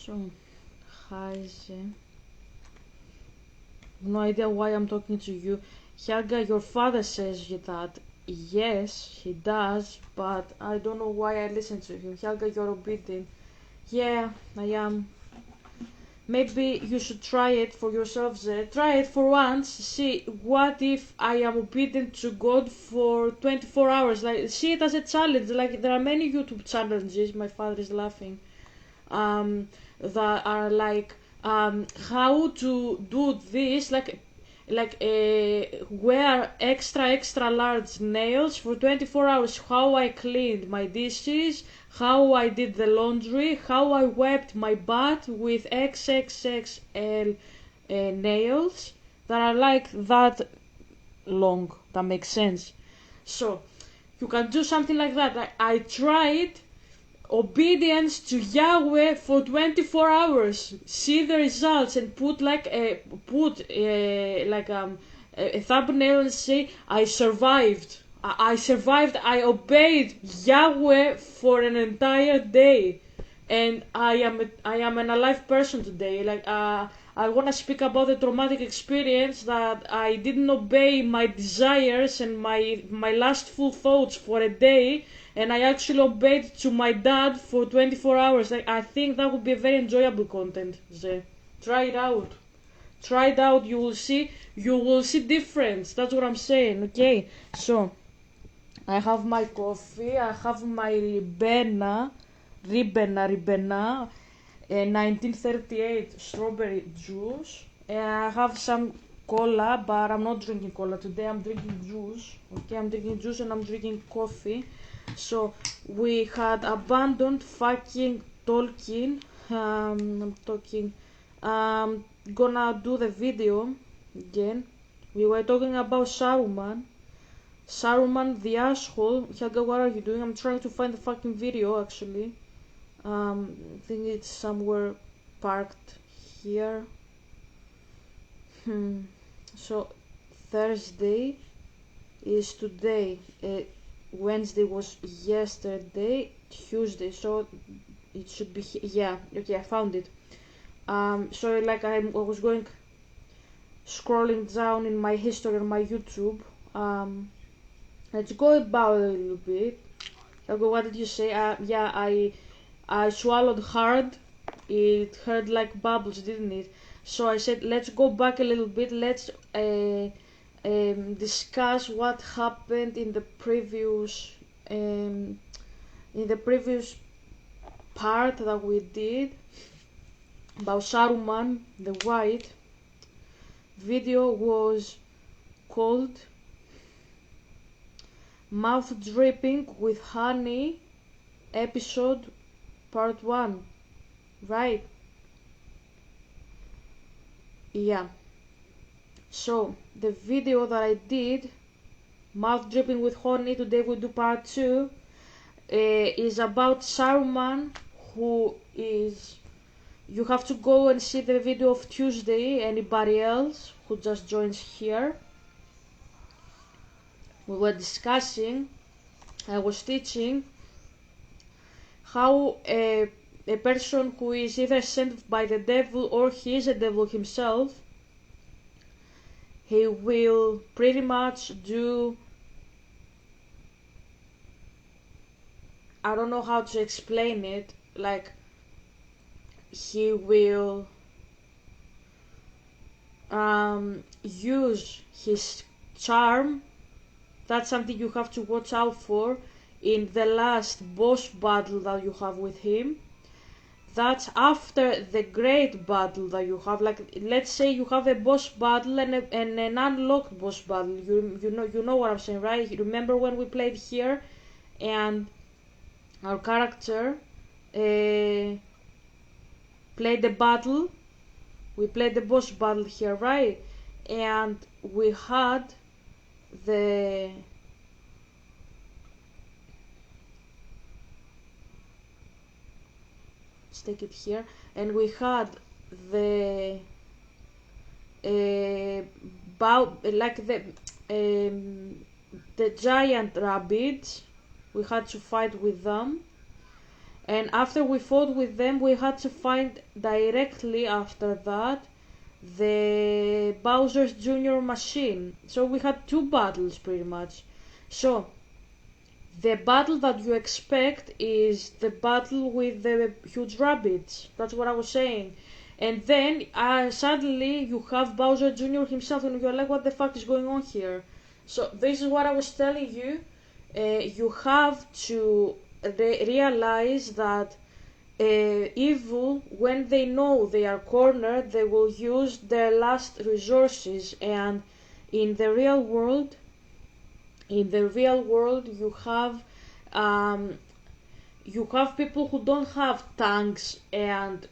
So, Heise. No idea why I'm talking to you. Helga, your father says that. Yes, he does, but I don't know why I listen to him. Helga, you're obedient. Yeah, I am. Maybe you should try it for yourself, Zed. Try it for once. See, what if I am obedient to God for 24 hours? Like, see it as a challenge. Like, there are many YouTube challenges. My father is laughing. That are like how to do this, wear extra large nails for 24 hours, how I cleaned my dishes, how I did the laundry, how I wiped my butt with XXXL nails that are like that long. That makes sense. So you can do something like that. I tried obedience to Yahweh for 24 hours. See the results and put a thumbnail and say I survived. I survived. I obeyed Yahweh for an entire day, and I am an alive person today. I want to speak about the traumatic experience that I didn't obey my desires and my lustful thoughts for a day, and I actually obeyed to my dad for 24 hours. I think that would be a very enjoyable content. Try it out. Try it out. You will see difference. That's what I'm saying. Okay, so I have my coffee. I have my Ribena, 1938 strawberry juice. I have some cola, but I'm not drinking cola today. I'm drinking juice. Okay, I'm drinking juice and I'm drinking coffee. So we had abandoned fucking Tolkien. I'm talking. Gonna do the video again. We were talking about Saruman. Saruman the asshole. Helga, what are you doing? I'm trying to find the fucking video actually. I think it's somewhere parked here. So Thursday is today. Wednesday was yesterday. Tuesday, so it should be here. Yeah, okay, I found it. So like I was going scrolling down in my history on my YouTube. Let's go about a little bit. Okay, what did you say? Yeah, I swallowed hard. It hurt like bubbles, didn't it? So I said, let's go back a little bit. Let's discuss what happened in the previous part that we did about Saruman the White. Video was called Mouth Dripping with Honey, episode part 1, right? Yeah. So the video that I did, Mouth Dripping with Honey, today we do part 2, is about Saruman, who is, you have to go and see the video of Tuesday. Anybody else who just joins here, we were discussing, I was teaching how a person who is either sent by the devil or he is a devil himself, he will pretty much do, I don't know how to explain it, like he will use his charm. That's something you have to watch out for in the last boss battle that you have with him. That's after the great battle that you have. Like, let's say you have a boss battle and an unlocked boss battle. You know what I'm saying, right? You remember when we played here and our character played the battle? We played the boss battle here, right? And we had the let's take it here, and we had the the giant rabbits. We had to fight with them, And after we fought with them, we had to find directly after that the Bowser's Jr. machine. So we had two battles pretty much. So the battle that you expect is the battle with the huge rabbits. That's what I was saying. And then suddenly you have Bowser Jr. himself, and you're like, what the fuck is going on here? So this is what I was telling you. You have to realize that evil, when they know they are cornered, they will use their last resources. And in the real world, you have people who don't have tanks and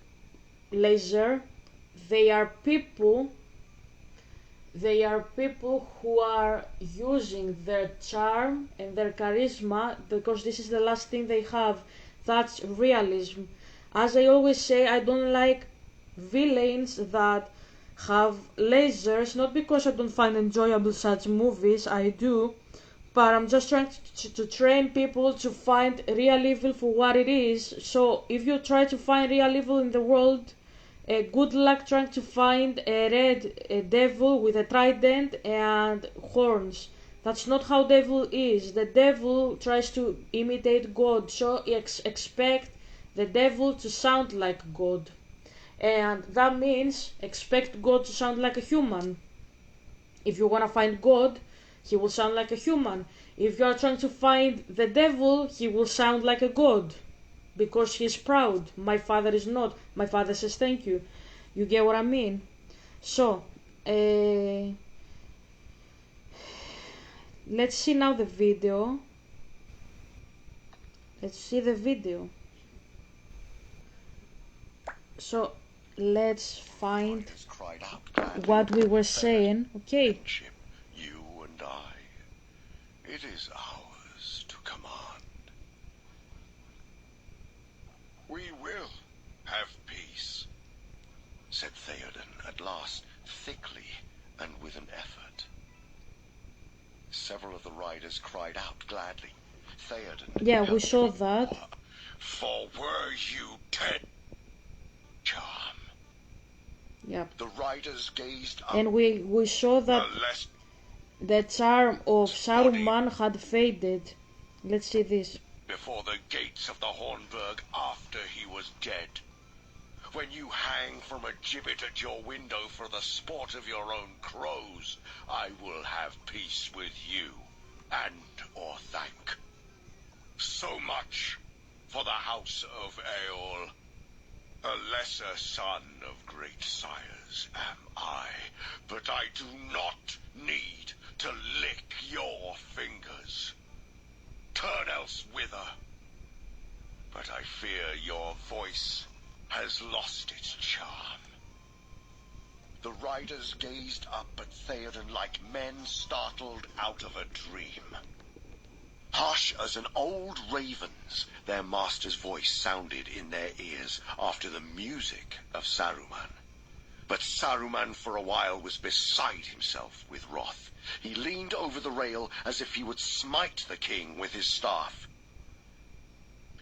laser. They are people who are using their charm and their charisma, because this is the last thing they have. That's realism. As I always say, I don't like villains that have lasers, not because I don't find enjoyable such movies, I do, but I'm just trying to train people to find real evil for what it is. So if you try to find real evil in the world, good luck trying to find a red devil with a trident and horns. That's not how devil is. The devil tries to imitate God, so expect the devil to sound like God. And that means expect God to sound like a human. If you want to find God, he will sound like a human. If you are trying to find the devil, he will sound like a god. Because he's proud. My father is not. My father says thank you. You get what I mean? So, let's see now the video. Let's see the video. So, let's find what we were saying. Okay. You and I, it is ours to command. We will have peace, said Theoden at last, thickly and with an effort. Several of the riders cried out gladly. Theoden... Yeah, we saw that. For were you dead, charm? Yeah. The riders gazed up. And we saw that the charm of Saruman had faded. Let's see this. Before the gates of the Hornburg after he was dead. When you hang from a gibbet at your window for the sport of your own crows, I will have peace with you, and or thank. So much for the house of Aeol. A lesser son of great sires am I, but I do not need to lick your fingers. Turn elsewhither. But I fear your voice has lost its charm. The riders gazed up at Theoden like men startled out of a dream. Harsh as an old raven's, their master's voice sounded in their ears after the music of Saruman. But Saruman for a while was beside himself with wrath. He leaned over the rail as if he would smite the king with his staff.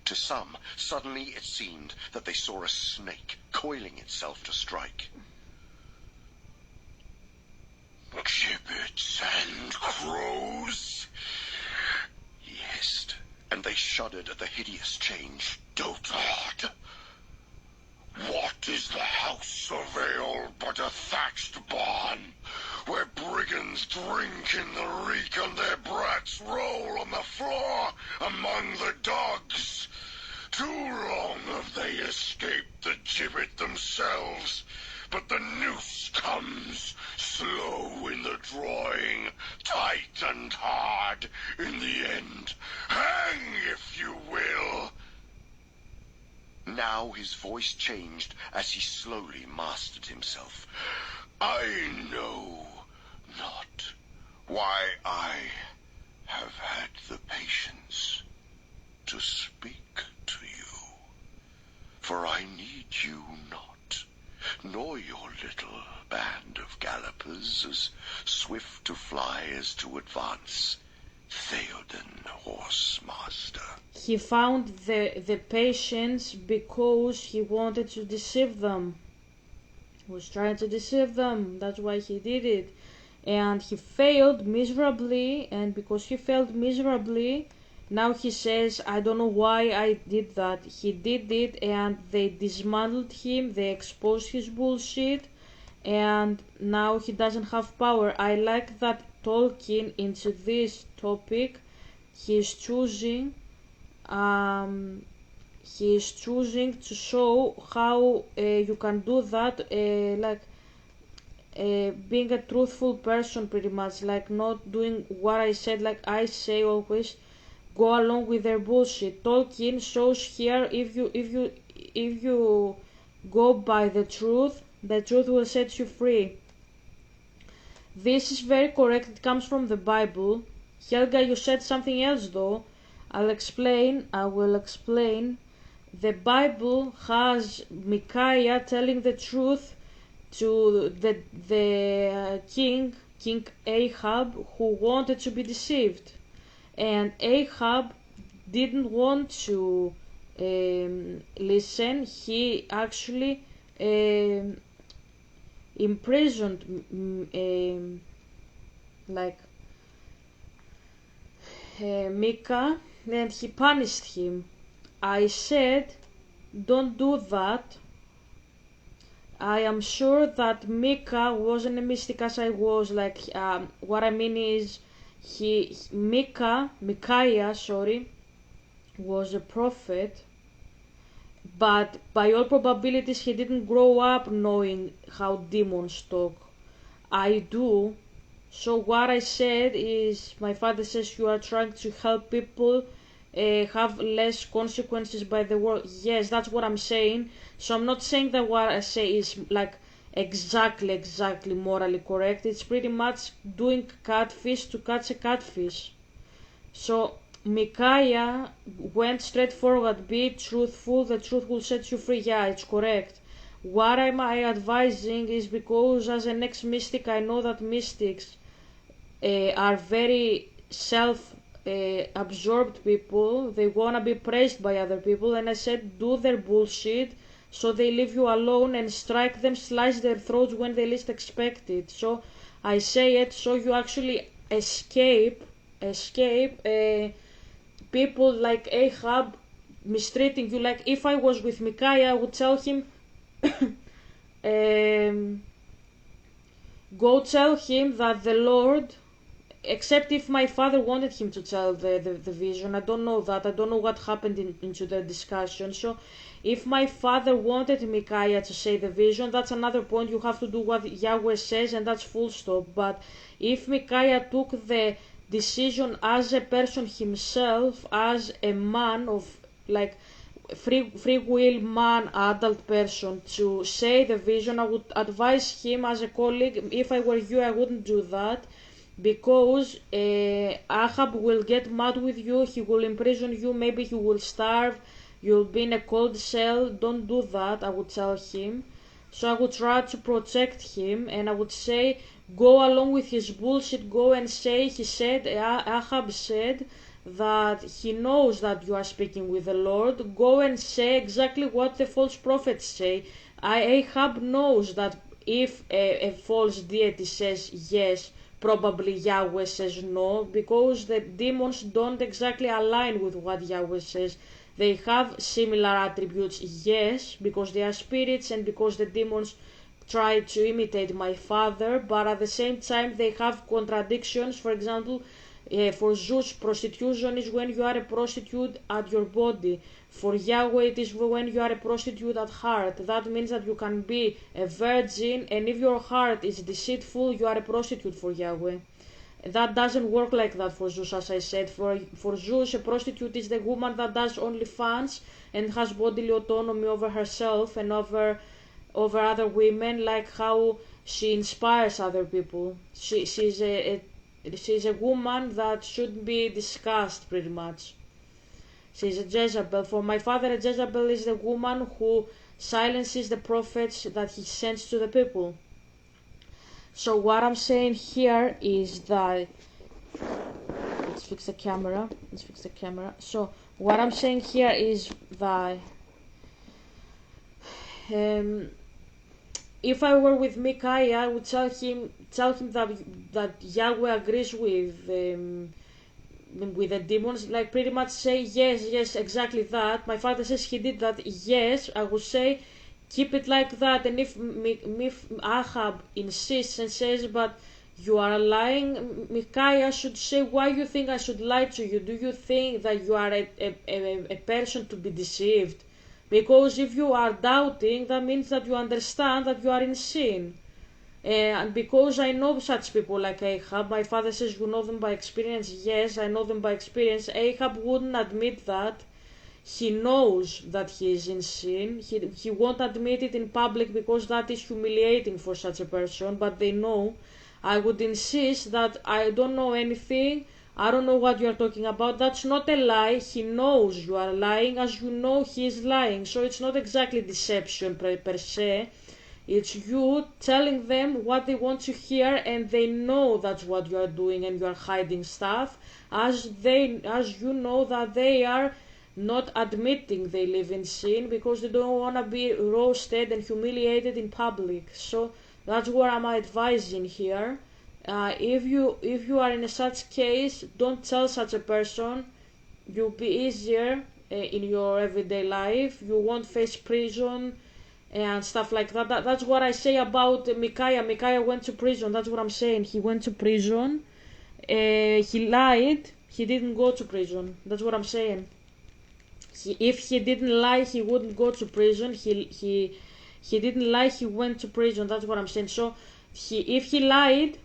To some, suddenly it seemed that they saw a snake coiling itself to strike. Gibbets and crows, he hissed, and they shuddered at the hideous change. Dotard! What is the house of Aeol but a thatched barn, where brigands drink in the reek and their brats roll on the floor among the dogs? Too long have they escaped the gibbet themselves, but the noose comes, slow in the drawing, tight and hard in the end. Hang, if you will. Now his voice changed as he slowly mastered himself. I know not why I have had the patience to speak to you, for I need you not, nor your little band of gallopers as swift to fly as to advance. Theoden, horse master. He found the patients because he wanted to deceive them. He was trying to deceive them. That's why he did it. And he failed miserably, and because he failed miserably, now he says, I don't know why I did that. He did it, and they dismantled him, they exposed his bullshit, and now he doesn't have power. I like that Tolkien into this topic, he is choosing to show how you can do that, being a truthful person, pretty much, like not doing what I said, like I say always, go along with their bullshit. Tolkien shows here, if you go by the truth will set you free. This is very correct, it comes from the Bible. Helga, you said something else though. I will explain. The Bible has Micaiah telling the truth to the king Ahab, who wanted to be deceived, and Ahab didn't want to listen. He actually imprisoned Micah, and he punished him. I said, don't do that. I am sure that Micah wasn't a mystic as I was. What I mean is, Micaiah, was a prophet, but by all probabilities he didn't grow up knowing how demons talk. I do. So what I said is, my father says you are trying to help people have less consequences by the world. Yes, that's what I'm saying. So I'm not saying that what I say is like exactly morally correct. It's pretty much doing catfish to catch a catfish. So Micaiah went straight forward, be truthful, the truth will set you free. Yeah, it's correct. What am I advising is because as an ex-mystic I know that mystics are very absorbed people. They wanna be praised by other people, and I said do their bullshit so they leave you alone and strike them, slice their throats when they least expect it. So I say it so you actually escape people like Ahab mistreating you. Like if I was with Micaiah, I would tell him go tell him that the Lord, except if my father wanted him to tell the vision. I don't know that. I don't know what happened into the discussion. So if my father wanted Micaiah to say the vision, that's another point. You have to do what Yahweh says, and that's full stop. But if Micaiah took the decision as a person himself, as a man of like free will man, adult person, to say the vision, I would advise him as a colleague. If I were you, I wouldn't do that, because Ahab will get mad with you, he will imprison you, maybe you will starve, you'll be in a cold cell. Don't do that, I would tell him. So I would try to protect him, and I would say go along with his bullshit. Go and say, Ahab said that he knows that you are speaking with the Lord. Go and say exactly what the false prophets say. Ahab knows that if a false deity says yes, probably Yahweh says no, because the demons don't exactly align with what Yahweh says. They have similar attributes, yes, because they are spirits and because the demons try to imitate my father, but at the same time they have contradictions. For example, for Zeus, prostitution is when you are a prostitute at your body. For Yahweh, it is when you are a prostitute at heart. That means that you can be a virgin, and if your heart is deceitful, you are a prostitute for Yahweh. That doesn't work like that for Zeus, as I said. For Zeus, a prostitute is the woman that does OnlyFans and has bodily autonomy over herself and over other women, like how she inspires other people. She's a woman that should be discussed, pretty much. She's a Jezebel. For my father, a Jezebel is the woman who silences the prophets that he sends to the people. So what I'm saying here is that fix the camera. Let's fix the camera. So what I'm saying here is that if I were with Micaiah, I would tell him that Yahweh agrees with the demons, like pretty much say yes, exactly that. My father says he did that. Yes, I would say keep it like that. And if Ahab insists and says, but you are lying, Micaiah should say, why you think I should lie to you? Do you think that you are a person to be deceived? Because if you are doubting, that means that you understand that you are in sin. And because I know such people like Ahab, my father says, you know them by experience. Yes, I know them by experience. Ahab wouldn't admit that. He knows that he is in sin. He won't admit it in public because that is humiliating for such a person, but they know. I would insist that I don't know anything. I don't know what you are talking about. That's not a lie. He knows you are lying, as you know he is lying. So it's not exactly deception per se. It's you telling them what they want to hear, and they know that's what you are doing and you are hiding stuff, as you know that they are not admitting they live in sin because they don't want to be roasted and humiliated in public. So that's what I'm advising here. If you are in such case, don't tell such a person. You'll be easier in your everyday life. You won't face prison and stuff like that. That's what I say about Micaiah. Micaiah went to prison. That's what I'm saying. He went to prison. He lied. He didn't go to prison. That's what I'm saying. If he didn't lie, he wouldn't go to prison. He didn't lie. He went to prison. That's what I'm saying. So if he lied,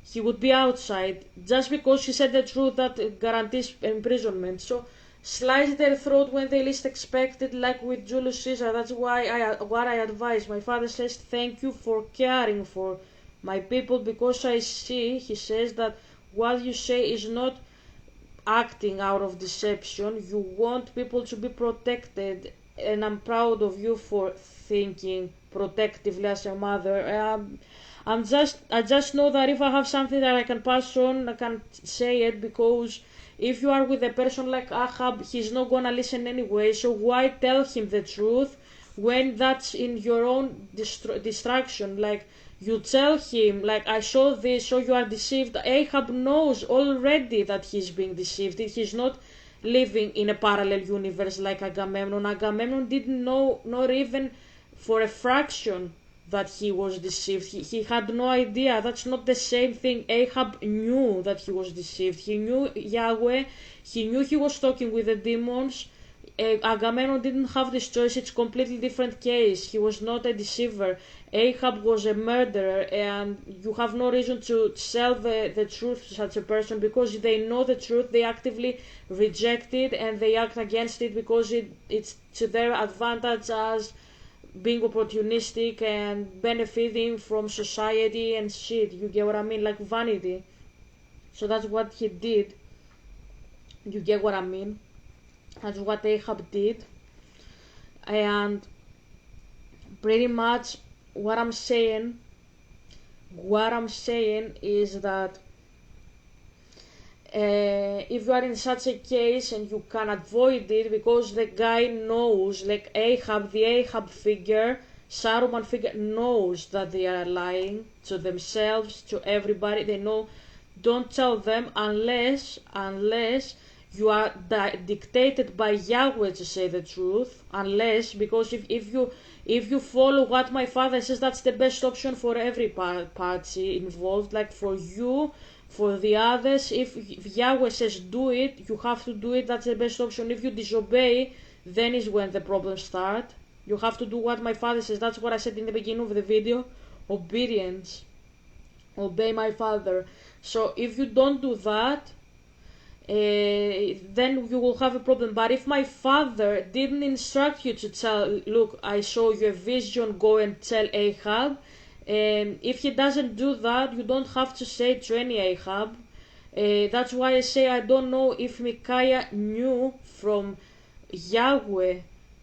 he would be outside. Just because he said the truth, that guarantees imprisonment. So slice their throat when they least expect it, like with Julius Caesar. That's what I advise. My father says, thank you for caring for my people, because I see, he says, that what you say is not acting out of deception. You want people to be protected, and I'm proud of you for thinking protectively as a mother. I just know that if I have something that I can pass on, I can say it, because if you are with a person like Ahab, he's not gonna listen anyway. So why tell him the truth when that's in your own distraction? Like, you tell him, like, I saw this, so you are deceived. Ahab knows already that he's being deceived. He's not living in a parallel universe like Agamemnon. Agamemnon didn't know, nor even for a fraction, that he was deceived. He had no idea. That's not the same thing. Ahab knew that he was deceived. He knew Yahweh. He knew he was talking with the demons. Agamemnon didn't have this choice. It's a completely different case. He was not a deceiver. Ahab was a murderer, and you have no reason to sell the truth to such a person, because they know the truth. They actively reject it and they act against it because it's to their advantage as being opportunistic and benefiting from society and shit. You get what I mean? Like vanity. So that's what he did. You get what I mean? That's what Ahab did. And pretty much what I'm saying is that if you are in such a case and you can avoid it, because the guy knows, like Ahab, the Ahab figure, Saruman figure, knows that they are lying to themselves, to everybody. They know. Don't tell them unless you are dictated by Yahweh to say the truth. Unless, because if you follow what my father says, that's the best option for every party involved. Like for you, for the others, if Yahweh says do it, you have to do it. That's the best option. If you disobey, then is when the problems start. You have to do what my father says. That's what I said in the beginning of the video. Obedience. Obey my father. So if you don't do that, then you will have a problem. But if my father didn't instruct you to tell, look, I show you a vision, go and tell Ahab, if he doesn't do that, you don't have to say to any Ahab. That's why I say I don't know if Micaiah knew from Yahweh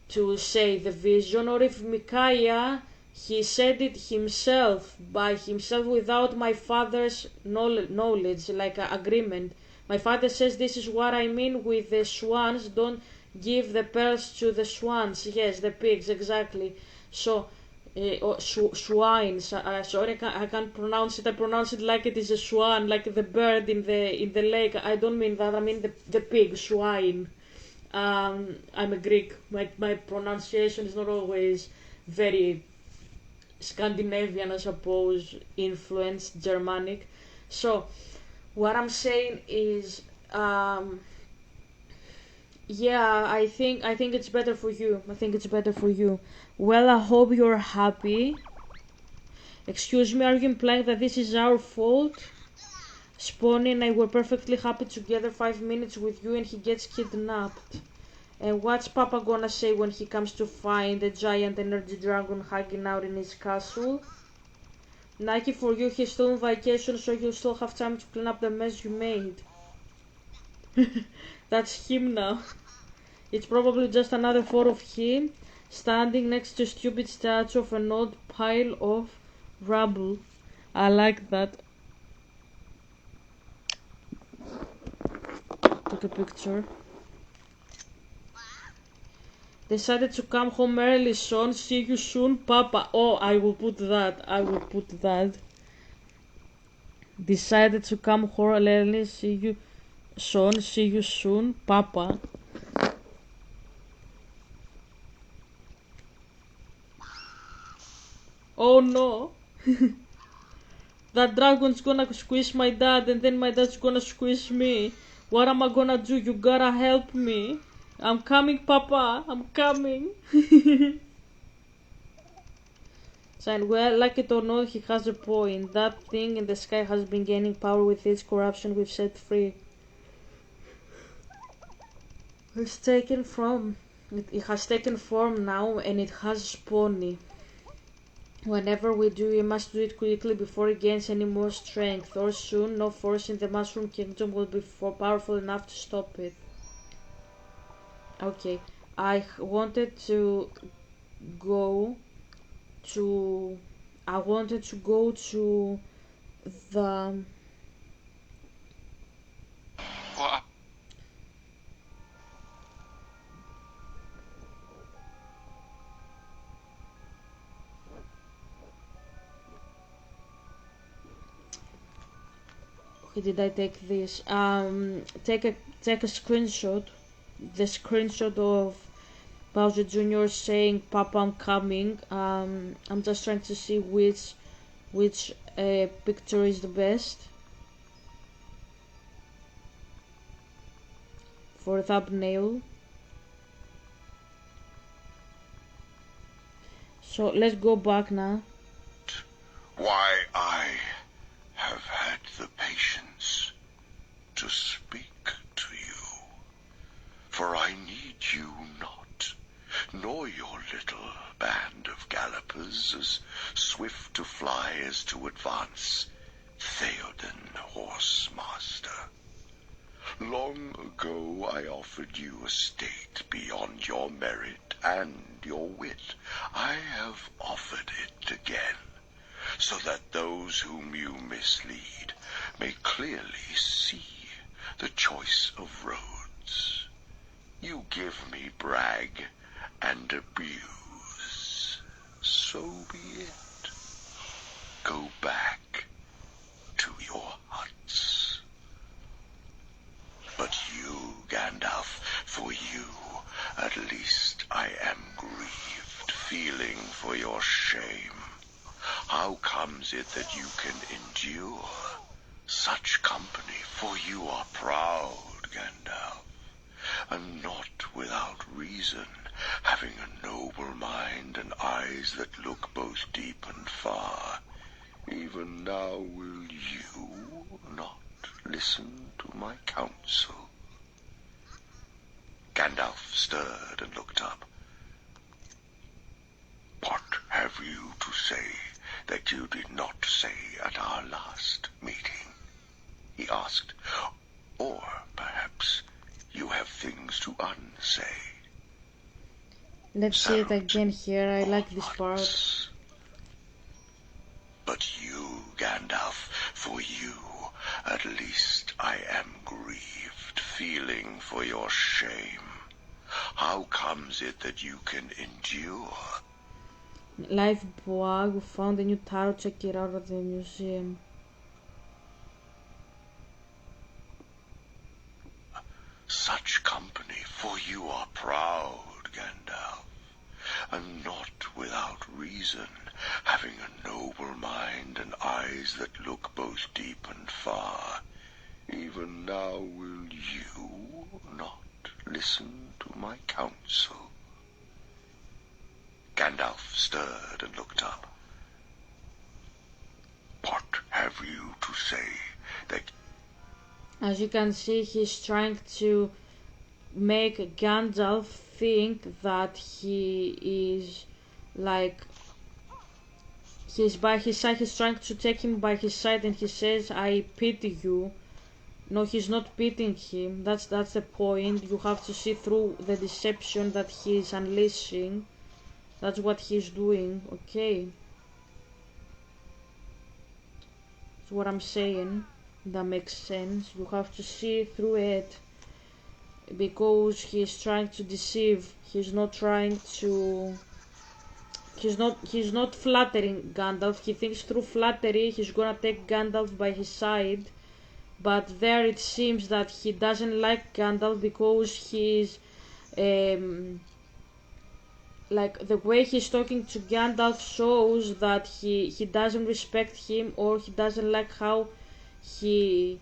to say the vision, or if Micaiah, he said it himself, by himself, without my father's knowledge, like agreement. My father says this is what I mean with the swans. Don't give the pearls to the swans. Yes, the pigs, exactly. So, swines. Sorry, I can't pronounce it. I pronounce it like it is a swan, like the bird in the lake. I don't mean that. I mean the pig, swine. I'm a Greek. My pronunciation is not always very Scandinavian, I suppose, influenced Germanic. So, what I'm saying is, yeah, I think it's better for you. I think it's better for you. Well, I hope you're happy. Excuse me, are you implying that this is our fault? Spawny and I were perfectly happy together 5 minutes with you and he gets kidnapped. And what's Papa gonna say when he comes to find a giant energy dragon hanging out in his castle? Nike, for you, he's still on vacation, so you'll still have time to clean up the mess you made. That's him now. It's probably just another photo of him standing next to a stupid statue of an old pile of rubble. I like that. Took a picture. Decided to come home early, son. See you soon, Papa. Oh, I will put that. I will put that. Decided to come home early. See you, son. See you soon, Papa. Oh no. That dragon's gonna squeeze my dad and then my dad's gonna squeeze me. What am I gonna do? You gotta help me. I'm coming, Papa. I'm coming. And well, like it or not, he has a point. That thing in the sky has been gaining power with its corruption we've set free. It's taken from... It has taken form now and it has Spawny. Whenever we do, we must do it quickly before it gains any more strength, or soon no force in the Mushroom Kingdom will be powerful enough to stop it. Okay, I wanted to go to... I wanted to go to the... What? Okay, did I take this? Take a screenshot. The screenshot of Bowser Jr. saying, "Papa, I'm coming." I'm just trying to see which picture is the best for thumbnail. So let's go back now. Why, I have had the patience to speak to you, for I need you not, nor your little band of gallopers as swift to fly as to advance, Theoden Horsemaster. Long ago I offered you a state beyond your merit and your wit. I have offered it again, so that those whom you mislead may clearly see the choice of roads. You give me brag and abuse. So be it. Go back to your huts. But you, Gandalf, for you, at least I am grieved, feeling for your shame. How comes it that you can endure such company? For you are proud, Gandalf, and not without reason, having a noble mind and eyes that look both deep and far. Even now will you not listen to my counsel? Gandalf stirred and looked up. What have you to say that you did not say at our last meeting? He asked. Or perhaps you have things to unsay. Let's see it again here. I like this part. But you, Gandalf, for you, at least I am grieved, feeling for your shame. How comes it that you can endure? Life boy, we found a new tarot, check it out at the museum. Such company, for you are proud, Gandalf, and not without reason, having a noble mind and eyes that look both deep and far. Even now will you not listen to my counsel? Gandalf stirred and looked up. What have you to say that... As you can see, he's trying to make Gandalf think that he is like he's by his side. He's trying to take him by his side, and he says, "I pity you." No, he's not pitying him. That's the point. You have to see through the deception that he's unleashing. That's what he's doing. Okay, that's what I'm saying. That makes sense. You have to see through it, because he's trying to deceive. He's not trying to... he's not flattering Gandalf. He thinks through flattery he's gonna take Gandalf by his side, but there it seems that he doesn't like Gandalf because he's like the way he's talking to Gandalf shows that he doesn't respect him, or he doesn't like how he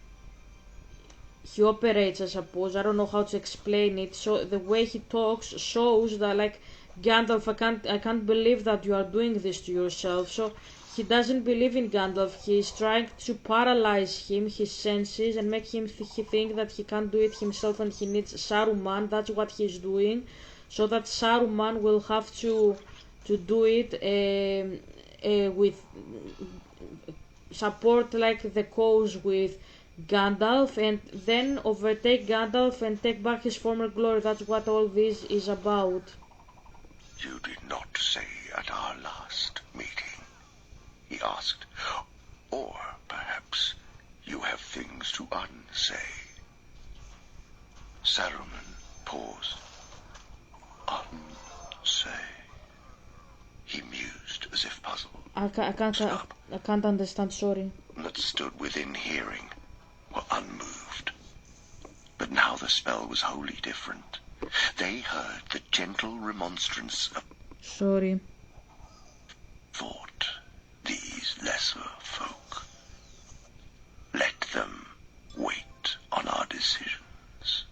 operates, I suppose. I don't know how to explain it. So the way he talks shows that, like, Gandalf, I can't believe that you are doing this to yourself. So he doesn't believe in Gandalf. He's trying to paralyze him, his senses, and make him think that he can't do it himself and he needs Saruman. That's what he's doing, so that Saruman will have to do it with support, like the cause with Gandalf, and then overtake Gandalf and take back his former glory. That's what all this is about. You did not say at our last meeting, he asked, or perhaps you have things to unsay. Saruman paused. Unsay. He mused as if puzzled. I can't understand, sorry. That stood within hearing were unmoved. But now the spell was wholly different. They heard the gentle remonstrance of... Sorry. Thought, these lesser folk. Let them wait on our decisions.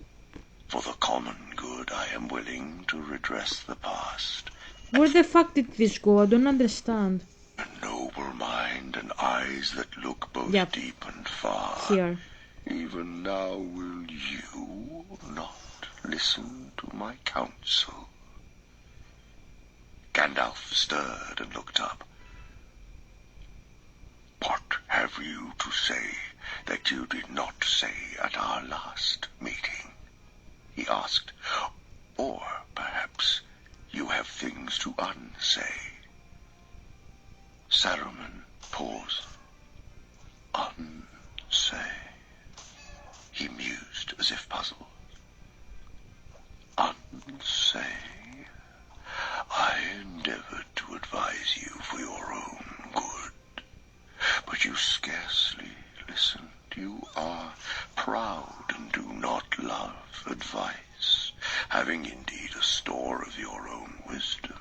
For the common good, I am willing to redress the past. Where the fuck did this go? I don't understand. A noble mind and eyes that look both deep and far. Here. Even now will you not listen to my counsel? Gandalf stirred and looked up. What have you to say that you did not say at our last meeting? He asked. Or perhaps you have things to unsay. Saruman paused. Unsay. He mused as if puzzled. Unsay. I endeavored to advise you for your own good, but you scarcely listened. You are proud and do not love advice, having indeed a store of your own wisdom.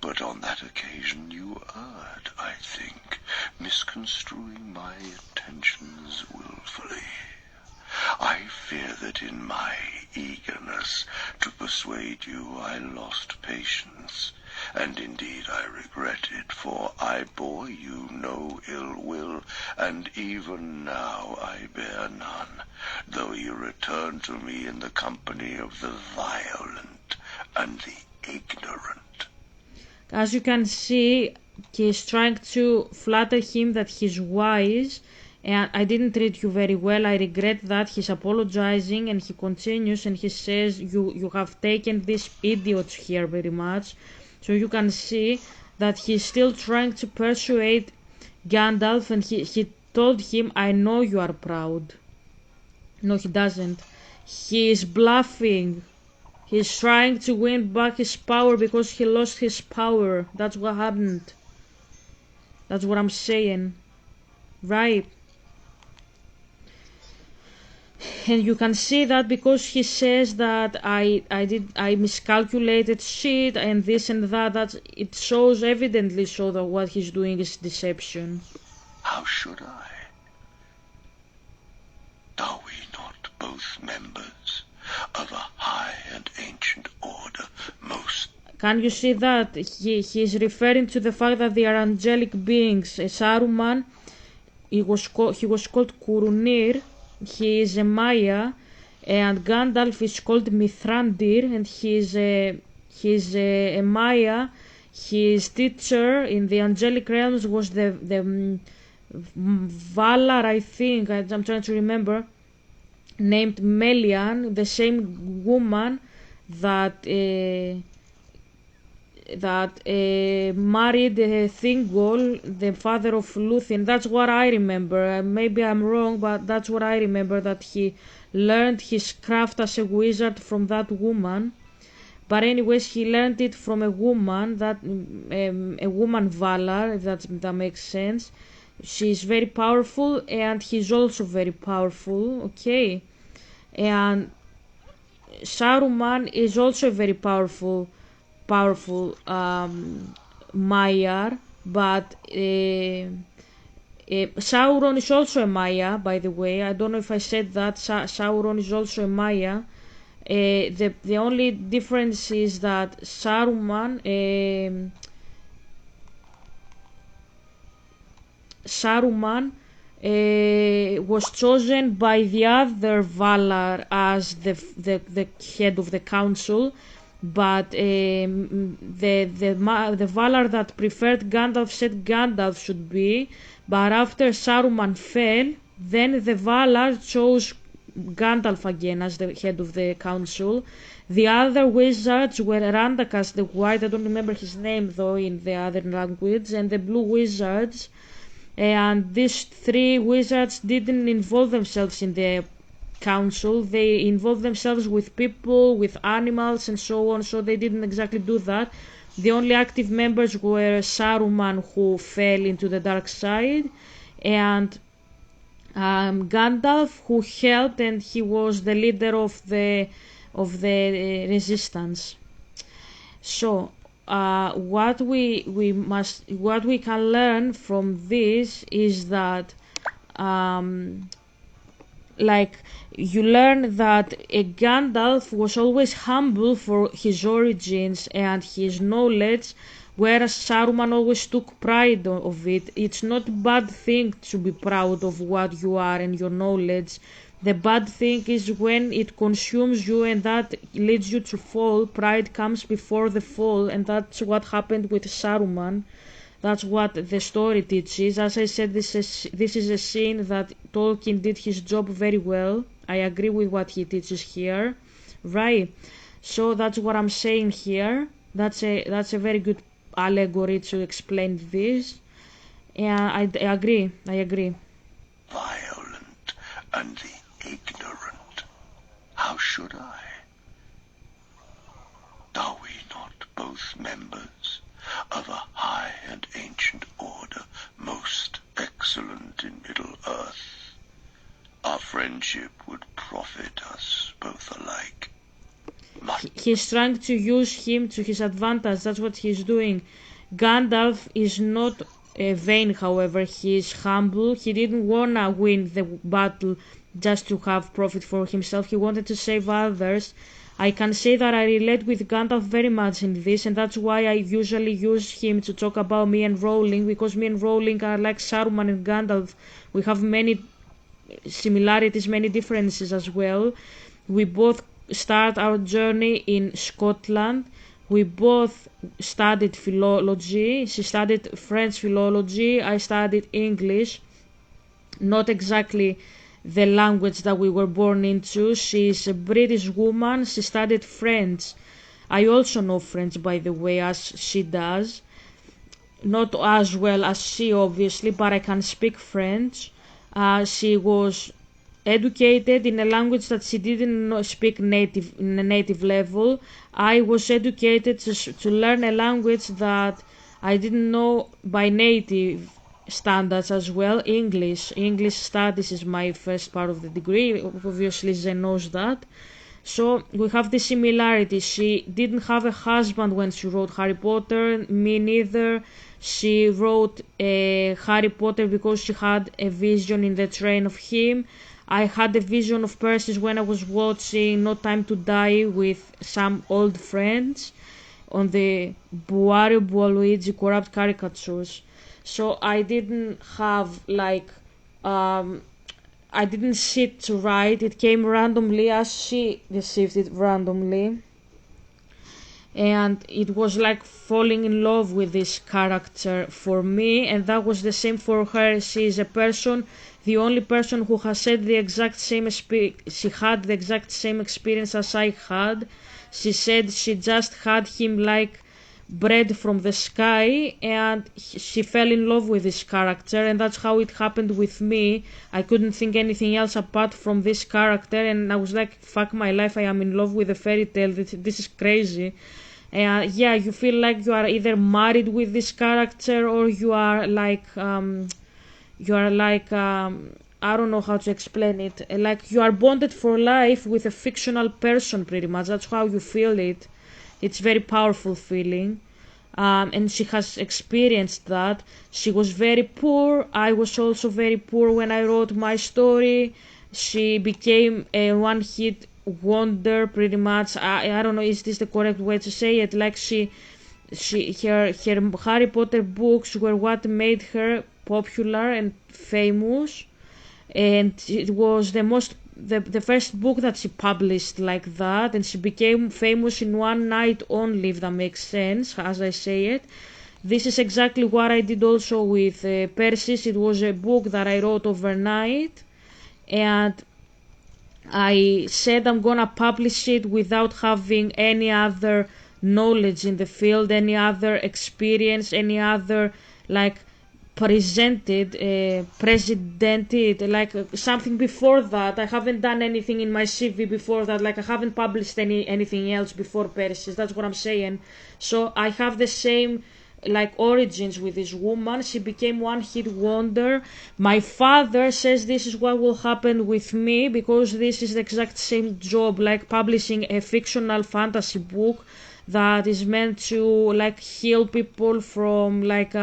But on that occasion you erred, I think, misconstruing my intentions willfully. I fear that in my eagerness to persuade you I lost patience, and indeed I regret it, for I bore you no ill will, and even now I bear none, though you return to me in the company of the violent and the ignorant. As you can see, he's trying to flatter him that he's wise, and I didn't treat you very well, I regret that. He's apologizing, and he continues and he says, you have taken these idiots here very much. So you can see that he's still trying to persuade Gandalf, and he told him, I know you are proud. No, he doesn't. He is bluffing. He's trying to win back his power because he lost his power. That's what happened. That's what I'm saying. Right. And you can see that because he says that I miscalculated shit and this and that it shows evidently so that what he's doing is deception. How should I? Are we not both members of a high and ancient order, most? Can you see that? He is referring to the fact that they are angelic beings. Saruman, he was called Kurunir, he is a Maya, and Gandalf is called Mithrandir, and he is a Maya. His teacher in the angelic realms was the Valar, I think, I'm trying to remember, named Melian, the same woman that married Thingol, the father of Lúthien. That's what I remember. Maybe I'm wrong, but that's what I remember, that he learned his craft as a wizard from that woman. But anyways, he learned it from a woman, a woman Valar, if that makes sense. She's very powerful, and he's also very powerful, okay? And Saruman is also a very powerful Maiar, but Sauron is also a Maya, by the way. I don't know if I said that. Sauron is also a Maya. The only difference is that Saruman was chosen by the other Valar as the head of the council, but the Valar that preferred Gandalf said Gandalf should be, but after Saruman fell, then the Valar chose Gandalf again as the head of the council. The other wizards were Randakas the White, I don't remember his name though in the other language, and the Blue Wizards. And these three wizards didn't involve themselves in the council. They involved themselves with people, with animals and so on, so they didn't exactly do that. The only active members were Saruman, who fell into the dark side, and Gandalf, who helped, and he was the leader of the resistance. So what we can learn from this is that like you learn that Gandalf was always humble for his origins and his knowledge, whereas Saruman always took pride of it. It's not a bad thing to be proud of what you are and your knowledge. The bad thing is when it consumes you and that leads you to fall. Pride comes before the fall, and that's what happened with Saruman. That's what the story teaches. As I said, this is a scene that Tolkien did his job very well. I agree with what he teaches here, right? So that's what I'm saying here. That's a very good allegory to explain this. Yeah, I agree. Violent and the ignorant. How should I? Are we not both members of a high and ancient order, most excellent in Middle-earth? Our friendship would profit us both alike. He's trying to use him to his advantage. That's what he's doing. Gandalf is not vain, however. He is humble. He didn't wanna win the battle just to have profit for himself. He wanted to save others. I can say that I relate with Gandalf very much in this, and that's why I usually use him to talk about me and Rowling, because me and Rowling are like Saruman and Gandalf. We have many similarities, many differences as well. We both start our journey in Scotland. We both studied philology. She studied French philology. I studied English. Not exactly the language that we were born into. She's a British woman. She studied French. I also know French, by the way, as she does. Not as well as she, obviously, but I can speak French. She was educated in a language that she didn't speak native in a native level. I was educated to learn a language that I didn't know by native standards as well. English studies is my first part of the degree. Obviously, Zen knows that. So we have the similarity. She didn't have a husband when she wrote Harry Potter, me neither. She wrote Harry Potter because she had a vision in the train of him. I had a vision of Persis when I was watching No Time to Die with some old friends on the Buario Bualuigi corrupt caricatures. So I didn't have like I didn't sit to write. It came randomly as she received it randomly. And it was like falling in love with this character for me, and that was the same for her. She is a person, the only person who has said the exact same she had the exact same experience as I had. She said she just had him like bread from the sky, and she fell in love with this character, and that's how it happened with me. I couldn't think anything else apart from this character, and I was like, fuck my life, I am in love with a fairy tale. This is crazy. Yeah, you feel like you are either married with this character, or you are like I don't know how to explain it. Like you are bonded for life with a fictional person, pretty much. That's how you feel it. It's very powerful feeling. And she has experienced that. She was very poor. I was also very poor when I wrote my story. She became a one-hit wonder, pretty much. I don't know, is this the correct way to say it? Like her Harry Potter books were what made her popular and famous, and it was the first book that she published like that, and she became famous in one night only, if that makes sense, as I say it. This is exactly what I did also with Persis. It was a book that I wrote overnight, and I said I'm gonna publish it without having any other knowledge in the field, any other experience, any other like presidented, like something before that. I haven't done anything in my CV before that. Like I haven't published anything else before Persis. That's what I'm saying. So I have the same like origins with this woman. She became one hit wonder. My father says this is what will happen with me, because this is the exact same job, like publishing a fictional fantasy book that is meant to like heal people from like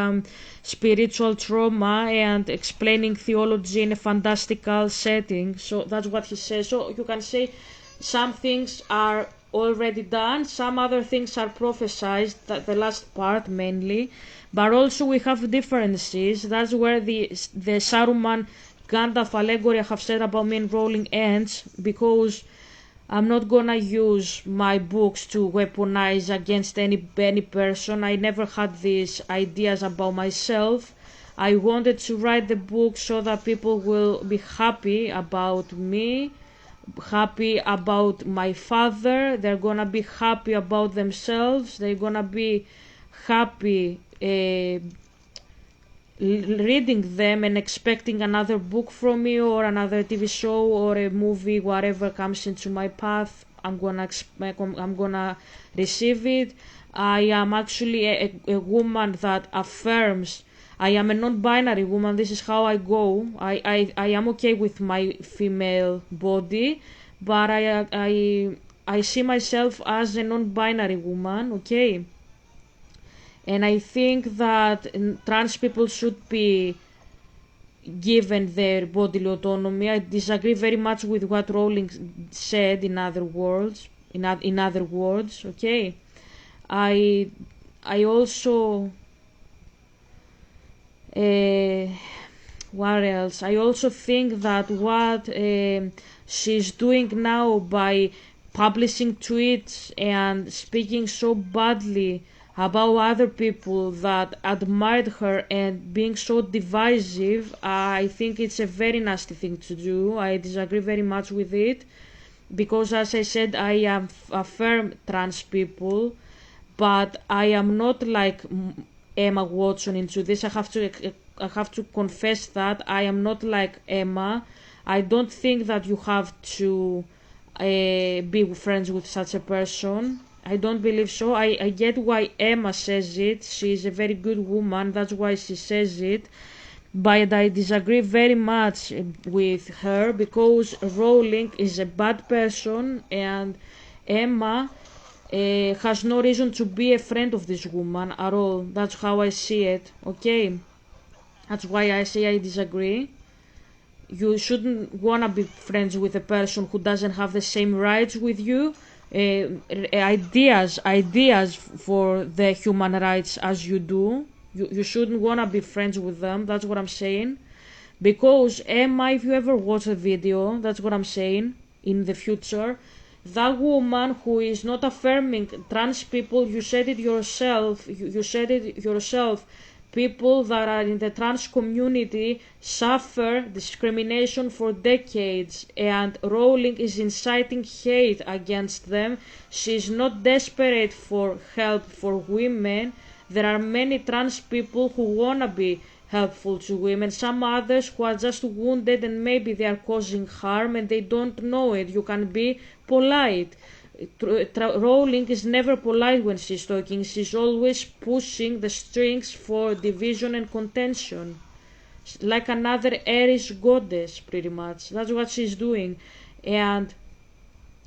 spiritual trauma and explaining theology in a fantastical setting. So that's what he says. So you can say some things are already done, some other things are prophesized, the last part mainly, but also we have differences. That's where the Saruman Gandalf allegory I have said about me and Rolling ends, because I'm not gonna use my books to weaponize against any person. I never had these ideas about myself. I wanted to write the book so that people will be happy about me, happy about my father. They're gonna be happy about themselves. They're gonna be happy reading them and expecting another book from me, or another TV show or a movie, whatever comes into my path. I'm gonna receive it. I am actually a woman that affirms. I am a non-binary woman. This is how I go. I am okay with my female body, but I see myself as a non-binary woman. Okay. And I think that trans people should be given their bodily autonomy. I disagree very much with what Rowling said. In other words, in other words, okay. I also what else? I also think that what she's doing now by publishing tweets and speaking so badly about other people that admired her and being so divisive, I think it's a very nasty thing to do. I disagree very much with it, because as I said, I am affirm trans people, but I am not like Emma Watson into this. I have to confess that I am not like Emma. I don't think that you have to be friends with such a person. I don't believe so. I get why Emma says it. She's a very good woman. That's why she says it. But I disagree very much with her because Rowling is a bad person and Emma has no reason to be a friend of this woman at all. That's how I see it. Okay, that's why I say I disagree. You shouldn't wanna be friends with a person who doesn't have the same rights with you, ideas for the human rights as you do. You shouldn't wanna be friends with them. That's what I'm saying. Because Emma, if you ever watch a video, that's what I'm saying. In the future, that woman who is not affirming trans people, you said it yourself. You said it yourself. People that are in the trans community suffer discrimination for decades, and Rowling is inciting hate against them. She's not desperate for help for women. There are many trans people who wanna be helpful to women, some others who are just wounded and maybe they are causing harm and they don't know it. You can be polite. Rowling is never polite when she's talking. She's always pushing the strings for division and contention. Like another Aries goddess, pretty much. That's what she's doing. And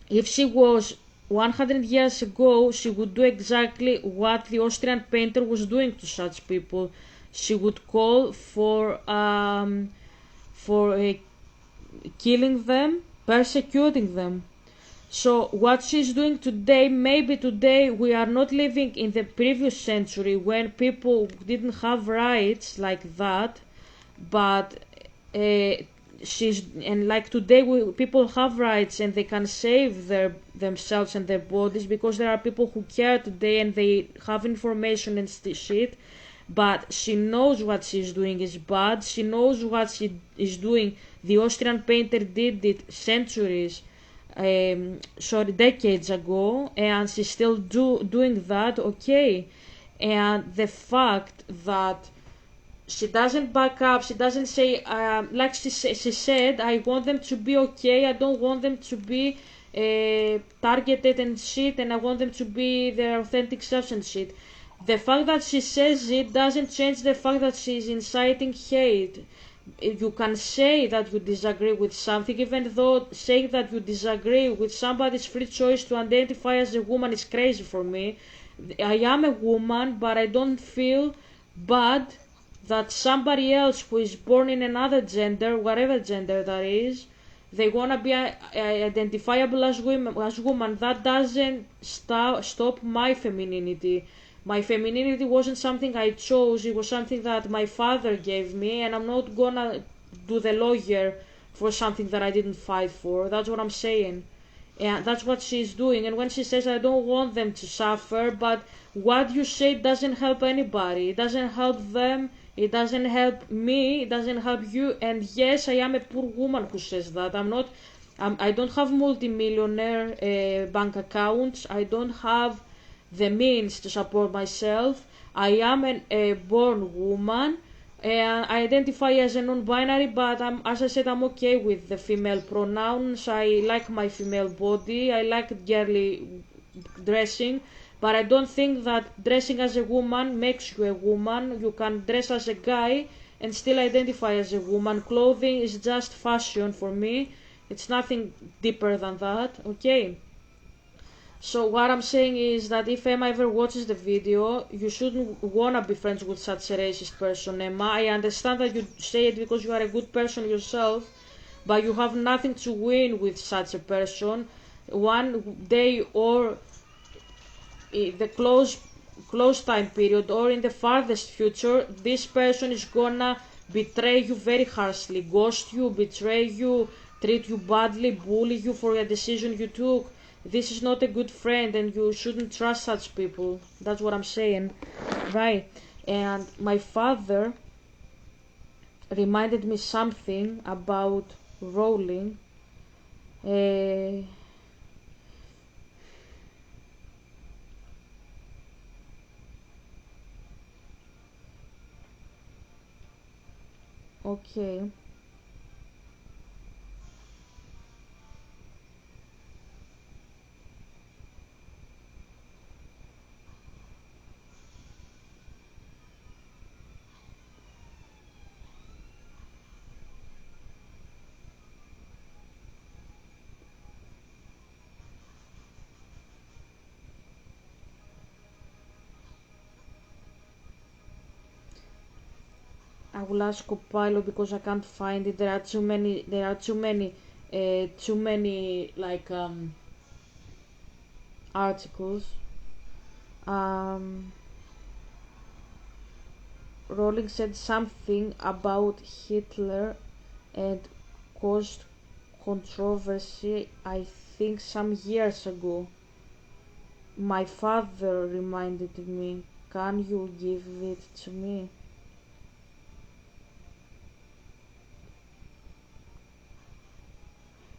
if she was 100 years ago, she would do exactly what the Austrian painter was doing to such people. She would call for killing them, persecuting them. So what she's doing today, maybe today we are not living in the previous century when people didn't have rights like that, but she's and like today people have rights and they can save themselves and their bodies because there are people who care today and they have information and shit. But she knows what she's doing is bad. She knows what she is doing. The Austrian painter did it centuries, sorry, decades ago, and she's still doing that. Okay, and the fact that she doesn't back up, she doesn't say, like she said, I want them to be okay, I don't want them to be targeted and shit, and I want them to be their authentic selves and shit. The fact that she says it doesn't change the fact that she's inciting hate. You can say that you disagree with something, even though saying that you disagree with somebody's free choice to identify as a woman is crazy for me. I am a woman, but I don't feel bad that somebody else who is born in another gender, whatever gender that is, they wanna be identifiable as woman. That doesn't stop my femininity. My femininity wasn't something I chose, it was something that my father gave me, and I'm not gonna do the lawyer for something that I didn't fight for. That's what I'm saying. And that's what she's doing. And when she says, I don't want them to suffer, but what you say doesn't help anybody. It doesn't help them, it doesn't help me, it doesn't help you. And yes, I am a poor woman who says that. I don't have multi-millionaire bank accounts. I don't have the means to support myself. I am a born woman and I identify as a non-binary, but as I said, I'm okay with the female pronouns. I like my female body. I like girly dressing, but I don't think that dressing as a woman makes you a woman. You can dress as a guy and still identify as a woman. Clothing is just fashion for me. It's nothing deeper than that. Okay. So what I'm saying is that if Emma ever watches the video, you shouldn't wanna be friends with such a racist person, Emma. I understand that you say it because you are a good person yourself, but you have nothing to win with such a person. One day or in the close time period or in the farthest future, this person is gonna betray you very harshly, ghost you, betray you, treat you badly, bully you for a decision you took. This is not a good friend and you shouldn't trust such people. That's what I'm saying. Right. And my father reminded me something about Rowling. Uh, okay. will ask Copilot because I can't find it. There are too many. There are too many. Too many like articles. Um, Rowling said something about Hitler and caused controversy, I think, some years ago. My father reminded me. Can you give it to me?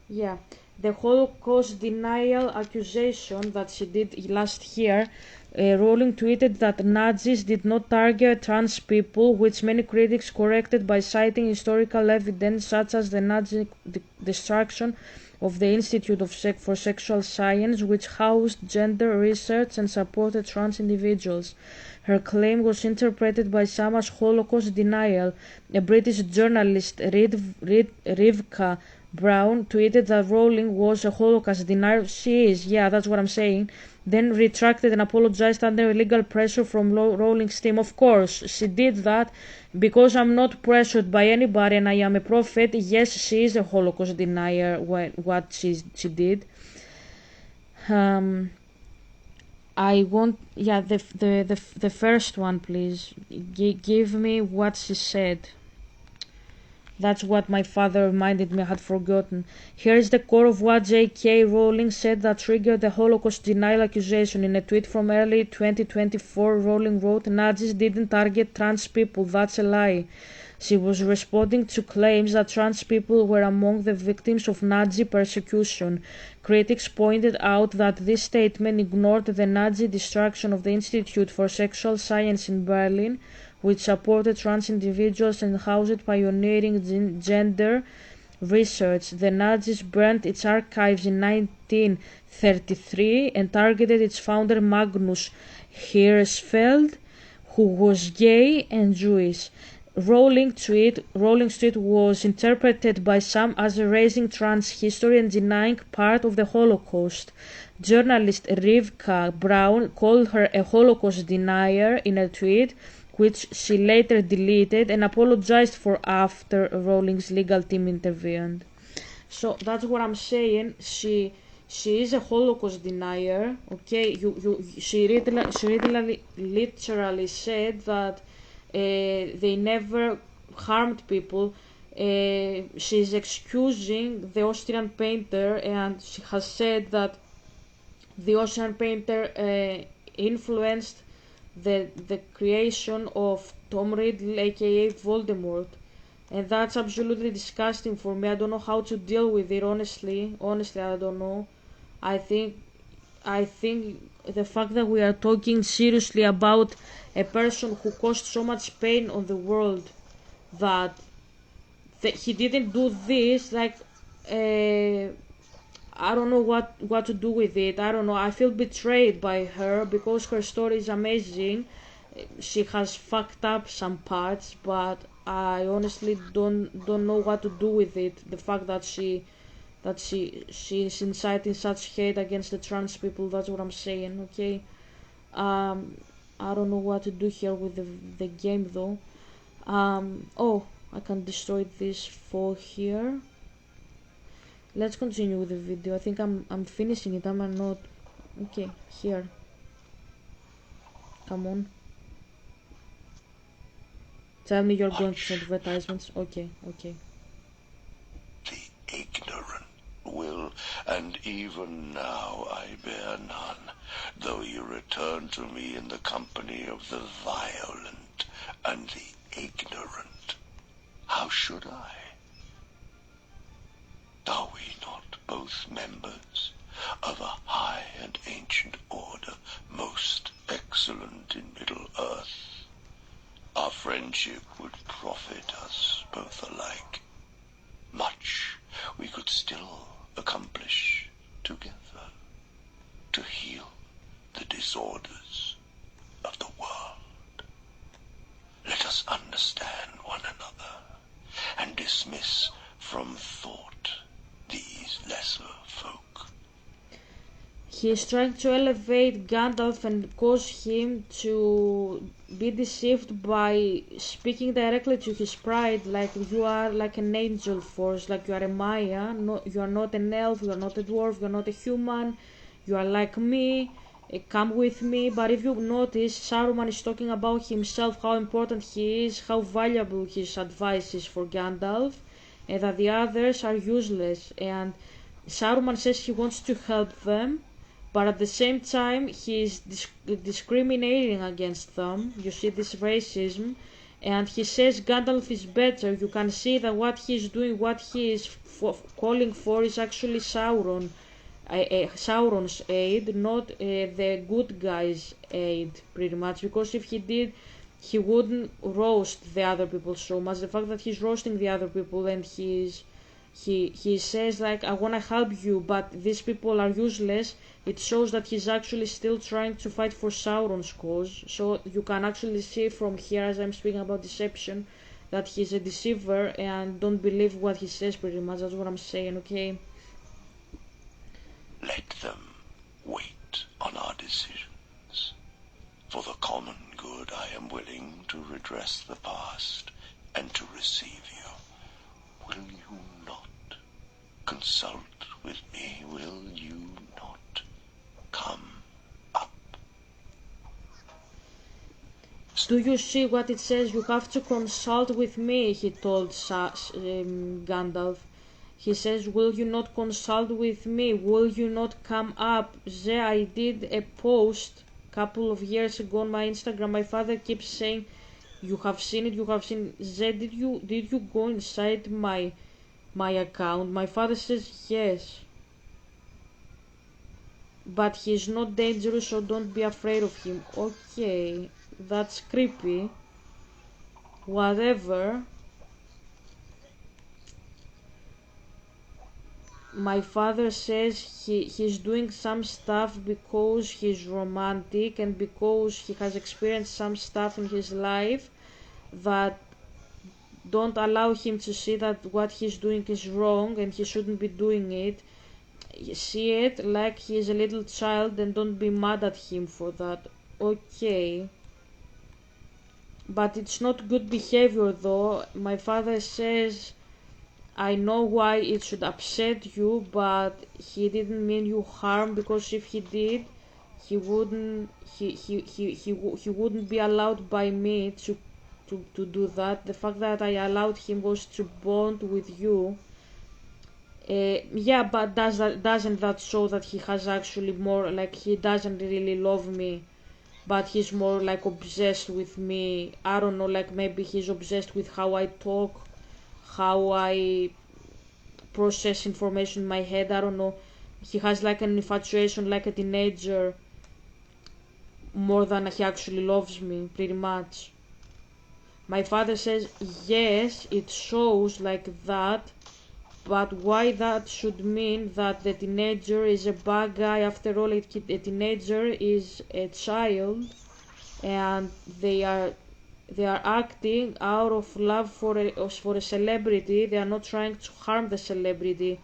Yeah, the Holocaust denial accusation that she did last year. Rowling tweeted that Nazis did not target trans people, which many critics corrected by citing historical evidence such as the Nazi destruction of the Institute for Sexual Science, which housed gender research and supported trans individuals. Her claim was interpreted by some as Holocaust denial. A British journalist, Rivka Brown, tweeted that Rowling was a Holocaust denier. She is, yeah, that's what I'm saying. Then retracted and apologized under legal pressure from Rowling's team. Of course, she did that because I'm not pressured by anybody and I am a prophet. Yes, she is a Holocaust denier. What she did. I want, yeah, the first one, please. Give me what she said. That's what my father reminded me I had forgotten. Here is the core of what J.K. Rowling said that triggered the Holocaust denial accusation. In a tweet from early 2024, Rowling wrote, Nazis didn't target trans people, that's a lie. She was responding to claims that trans people were among the victims of Nazi persecution. Critics pointed out that this statement ignored the Nazi destruction of the Institute for Sexual Science in Berlin, which supported trans individuals and housed pioneering gender research. The Nazis burned its archives in 1933 and targeted its founder Magnus Hirschfeld, who was gay and Jewish. Rowling's tweet was interpreted by some as erasing trans history and denying part of the Holocaust. Journalist Rivka Brown called her a Holocaust denier in a tweet, which she later deleted and apologized for after Rowling's legal team intervened. So that's what I'm saying. She is a Holocaust denier. Okay, she literally said that they never harmed people. She's excusing the Austrian painter, and she has said that the Austrian painter influenced the creation of Tom Riddle, aka Voldemort, and that's absolutely disgusting for me. I don't know how to deal with it. Honestly, I don't know. I think the fact that we are talking seriously about a person who caused so much pain on the world, that he didn't do this, like, I don't know what to do with it. I don't know. I feel betrayed by her because her story is amazing. She has fucked up some parts, but I honestly don't know what to do with it. The fact that she's inciting such hate against the trans people. That's what I'm saying. Okay. I don't know what to do here with the game though. Oh, I can destroy this for here. Let's continue with the video. I think I'm finishing it. Am I not? Okay, here. Come on. Tell me you're going to send advertisements. Okay. The ignorant will, and even now I bear none, though you return to me in the company of the violent and the ignorant. How should I? Are we not both members of a high and ancient order, most excellent in Middle-earth? Our friendship would profit us both alike. Much we could still accomplish together to heal the disorders of the world. Let us understand one another and dismiss from thought these lesser folk. He is trying to elevate Gandalf and cause him to be deceived by speaking directly to his pride, like you are like an angel force, like you are a Maya, no, you are not an elf, you are not a dwarf, you are not a human, you are like me, come with me. But if you notice, Saruman is talking about himself, how important he is, how valuable his advice is for Gandalf, and that the others are useless. And Saruman says he wants to help them, but at the same time he is discriminating against them. You see this racism, and he says Gandalf is better. You can see that what he is doing, what he is calling for, is actually Sauron's aid, not the good guy's aid, pretty much. Because if he did, he wouldn't roast the other people so much. The fact that he's roasting the other people and he says like, I want to help you, but these people are useless, it shows that he's actually still trying to fight for Sauron's cause. So you can actually see from here, as I'm speaking about deception, that he's a deceiver, and don't believe what he says, pretty much. That's what I'm saying, okay? Let them wait on our decisions. For the common good, I am willing to redress the past and to receive you. Will you not consult with me? Will you not come up? Do you see what it says? You have to consult with me, he told Gandalf. He says, will you not consult with me? Will you not come up? I did a post a couple of years ago on my Instagram. My father keeps saying, you have seen it, you have seen it. Did you go inside my account? My father says yes. But he's not dangerous, so don't be afraid of him. Okay, that's creepy. Whatever. My father says he's doing some stuff because he's romantic and because he has experienced some stuff in his life that don't allow him to see that what he's doing is wrong and he shouldn't be doing it. See it like he's a little child and don't be mad at him for that. Okay. But it's not good behavior though. My father says, I know why it should upset you, but he didn't mean you harm, because if he did, he wouldn't be allowed by me to do that. The fact that I allowed him was to bond with you. Yeah, but doesn't that show that he has actually more, like, he doesn't really love me, but he's more like obsessed with me? I don't know, like maybe he's obsessed with how I talk, how I process information in my head. I don't know. He has like an infatuation like a teenager more than he actually loves me, pretty much. My father says yes, it shows like that, but why that should mean that the teenager is a bad guy? After all, a teenager is a child, and they are acting out of love for a celebrity. They are not trying to harm the celebrity.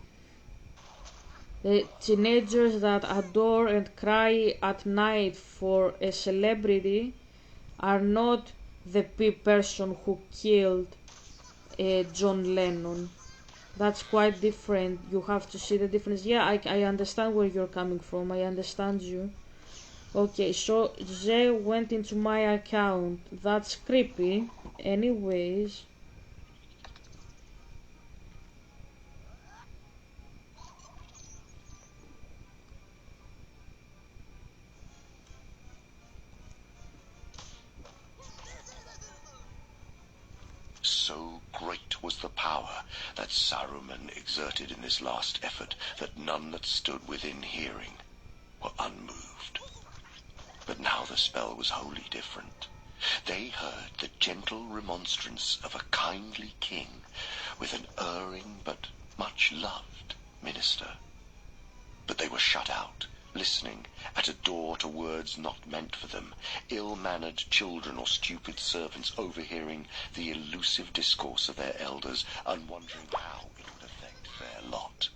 The teenagers that adore and cry at night for a celebrity are not the person who killed John Lennon. That's quite different. You have to see the difference. Yeah, I understand where you're coming from. I understand you. Okay, so they went into my account. That's creepy. Anyways. So great was the power that Saruman exerted in this last effort that none that stood within hearing were unmoved. But now the spell was wholly different. They heard the gentle remonstrance of a kindly king with an erring but much loved minister. But they were shut out, listening at a door to words not meant for them, ill-mannered children or stupid servants overhearing the elusive discourse of their elders and wondering how it would affect their lot.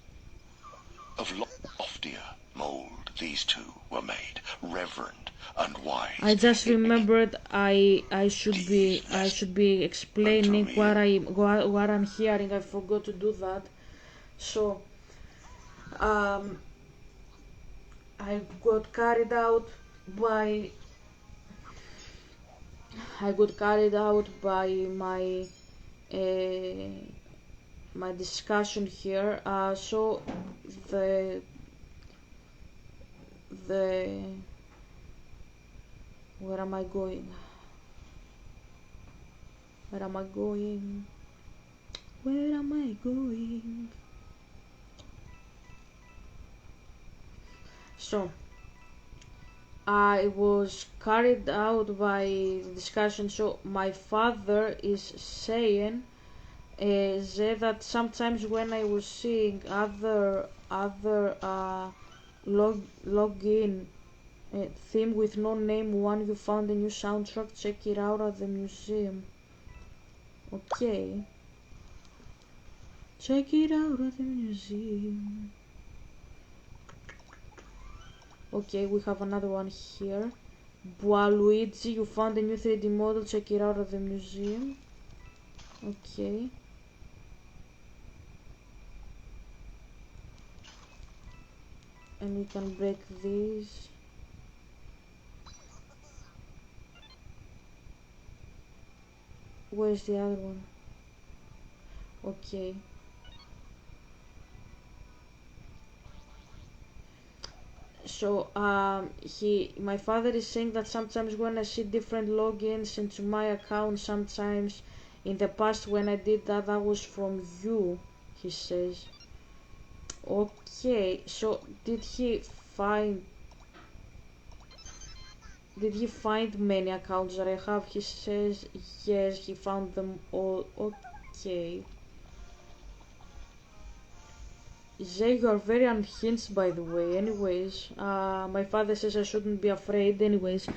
Of loftier mold these two were made, reverend and wise. I just remembered I should be explaining what I'm hearing. I forgot to do that. So I got carried out by my uh, my discussion here. So the the where am I going? Where am I going? Where am I going? So I was carried out by the discussion. So my father is saying that sometimes when I was seeing other login theme with no name one, you found a new soundtrack, check it out at the museum. Okay, check it out at the museum. Okay, we have another one here. Luigi, you found a new 3D model, check it out at the museum. Okay. And we can break these. Where's the other one? Okay. So my father is saying that sometimes when I see different logins into my account, sometimes in the past when I did that, that was from you, he says. Okay, so did he find many accounts that I have? He says yes, he found them all. Okay. Zay, you are very unhinged, by the way. Anyways, my father says I shouldn't be afraid. Anyways,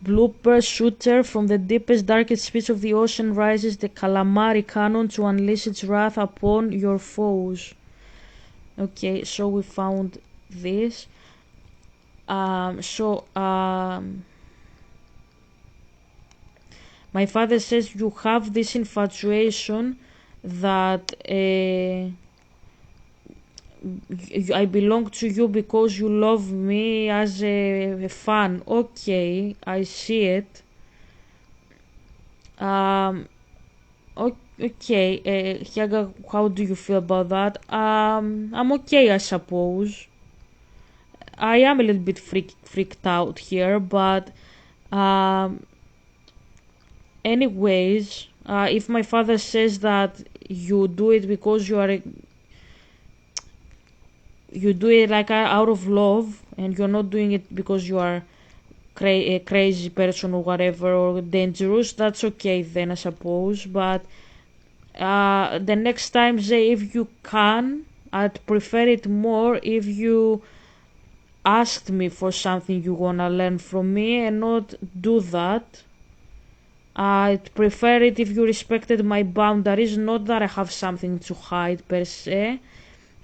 blooper shooter from the deepest, darkest pits of the ocean rises the calamari cannon to unleash its wrath upon your foes. Okay, so we found this. My father says you have this infatuation that I belong to you because you love me as a fan. Okay, I see it. Okay, Hiaga, how do you feel about that? I'm okay, I suppose. I am a little bit freaked out here, but anyways, if my father says that you do it because you do it like out of love and you're not doing it because you are a crazy person or whatever or dangerous, that's okay then, I suppose. But the next time, say, if you can, I'd prefer it more if you asked me for something you wanna learn from me and not do that. I'd prefer it if you respected my boundaries, not that I have something to hide per se,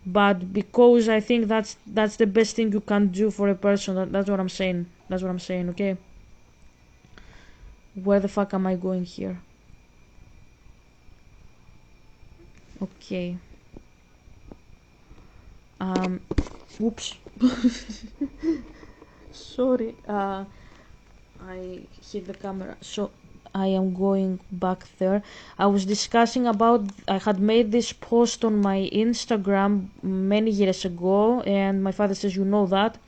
but because I think that's the best thing you can do for a person. That's what I'm saying. That's what I'm saying. Okay. Where the fuck am I going here? Okay. Oops. Sorry. I hit the camera. So I am going back there. I was discussing about, I had made this post on my Instagram many years ago, and my father says you know that.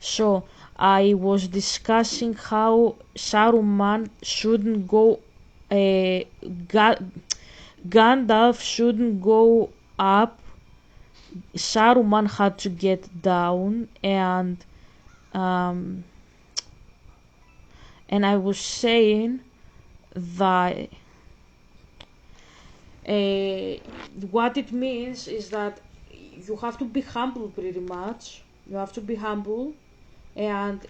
So I was discussing how Saruman shouldn't go, Gandalf shouldn't go up. Saruman had to get down, and I was saying that what it means is that you have to be humble, pretty much. You have to be humble, and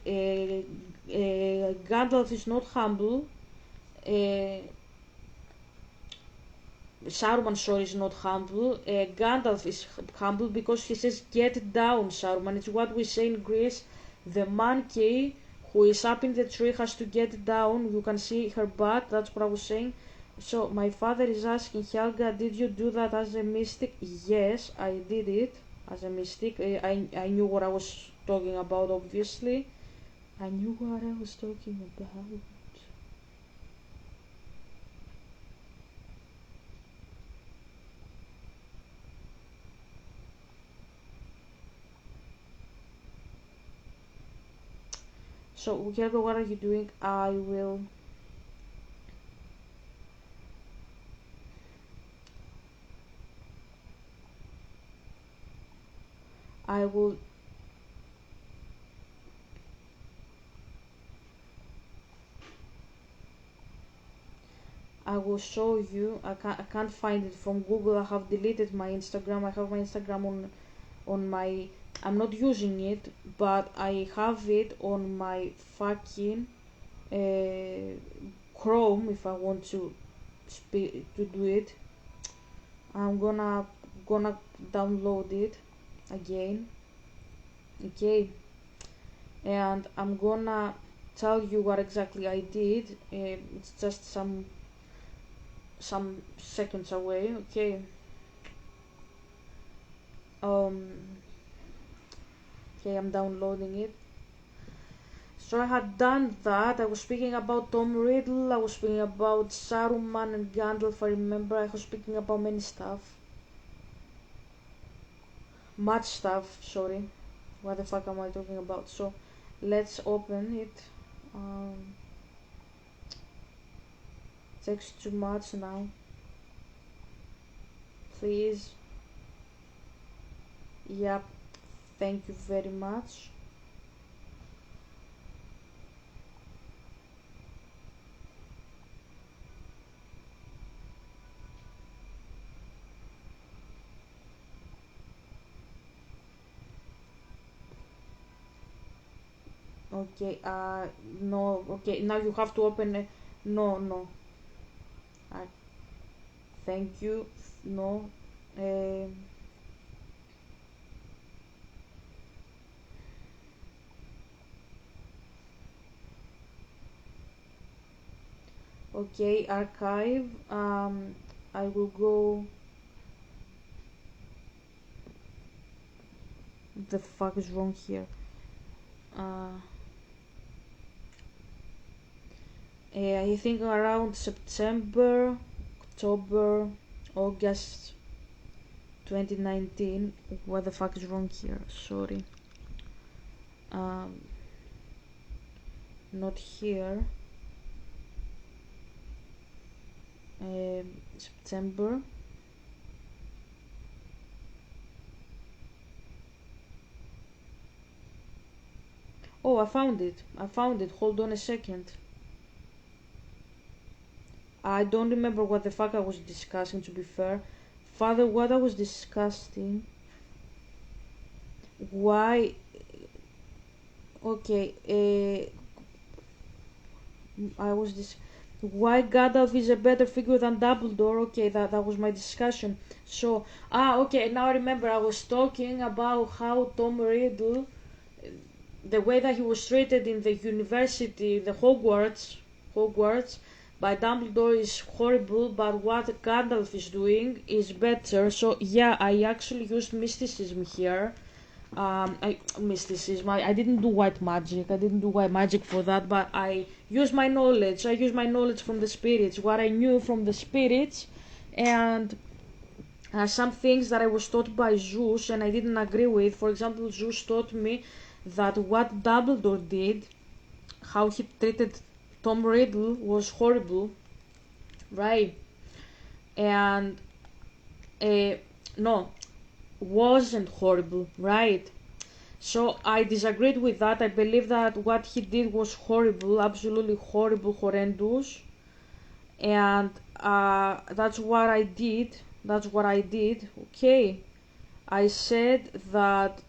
Gandalf is not humble. Saruman, sorry, is not humble. Gandalf is humble because he says, "Get down, Saruman." It's what we say in Greece. The monkey who is up in the tree has to get down. You can see her butt. That's what I was saying. So my father is asking, Helga, did you do that as a mystic? Yes, I did it as a mystic. I knew what I was talking about, obviously. I knew what I was talking about. So, Helga, what are you doing? I will show you. I can't find it from Google. I have deleted my Instagram. I have my Instagram on my. I'm not using it, but I have it on my fucking Chrome. If I want to do it, I'm gonna download it again. Okay, and I'm gonna tell you what exactly I did. It's just some seconds away. Okay. Um. Okay, I'm downloading it. So I had done that. I was speaking about Tom Riddle. I was speaking about Saruman and Gandalf. I remember I was speaking about many stuff. Much stuff. Sorry. What the fuck am I talking about? So let's open it. Takes too much now. Please. Yep. Thank you very much. Okay, no, okay, now you have to open it. No, no. Uh, Thank you. No. Um okay, archive. I will go. The fuck is wrong here? Uh, I think around September, October, August 2019. What the fuck is wrong here? Sorry. Um, Not here. September. Oh, I found it. I found it. Hold on a second. I don't remember what the fuck I was discussing, to be fair. Father, what I was discussing. Why. Okay, I was this. Why Gandalf is a better figure than Dumbledore? Okay, that was my discussion. So, okay, now I remember I was talking about how Tom Riddle, the way that he was treated in the university, the Hogwarts, by Dumbledore is horrible, but what Gandalf is doing is better. So yeah, I actually used mysticism here. Mysticism. I didn't do white magic. I didn't do white magic for that, but I used my knowledge. I used my knowledge from the spirits, what I knew from the spirits, and some things that I was taught by Zeus and I didn't agree with. For example, Zeus taught me that what Dumbledore did, how he treated Tom Riddle was horrible, right? And no, wasn't horrible, right? So I disagreed with that. I believe that what he did was horrible, absolutely horrible, horrendous, and that's what I did. That's what I did. Okay, I said that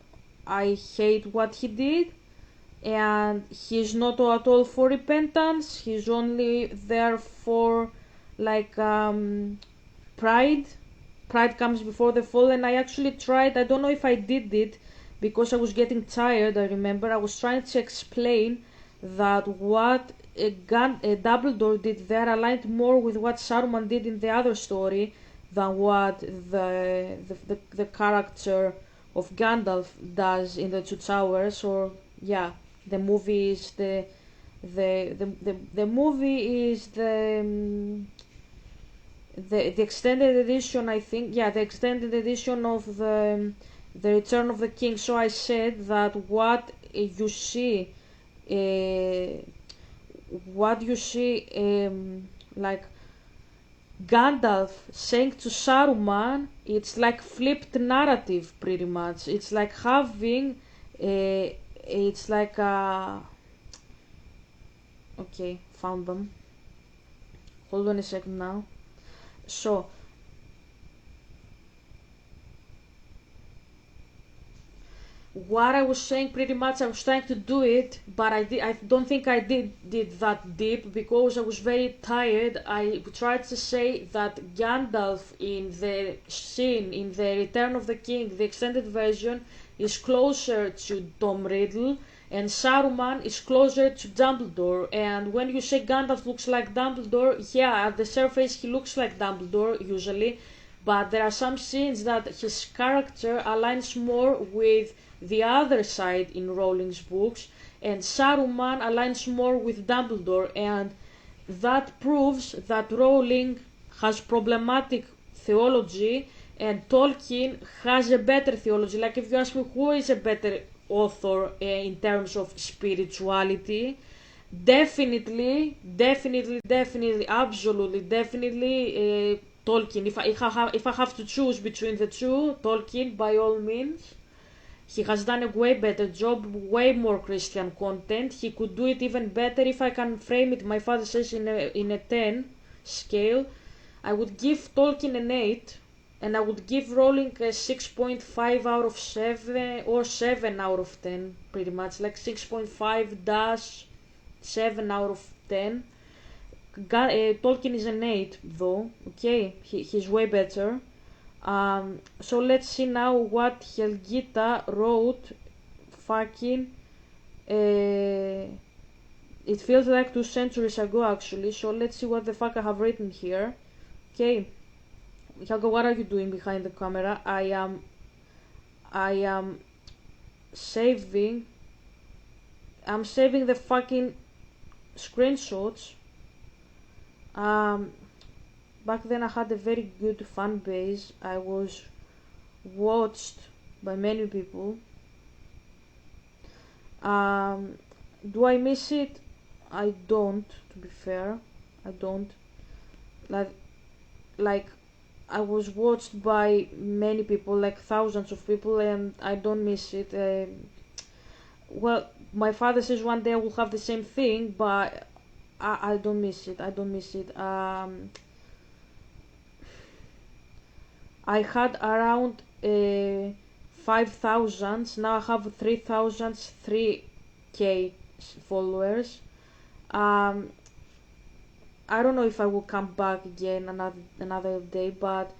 I hate what he did, and he's not at all for repentance. He's only there for like Pride. Pride comes before the fall, and I actually tried. I don't know if I did it because I was getting tired. I remember I was trying to explain that what Dumbledore did there aligned more with what Saruman did in the other story than what the character of Gandalf does in the Two Towers. Or yeah, the movie is the movie is the extended edition, I think. Yeah, the extended edition of the Return of the King. So I said that uh, what you see, like Gandalf saying to Saruman, it's like flipped narrative, pretty much. It's like having, it's like a. Okay, found them. Hold on a second now. So, what I was saying, pretty much I was trying to do it, but I don't think I did that deep because I was very tired. I tried to say that Gandalf in the scene in the Return of the King, the extended version, is closer to Tom Riddle, and Saruman is closer to Dumbledore. And when you say Gandalf looks like Dumbledore, yeah, at the surface he looks like Dumbledore usually, but there are some scenes that his character aligns more with the other side in Rowling's books, and Saruman aligns more with Dumbledore, and that proves that Rowling has problematic theology and Tolkien has a better theology. Like, if you ask me who is a better author in terms of spirituality, definitely, absolutely, definitely Tolkien. If I have to choose between the two, Tolkien by all means. He has done a way better job, way more Christian content. He could do it even better if I can frame it. My father says in a 10 scale. I would give Tolkien an 8, and I would give Rowling a 6.5 out of 7 or 7 out of 10, pretty much like 6.5 dash 7 out of 10. Tolkien is an 8 though. Okay, he's way better. So let's see now what Helgita wrote. Fucking it feels like 2 centuries ago actually. So let's see what the fuck I have written here. Okay, Helga, what are you doing behind the camera? I am saving. I'm saving the fucking screenshots. Back then I had a very good fan base. I was watched by many people. Do I miss it? I don't, to be fair. I don't. Like I was watched by many people, like thousands of people, and I don't miss it. Well, my father says one day I will have the same thing, but I don't miss it. I don't miss it. I had around 5,000. Now I have 3,003k followers. I don't know if I will come back again another day, but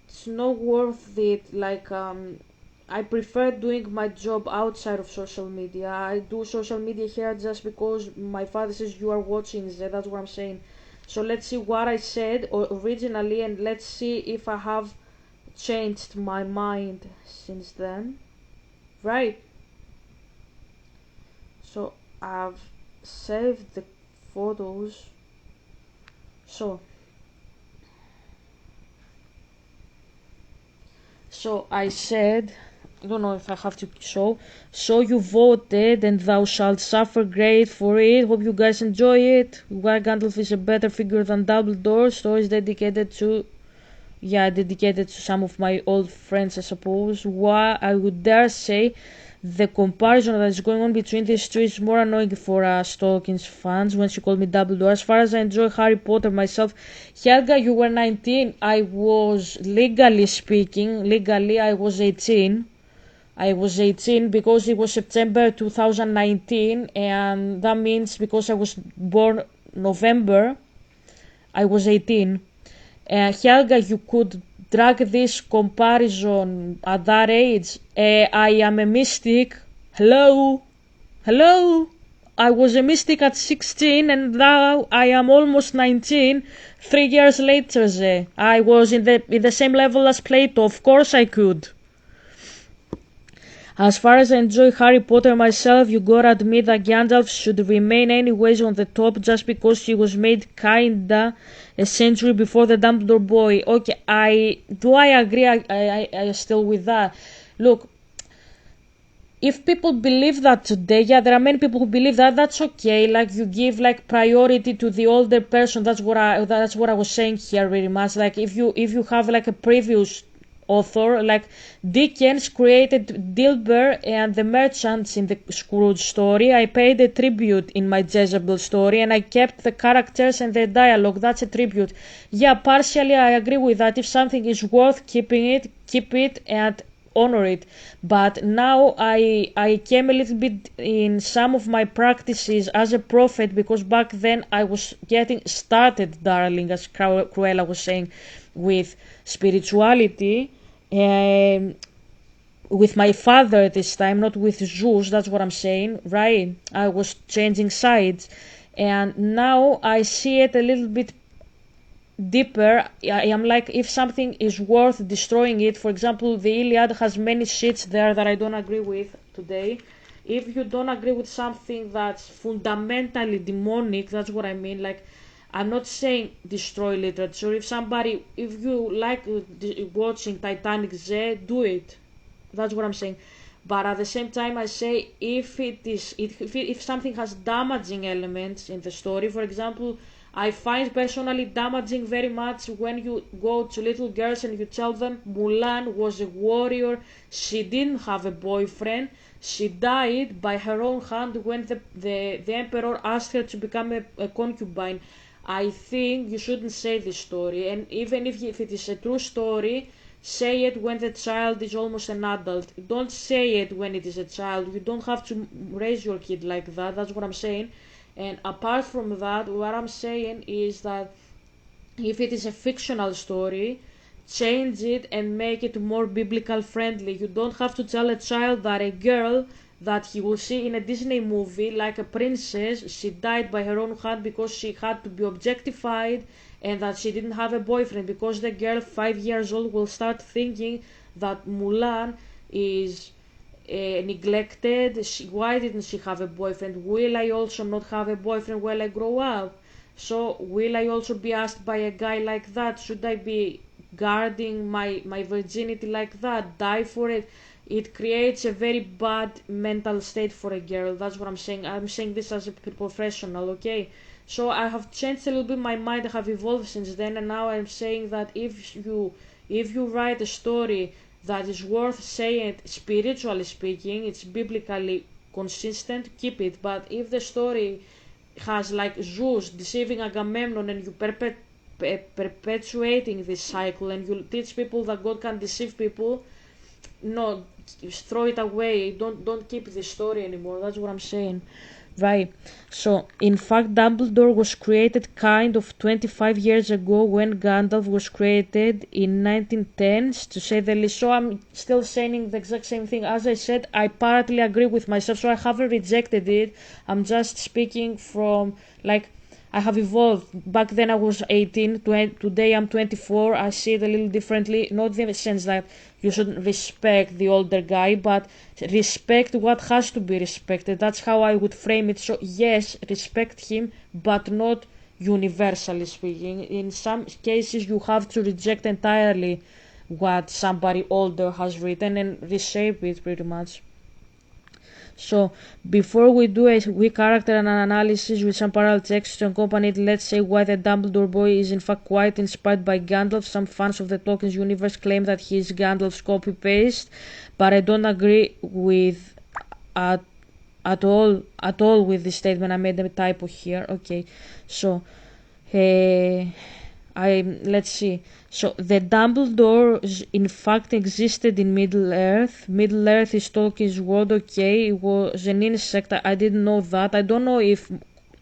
it's not worth it. Like I prefer doing my job outside of social media. I do social media here just because my father says you are watching. That's what I'm saying. So let's see what I said originally, and let's see if I have changed my mind since then. Right. So I've saved the photos. So I said, I don't know if I have to show. So you voted, and thou shalt suffer great for it. Hope you guys enjoy it. Why Gandalf is a better figure than Dumbledore. Stories dedicated to some of my old friends, I suppose. Why I would dare say the comparison that is going on between these two is more annoying for us Tolkien's fans when she called me Dumbledore. As far as I enjoy Harry Potter myself, Helga, you were 19. I was, legally speaking, I was 18. I was 18 because it was September 2019, and that means because I was born November, I was 18. Helga, you could drag this comparison at that age. I am a mystic. Hello? Hello? I was a mystic at 16 and now I am almost 19. 3 years later, I was in the same level as Plato. Of course I could. As far as I enjoy Harry Potter myself, you gotta admit that Gandalf should remain anyways on the top just because he was made kinda a century before the Dumbledore boy. Okay, I agree I still with that. Look, if people believe that today, yeah, there are many people who believe that, that's okay. Like, you give like priority to the older person. That's what I was saying here very much. Like, if you have like a previous author, like Dickens created Dilber and the merchants in the Scrooge story. I paid a tribute in my Jezebel story and I kept the characters and the dialogue. That's a tribute. Yeah, partially I agree with that. If something is worth keeping it, keep it and honor it. But now I came a little bit in some of my practices as a prophet, because back then I was getting started, darling, as Cruella was saying, with spirituality, with my father this time, not with Zeus. That's what I'm saying, right? I was changing sides, and now I see it a little bit deeper. I am like, if something is worth destroying it, for example, the Iliad has many shits there that I don't agree with today. If you don't agree with something that's fundamentally demonic, that's what I mean. Like, I'm not saying destroy literature. If you like watching Titanic Z, do it. That's what I'm saying. But at the same time, I say, if something has damaging elements in the story, for example, I find personally damaging very much when you go to little girls and you tell them Mulan was a warrior, she didn't have a boyfriend, she died by her own hand when the emperor asked her to become a concubine. I think you shouldn't say this story, and even if it is a true story, say it when the child is almost an adult. Don't say it when it is a child. You don't have to raise your kid like that. That's what I'm saying. And apart from that, what I'm saying is that if it is a fictional story, change it and make it more biblical friendly. You don't have to tell a child that a girl that he will see in a Disney movie, like a princess, she died by her own hand because she had to be objectified, and that she didn't have a boyfriend, because the girl 5 years old will start thinking that Mulan is neglected. Why didn't she have a boyfriend? Will I also not have a boyfriend when I grow up? So will I also be asked by a guy like that? Should I be guarding my virginity like that? Die for it? It creates a very bad mental state for a girl. That's what I'm saying. I'm saying this as a professional, okay? So I have changed a little bit my mind. I have evolved since then, and now I'm saying that if you write a story that is worth saying, spiritually speaking, it's biblically consistent, keep it. But if the story has like Zeus deceiving Agamemnon, and you perpetuating this cycle, and you teach people that God can deceive people, no, throw it away. Don't keep the story anymore. That's what I'm saying. Right. So, in fact, Dumbledore was created kind of 25 years ago when Gandalf was created in 1910s, to say the least. So, I'm still saying the exact same thing. As I said, I partly agree with myself, so I haven't rejected it. I'm just speaking from, like, I have evolved. Back then I was 18, today I'm 24. I see it a little differently. Not in the sense that you shouldn't respect the older guy, but respect what has to be respected. That's how I would frame it. So yes, respect him, but not universally speaking. In some cases you have to reject entirely what somebody older has written and reshape it pretty much. So, before we do a weak character analysis with some parallel texts to accompany it, let's say why the Dumbledore boy is in fact quite inspired by Gandalf. Some fans of the Tolkien's universe claim that he is Gandalf's copy-paste, but I don't agree with at all with this statement. I made a typo here. Okay, so let's see. So the Dumbledore in fact existed in Middle Earth. Middle Earth is Tolkien's world. Okay, it was an insect. I didn't know that. I don't know if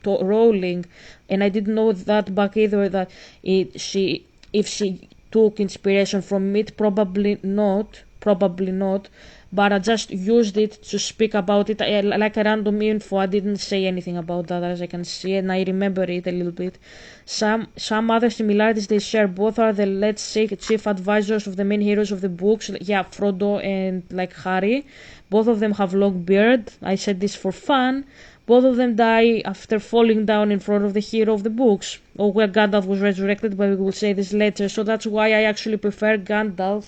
Rowling, and I didn't know that back either, that if she took inspiration from it, probably not, but I just used it to speak about it like a random info. I didn't say anything about that, as I can see, and I remember it a little bit. Some other similarities they share. Both are the, let's say, chief advisors of the main heroes of the books. Yeah, Frodo and like Harry. Both of them have long beard. I said this for fun. Both of them die after falling down in front of the hero of the books, or where Gandalf was resurrected, but we will say this later. So that's why I actually prefer Gandalf,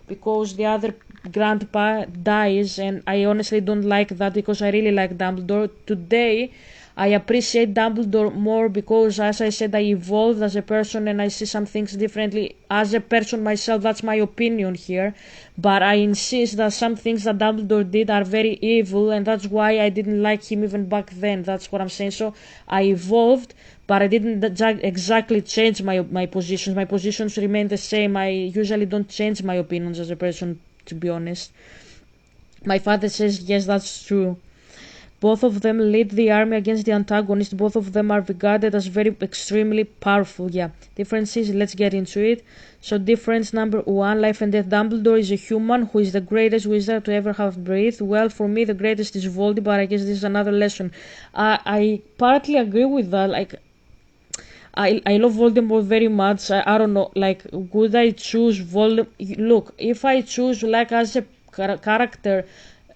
because the other grandpa dies, and I honestly don't like that, because I really like Dumbledore. Today I appreciate Dumbledore more because, as I said, I evolved as a person and I see some things differently as a person myself. That's my opinion here, but I insist that some things that Dumbledore did are very evil, and that's why I didn't like him even back then. That's what I'm saying. So I evolved, but I didn't exactly change my positions. My positions remain the same. I usually don't change my opinions as a person, to be honest. My father says yes, that's true. Both of them lead the army against the antagonist. Both of them are regarded as very extremely powerful. Yeah. Differences, let's get into it. So difference number one, life and death. Dumbledore is a human who is the greatest wizard to ever have breathed. Well, for me, the greatest is Voldemort, but I guess this is another lesson. I partly agree with that. Like, I love Voldemort very much. I don't know, like, would I choose Voldemort? Look, if I choose, like, as a character,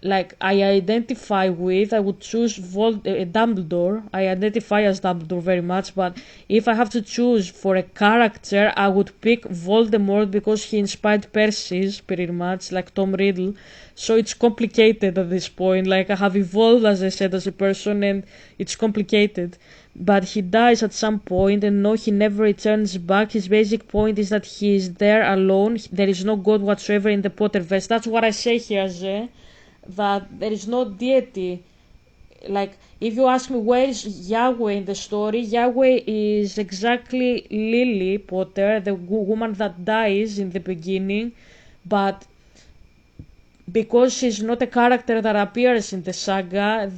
like, I identify with, I would choose Dumbledore. I identify as Dumbledore very much, but if I have to choose for a character, I would pick Voldemort because he inspired Percy, pretty much, like Tom Riddle. So it's complicated at this point. Like, I have evolved, as I said, as a person, and it's complicated. But he dies at some point, and no, he never returns back. His basic point is that he is there alone. There is no god whatsoever in the Potterverse. That's what I say here, that there is no deity. Like, if you ask me where is Yahweh in the story, Yahweh is exactly Lily Potter, the woman that dies in the beginning, but because she's not a character that appears in the saga,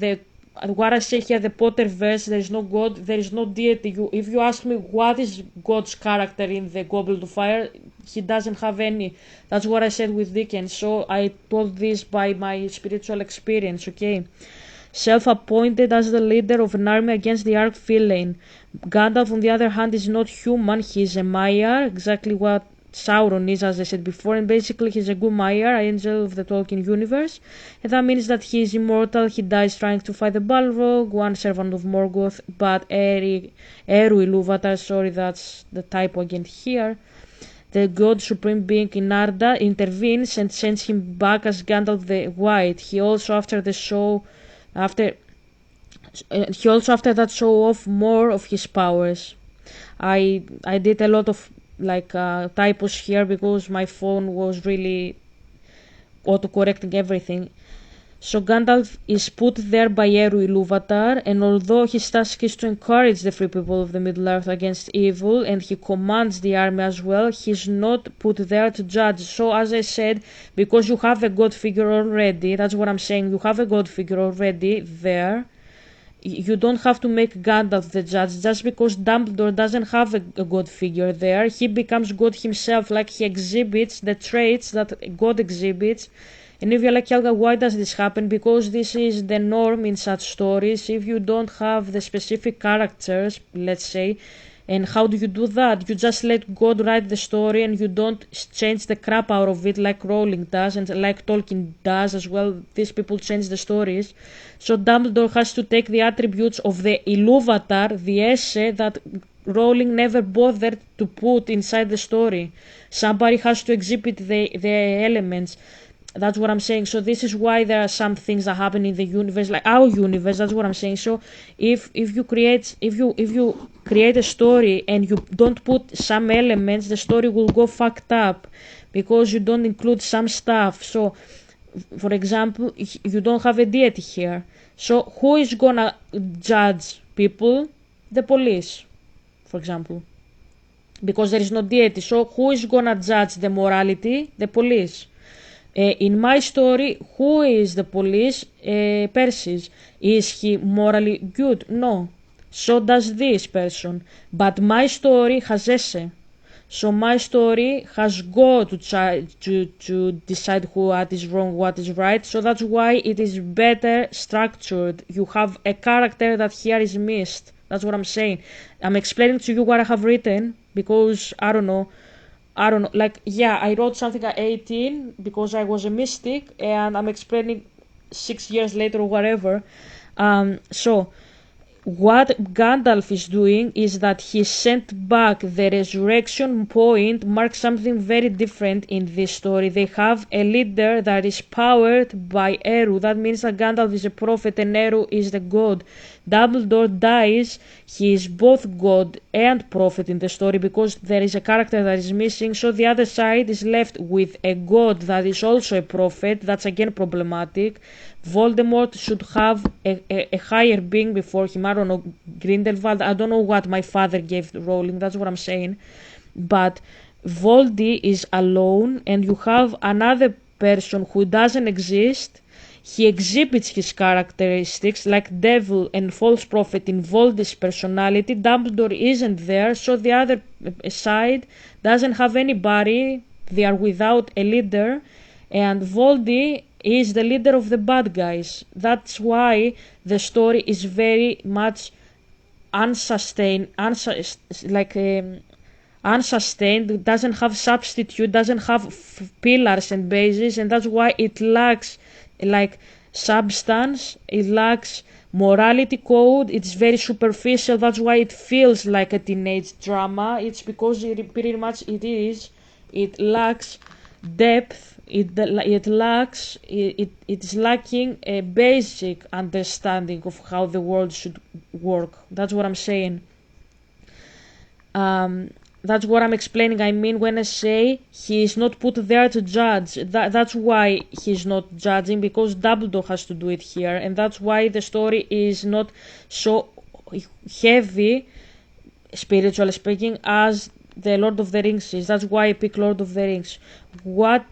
what I say here, the Potterverse, there is no god, there is no deity. If you ask me what is God's character in the Goblet of Fire, he doesn't have any. That's what I said with Dickens. So I told this by my spiritual experience, okay? Self-appointed as the leader of an army against the Arch-Villain. Gandalf, on the other hand, is not human. He is a Maiar, exactly what Sauron is, as I said before, and basically he's a good Maiar, angel of the Tolkien universe, and that means that he is immortal. He dies trying to fight the Balrog, one servant of Morgoth, but Eru Ilúvatar, sorry, that's the typo again here. The god supreme being Inarda intervenes and sends him back as Gandalf the White. He also after that show off more of his powers. I did a lot of typos here because my phone was really auto-correcting everything. So Gandalf is put there by Eru Ilúvatar, and although his task is to encourage the free people of the Middle-earth against evil, and he commands the army as well, he's not put there to judge. So as I said, because you have a god figure already, that's what I'm saying, you have a god figure already there, you don't have to make Gandalf the judge. Just because Dumbledore doesn't have a god figure there, he becomes God himself, like he exhibits the traits that God exhibits. And if you're like, Helga, why does this happen? Because this is the norm in such stories. If you don't have the specific characters, let's say, and how do you do that? You just let God write the story and you don't change the crap out of it like Rowling does and like Tolkien does as well. These people change the stories. So Dumbledore has to take the attributes of the Ilúvatar, the essay that Rowling never bothered to put inside the story. Somebody has to exhibit the elements. That's what I'm saying. So this is why there are some things that happen in the universe, like our universe. That's what I'm saying. So if you create a story and you don't put some elements, the story will go fucked up because you don't include some stuff. So, for example, you don't have a deity here. So who is gonna judge people? The police, for example, because there is no deity. So who is gonna judge the morality? The police. In my story, who is the police? Percy. Is he morally good? No. So does this person. But my story has essay. So my story has got to try to decide what is wrong, what is right. So that's why it is better structured. You have a character that here is missed. That's what I'm saying. I'm explaining to you what I have written because I don't know. Like, yeah, I wrote something at 18 because I was a mystic, and I'm explaining 6 years later or whatever. So what Gandalf is doing is that he sent back the resurrection point, marks something very different in this story. They have a leader that is powered by Eru. That means that Gandalf is a prophet and Eru is the god. Dumbledore dies, he is both god and prophet in the story because there is a character that is missing, so the other side is left with a god that is also a prophet. That's again problematic. Voldemort should have a higher being before him. I don't know, Grindelwald, I don't know what my father gave Rowling, that's what I'm saying. But Voldy is alone, and you have another person who doesn't exist. He exhibits his characteristics like devil and false prophet in Voldy's personality. Dumbledore isn't there, so the other side doesn't have anybody. They are without a leader, and Voldy is the leader of the bad guys. That's why the story is very much unsustained, doesn't have substitute, doesn't have pillars and bases, and that's why it lacks like substance, it lacks morality code, it's very superficial. That's why it feels like a teenage drama. It's because pretty much it lacks depth. It is lacking a basic understanding of how the world should work. That's what I'm saying. That's what I'm explaining. I mean, when I say he is not put there to judge, that's why he's not judging, because Dumbledore has to do it here, and that's why the story is not so heavy, spiritually speaking, as the Lord of the Rings is. That's why I pick Lord of the Rings. What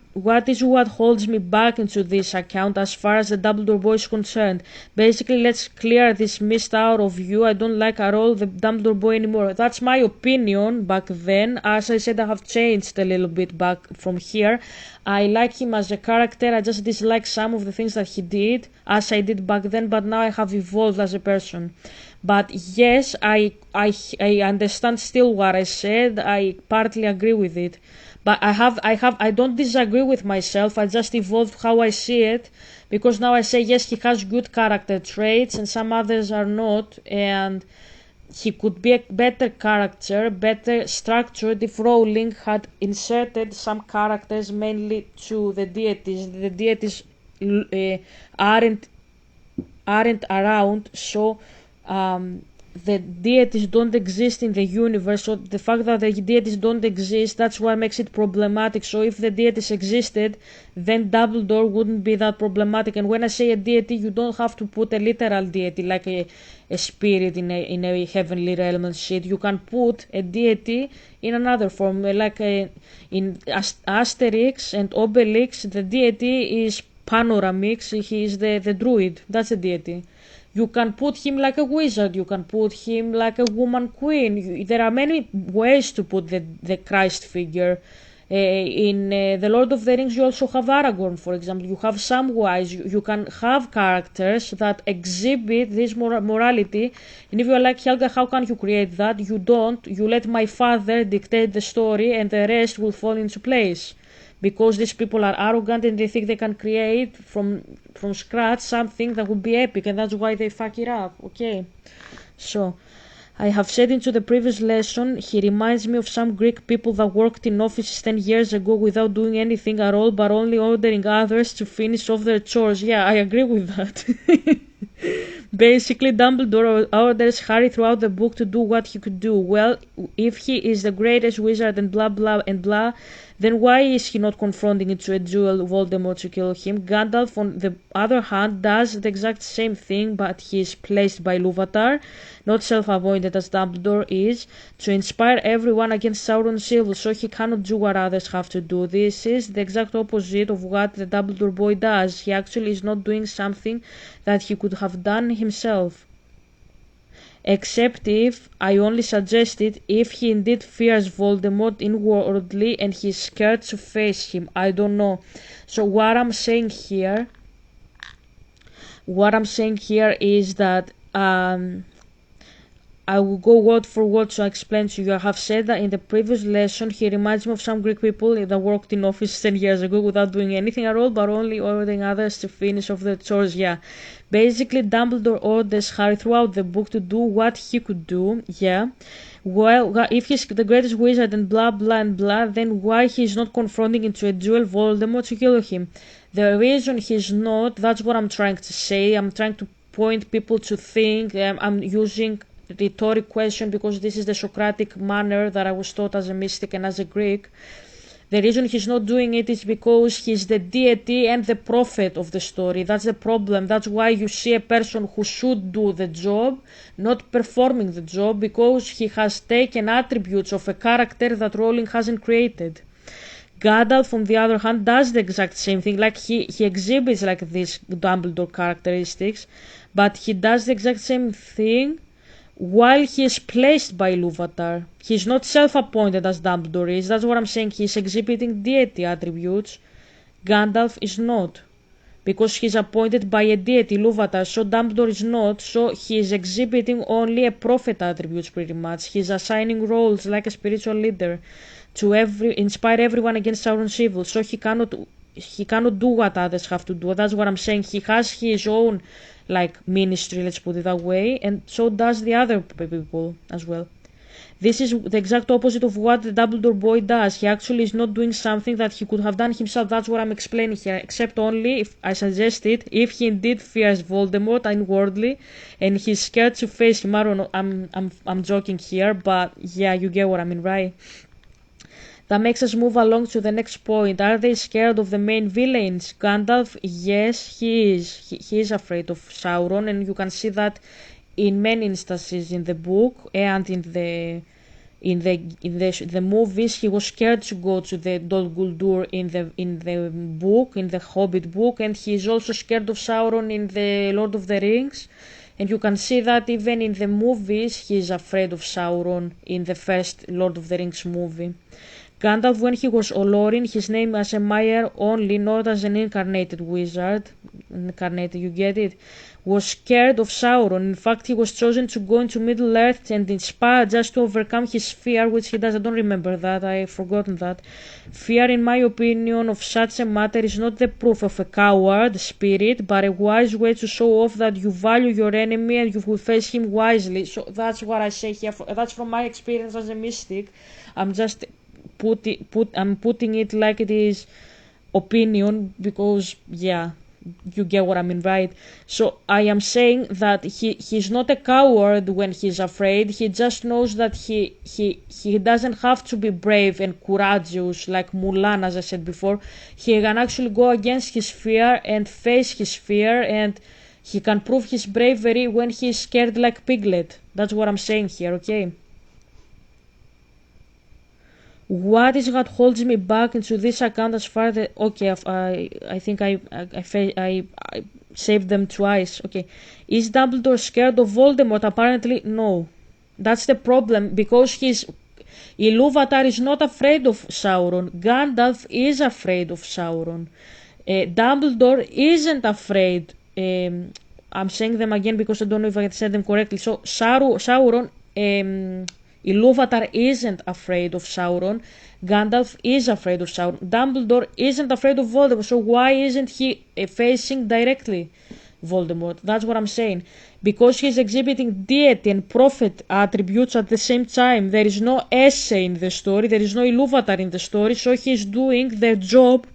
holds me back into this account as far as the Dumbledore boy is concerned? Basically, let's clear this mist out of you. I don't like at all the Dumbledore boy anymore. That's my opinion back then. As I said, I have changed a little bit back from here. I like him as a character. I just dislike some of the things that he did, as I did back then, but now I have evolved as a person. But yes, I understand still what I said. I partly agree with it. But I don't disagree with myself. I just evolved how I see it, because now I say yes, he has good character traits and some others are not, and he could be a better character, better structured if Rowling had inserted some characters mainly to the deities. The deities aren't around, so the deities don't exist in the universe. So the fact that the deities don't exist, that's what makes it problematic. So if the deities existed, then Dumbledore wouldn't be that problematic. And when I say a deity, you don't have to put a literal deity like a spirit in a heavenly realm and shit. You can put a deity in another form, like in Asterix and Obelix. The deity is Panoramix. He is the druid. That's a deity. You can put him like a wizard, you can put him like a woman queen. There are many ways to put the Christ figure. In The Lord of the Rings, you also have Aragorn, for example. You have Samwise. You can have characters that exhibit this morality. And if you're like, Helga, how can you create that? You don't. You let my father dictate the story and the rest will fall into place. Because these people are arrogant and they think they can create from scratch something that would be epic, and that's why they fuck it up. Okay, so I have said into the previous lesson, he reminds me of some Greek people that worked in offices 10 years ago without doing anything at all, but only ordering others to finish off their chores. Yeah, I agree with that. Basically, Dumbledore orders Harry throughout the book to do what he could do. Well, if he is the greatest wizard and blah blah and blah, then why is he not confronting into a duel Voldemort to kill him? Gandalf, on the other hand, does the exact same thing, but he is placed by Iluvatar, not self-appointed as Dumbledore is, to inspire everyone against Sauron's evil, so he cannot do what others have to do. This is the exact opposite of what the Dumbledore boy does. He actually is not doing something that he could have done himself. except if I only suggested if he indeed fears Voldemort inwardly and he's scared to face him. I don't know. So what I'm saying here is that I will go word for word to explain to you. I have said that in the previous lesson he reminds me of some Greek people that worked in office 10 years ago without doing anything at all, but only ordering others to finish off their chores. Yeah. Basically, Dumbledore orders Harry throughout the book to do what he could do. Yeah. Well, if he's the greatest wizard and blah blah and blah, then why he's not confronting into a duel Voldemort to kill him? The reason he's not, that's what I'm trying to say. I'm trying to point people to think. I'm using rhetoric question because this is the Socratic manner that I was taught as a mystic and as a Greek. The reason he's not doing it is because he's the deity and the prophet of the story. That's the problem. That's why you see a person who should do the job not performing the job, because he has taken attributes of a character that Rowling hasn't created. Gandalf, on the other hand, does the exact same thing. Like he exhibits like these Dumbledore characteristics, but he does the exact same thing while he is placed by Ilúvatar. He's not self-appointed as Dumbledore is. That's what I'm saying. He's exhibiting deity attributes. Gandalf is not, because he's appointed by a deity, Ilúvatar. So Dumbledore is not. So he is exhibiting only a prophet attributes, pretty much. He's assigning roles like a spiritual leader to inspire everyone against Sauron's evil. So he cannot do what others have to do. That's what I'm saying. He has his own ministry, let's put it that way, and so does the other people as well. This is the exact opposite of what the Dumbledore boy does. He actually is not doing something that he could have done himself. That's what I'm explaining here, except only if I suggest it if he indeed fears Voldemort inwardly and he's scared to face him. I don't know, I'm joking here, but yeah, you get what I mean, right? That makes us move along to the next point. Are they scared of the main villains? Gandalf, yes, he is. He is afraid of Sauron, and you can see that in many instances in the book and in the movies. He was scared to go to the Dol Guldur in the Hobbit book, and he is also scared of Sauron in the Lord of the Rings. And you can see that even in the movies, he is afraid of Sauron in the first Lord of the Rings movie. Gandalf, when he was Olorin, his name as a Maiar only, not as an incarnated wizard, you get it, was scared of Sauron. In fact, he was chosen to go into Middle-earth and inspire just to overcome his fear, which he does. I don't remember that, I've forgotten that. Fear, in my opinion, of such a matter is not the proof of a coward spirit, but a wise way to show off that you value your enemy and you will face him wisely. So that's what I say here. That's from my experience as a mystic. I'm just I'm putting it like it is opinion, because yeah, you get what I mean, right? So I am saying that he's not a coward when he's afraid. He just knows that he doesn't have to be brave and courageous like Mulan, as I said before. He can actually go against his fear and face his fear, and he can prove his bravery when he's scared like Piglet. That's what I'm saying here, okay? What is what holds me back into this account as far as okay, I think I saved them twice. Okay, is Dumbledore scared of Voldemort? Apparently no. That's the problem, because Ilúvatar is not afraid of Sauron. Gandalf is afraid of Sauron. Dumbledore isn't afraid. I'm saying them again because I don't know if I said them correctly. So Sauron. Ilúvatar isn't afraid of Sauron. Gandalf is afraid of Sauron. Dumbledore isn't afraid of Voldemort. So why isn't he facing directly Voldemort? That's what I'm saying. Because he's exhibiting deity and prophet attributes at the same time. There is no essay in the story. There is no Ilúvatar in the story. So he's doing the job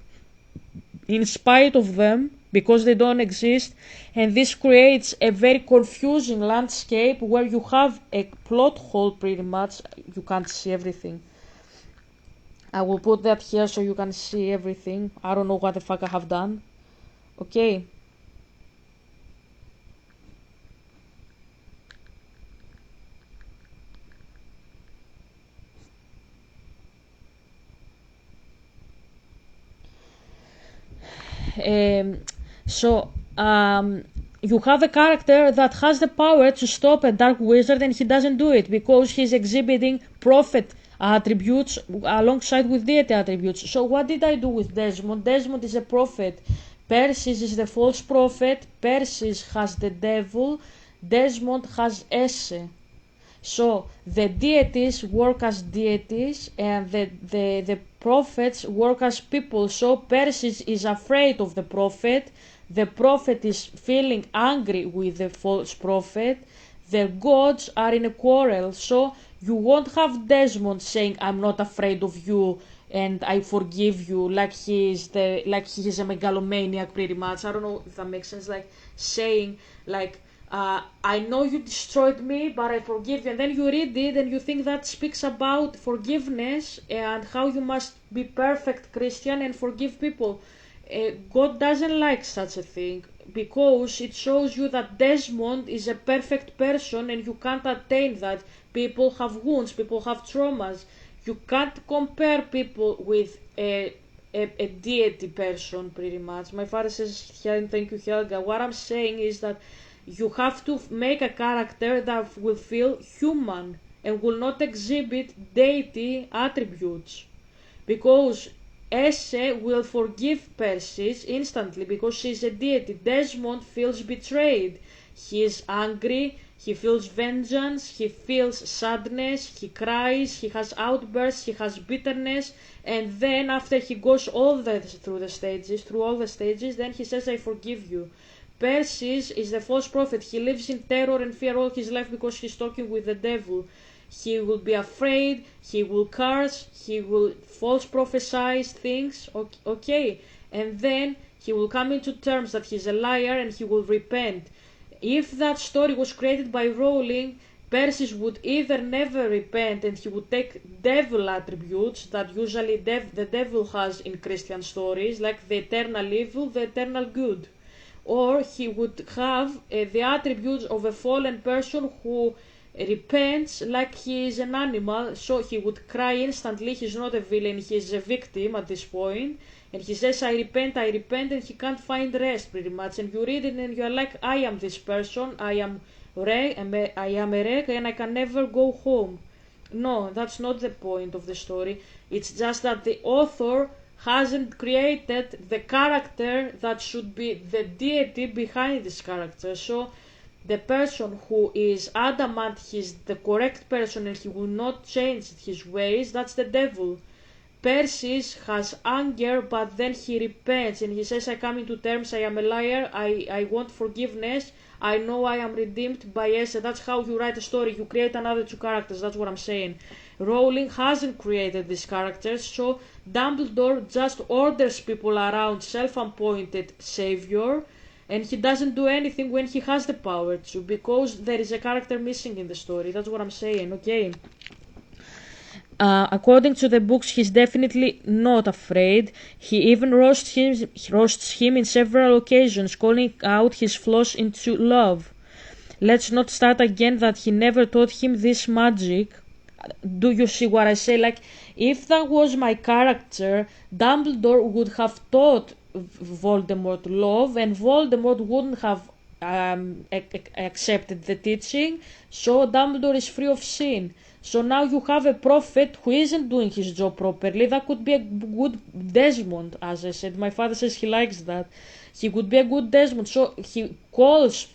in spite of them, because they don't exist, and this creates a very confusing landscape where you have a plot hole pretty much. You can't see everything. I will put that here so you can see everything. I don't know what the fuck I have done. Okay. So you have a character that has the power to stop a dark wizard and he doesn't do it because he's exhibiting prophet attributes alongside with deity attributes. So what did I do with Desmond? Desmond is a prophet. Persis is the false prophet. Persis has the devil. Desmond has Esse. So the deities work as deities and the prophets work as people. So Persis is afraid of the prophet. The prophet is feeling angry with the false prophet. The gods are in a quarrel. So you won't have Desmond saying, I'm not afraid of you and I forgive you, like he is a megalomaniac pretty much. I don't know if that makes sense. Like saying like, I know you destroyed me, but I forgive you. And then you read it and you think that speaks about forgiveness and how you must be perfect Christian and forgive people. God doesn't like such a thing because it shows you that Desmond is a perfect person and you can't attain that. People have wounds, people have traumas. You can't compare people with a deity person pretty much. My father says, thank you Helga. What I'm saying is that you have to make a character that will feel human and will not exhibit deity attributes. Because Esse will forgive Persis instantly because she's a deity. Desmond feels betrayed. He is angry, he feels vengeance, he feels sadness, he cries, he has outbursts, he has bitterness, and then after he goes through all the stages, then he says, I forgive you. Persis is the false prophet. He lives in terror and fear all his life because he's talking with the devil. He will be afraid, he will curse, he will false prophesy things, okay, and then he will come into terms that he's a liar and he will repent. If that story was created by Rowling, Persis would either never repent and he would take devil attributes that usually the devil has in Christian stories, like the eternal evil, the eternal good, or he would have the attributes of a fallen person who repents like he is an animal, so he would cry instantly. He's not a villain, he is a victim at this point, and he says, I repent, and he can't find rest pretty much. And you read it and you're like, I am this person, I am a wreck and I can never go home. No, that's not the point of the story. It's just that the author hasn't created the character that should be the deity behind this character. So the person who is adamant he's the correct person and he will not change his ways, that's the devil. Persis has anger, but then he repents and he says, I come into terms, I am a liar, I want forgiveness, I know I am redeemed by Esse. That's how you write a story, you create another two characters, that's what I'm saying. Rowling hasn't created these characters, so Dumbledore just orders people around self-appointed savior, and he doesn't do anything when he has the power to, because there is a character missing in the story. That's what I'm saying, okay? According to the books, he's definitely not afraid. He even roasts him in several occasions, calling out his flaws into love. Let's not start again that he never taught him this magic. Do you see what I say? Like, if that was my character, Dumbledore would have taught Voldemort love, and Voldemort wouldn't have accepted the teaching, so Dumbledore is free of sin. So now you have a prophet who isn't doing his job properly. That could be a good Desmond, as I said. My father says he likes that. He could be a good Desmond. So he calls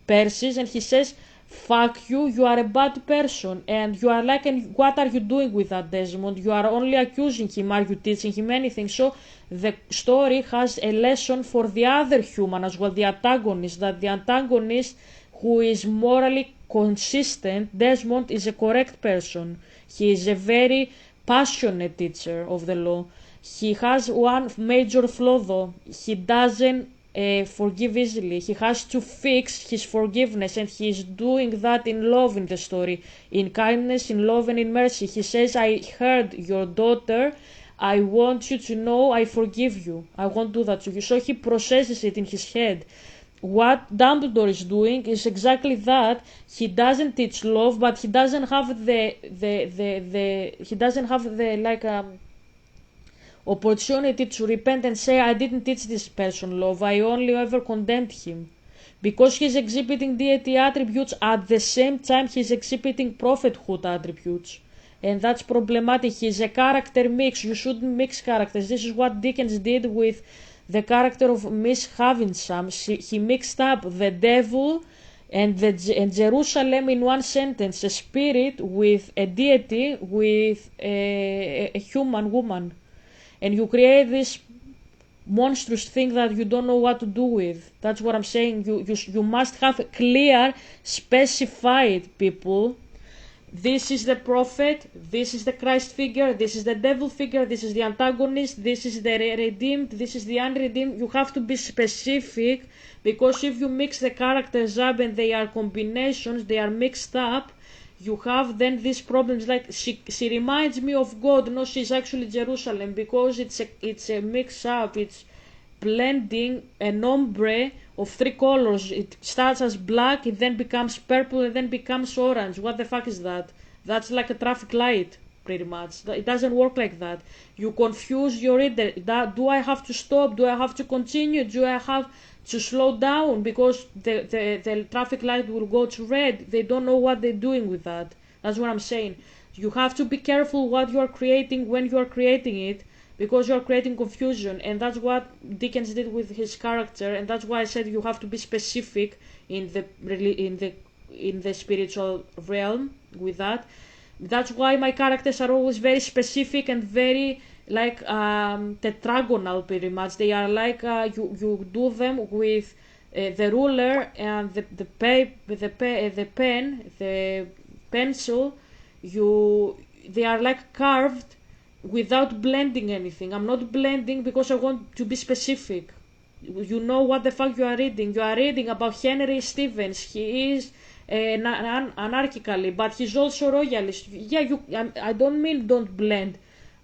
Persis and he says, fuck you, you are a bad person. And you are like, and what are you doing with that, Desmond? You are only accusing him. Are you teaching him anything? So the story has a lesson for the other human as well, the antagonist, that the antagonist who is morally consistent, Desmond is a correct person. He is a very passionate teacher of the law. He has one major flaw though. He doesn't forgive easily. He has to fix his forgiveness, and he is doing that in love in the story, in kindness, in love and in mercy. He says, I heard your daughter, I want you to know I forgive you. I won't do that to you. So he processes it in his head. What Dumbledore is doing is exactly that. He doesn't teach love, but he doesn't have the opportunity to repent and say, I didn't teach this person love, I only ever condemned him. Because he's exhibiting deity attributes, at the same time he's exhibiting prophethood attributes. And that's problematic. He's a character mix. You shouldn't mix characters. This is what Dickens did with the character of Miss Havisham. He mixed up the devil and Jerusalem in one sentence, a spirit with a deity with a human woman. And you create this monstrous thing that you don't know what to do with. That's what I'm saying. You must have clear, specified people. This is the prophet, this is the Christ figure, this is the devil figure, this is the antagonist, this is the redeemed, this is the unredeemed. You have to be specific, because if you mix the characters up and they are combinations, they are mixed up, you have then these problems like she reminds me of God. No, she's actually Jerusalem, because it's a mix up, it's blending an ombre of three colors. It starts as black, it then becomes purple, and then becomes orange. What the fuck is that? That's like a traffic light, pretty much. It doesn't work like that. You confuse your reader. Do I have to stop? Do I have to continue? Do I have to slow down? Because the traffic light will go to red. They don't know what they're doing with that. That's what I'm saying. You have to be careful what you are creating when you are creating it, because you're creating confusion. And that's what Dickens did with his character, and that's why I said you have to be specific in the spiritual realm with that. That's why my characters are always very specific and very like tetragonal, pretty much. They are like you do them with the ruler and the pen, the pencil. They are like carved without blending anything. I'm not blending because I want to be specific. You know what the fuck you are reading. You are reading about Henry Stevens. He is anarchically, but he's also royalist. Yeah, I don't mean don't blend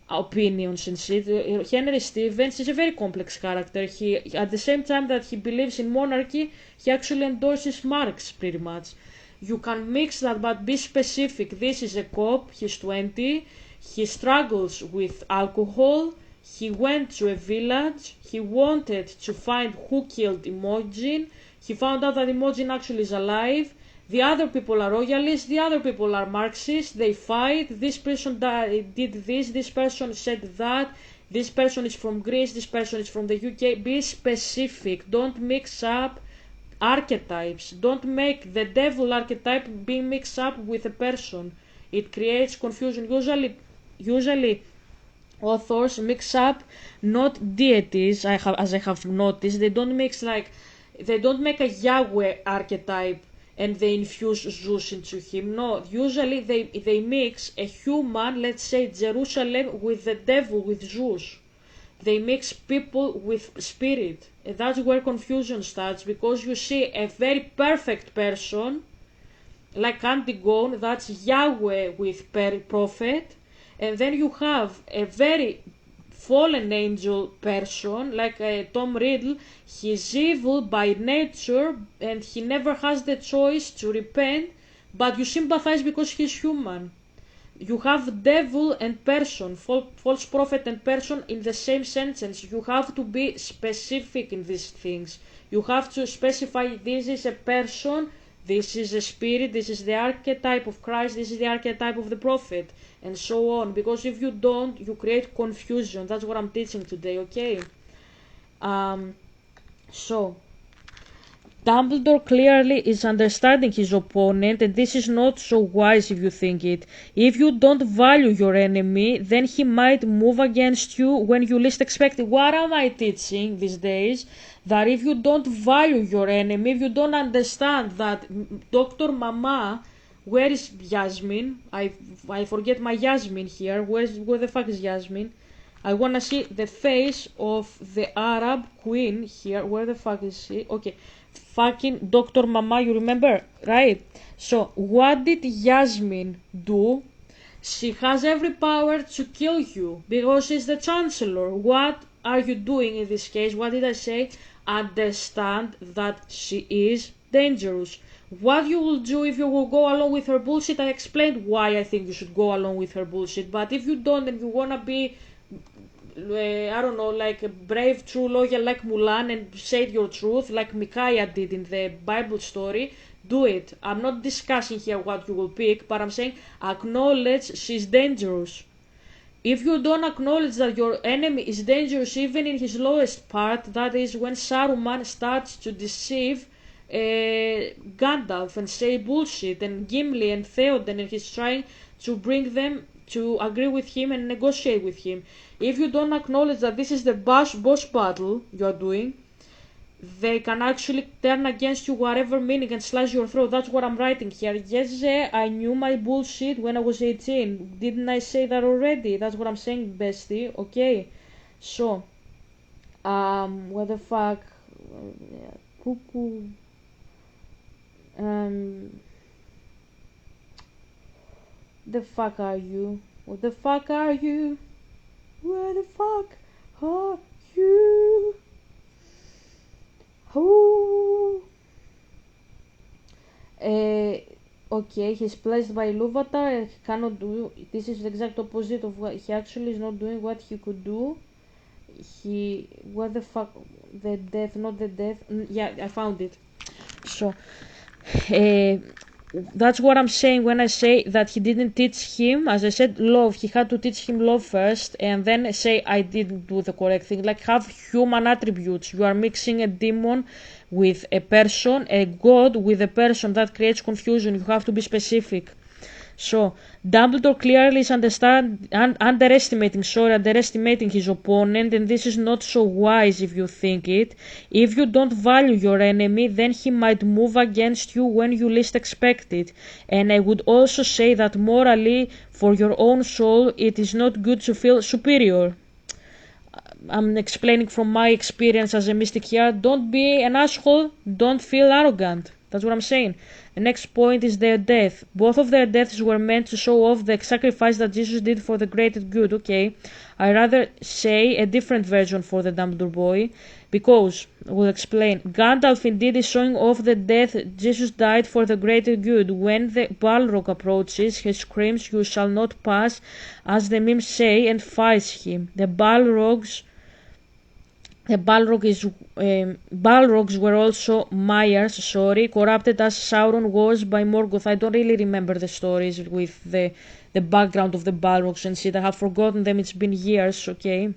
opinions and shit. Henry Stevens is a very complex character. He, at the same time that he believes in monarchy, he actually endorses Marx, pretty much. You can mix that, but be specific. This is a cop, he's 20, he struggles with alcohol, he went to a village, he wanted to find who killed Imogen, he found out that Imogen actually is alive, the other people are royalists, the other people are Marxists, they fight, this person did this person said that, this person is from Greece, this person is from the UK. Be specific, don't mix up archetypes. Don't make the devil archetype being mixed up with a person. It creates confusion. Usually authors mix up not deities, as I have noticed. They don't make a Yahweh archetype and they infuse Zeus into him. No, usually they mix a human, let's say Jerusalem, with the devil, with Zeus. They mix people with spirit. And that's where confusion starts, because you see a very perfect person, like Antigone, that's Yahweh with prophet, and then you have a very fallen angel person, like Tom Riddle. He's evil by nature, and he never has the choice to repent, but you sympathize because he's human. You have devil and person, false prophet and person in the same sentence. You have to be specific in these things. You have to specify this is a person, this is a spirit, this is the archetype of Christ, this is the archetype of the prophet, and so on. Because if you don't, you create confusion. That's what I'm teaching today, okay? So Dumbledore clearly is understanding his opponent, and this is not so wise if you think it. If you don't value your enemy, then he might move against you when you least expect it. What am I teaching these days? That if you don't value your enemy, if you don't understand that Dr. Mama, where is Yasmin? I forget my Yasmin here. Where the fuck is Yasmin? I wanna see the face of the Arab queen here. Where the fuck is she? Okay. Fucking Dr. Mama, you remember? Right? So, what did Yasmin do? She has every power to kill you because she's the chancellor. What are you doing in this case? What did I say? Understand that she is dangerous. What you will do if you will go along with her bullshit, I explained why I think you should go along with her bullshit. But if you don't and you wanna be I don't know, like a brave, true, loyal like Mulan and say your truth like Micaiah did in the Bible story, do it. I'm not discussing here what you will pick, but I'm saying acknowledge she's dangerous. If you don't acknowledge that your enemy is dangerous even in his lowest part, that is when Saruman starts to deceive Gandalf and say bullshit, and Gimli and Theoden, and he's trying to bring them to agree with him and negotiate with him. If you don't acknowledge that this is the boss battle you are doing, they can actually turn against you whatever meaning and slash your throat. That's what I'm writing here. Yes, I knew my bullshit when I was 18. Didn't I say that already? That's what I'm saying, bestie. Okay. So, what the fuck? Cuckoo. The fuck are you? What the fuck are you? Where the fuck are you? Oh. Okay, he's placed by Iluvatar. He cannot do. This is the exact opposite of what he actually is not doing. What he could do. What the fuck? The death, not the death. Yeah, I found it. So, that's what I'm saying when I say that he didn't teach him, as I said, love. He had to teach him love first and then say I didn't do the correct thing. Like, have human attributes. You are mixing a demon with a person, a god with a person. That creates confusion. You have to be specific. So, Dumbledore clearly is underestimating his opponent, and this is not so wise if you think it. If you don't value your enemy, then he might move against you when you least expect it. And I would also say that morally, for your own soul, it is not good to feel superior. I'm explaining from my experience as a mystic here. Don't be an asshole, don't feel arrogant. That's what I'm saying. The next point is their death. Both of their deaths were meant to show off the sacrifice that Jesus did for the greater good. Okay, I rather say a different version for the Dumbledore boy, because we'll explain. Gandalf indeed is showing off the death. Jesus died for the greater good. When the Balrog approaches, he screams, "You shall not pass," as the memes say, and fights him. The Balrogs were also Maiars, corrupted as Sauron was by Morgoth. I don't really remember the stories with the background of the Balrogs and shit. I have forgotten them. It's been years, okay?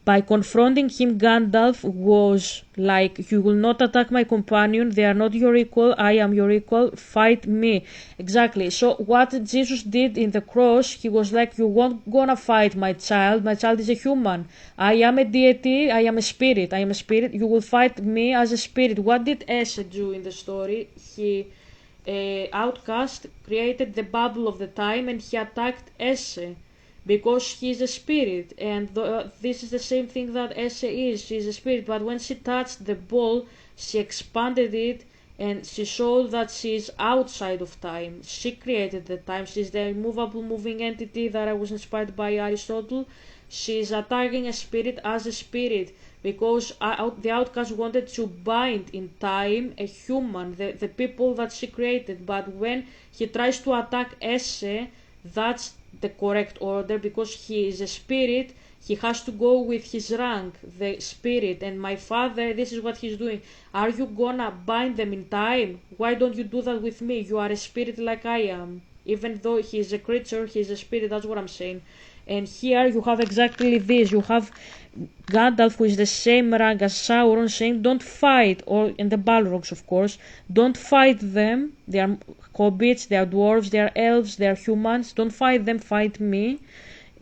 By confronting him, Gandalf was like, "You will not attack my companion. They are not your equal. I am your equal. Fight me." Exactly. So what Jesus did in the cross, he was like, "You won't gonna fight my child. My child is a human. I am a deity. I am a spirit. I am a spirit. You will fight me as a spirit." What did Ese do in the story? He outcast, created the bubble of the time, and he attacked Ese. Because he is a spirit, and this is the same thing that Ese is. She is a spirit, but when she touched the ball, she expanded it, and she showed that she is outside of time. She created the time. She is the immovable moving entity that I was inspired by Aristotle. She is attacking a spirit as a spirit, because the outcast wanted to bind in time a human, the people that she created. But when he tries to attack Ese, that's the correct order, because he is a spirit. He has to go with his rank, the spirit. And my father, this is what he's doing. Are you gonna bind them in time? Why don't you do that with me? You are a spirit like I am. Even though he is a creature, he is a spirit. That's what I'm saying. And here you have exactly this. You have Gandalf, who is the same rank as Sauron, saying, "Don't fight," and the Balrogs, of course, "Don't fight them. They are hobbits, they are dwarves, they are elves, they are humans. Don't fight them, fight me.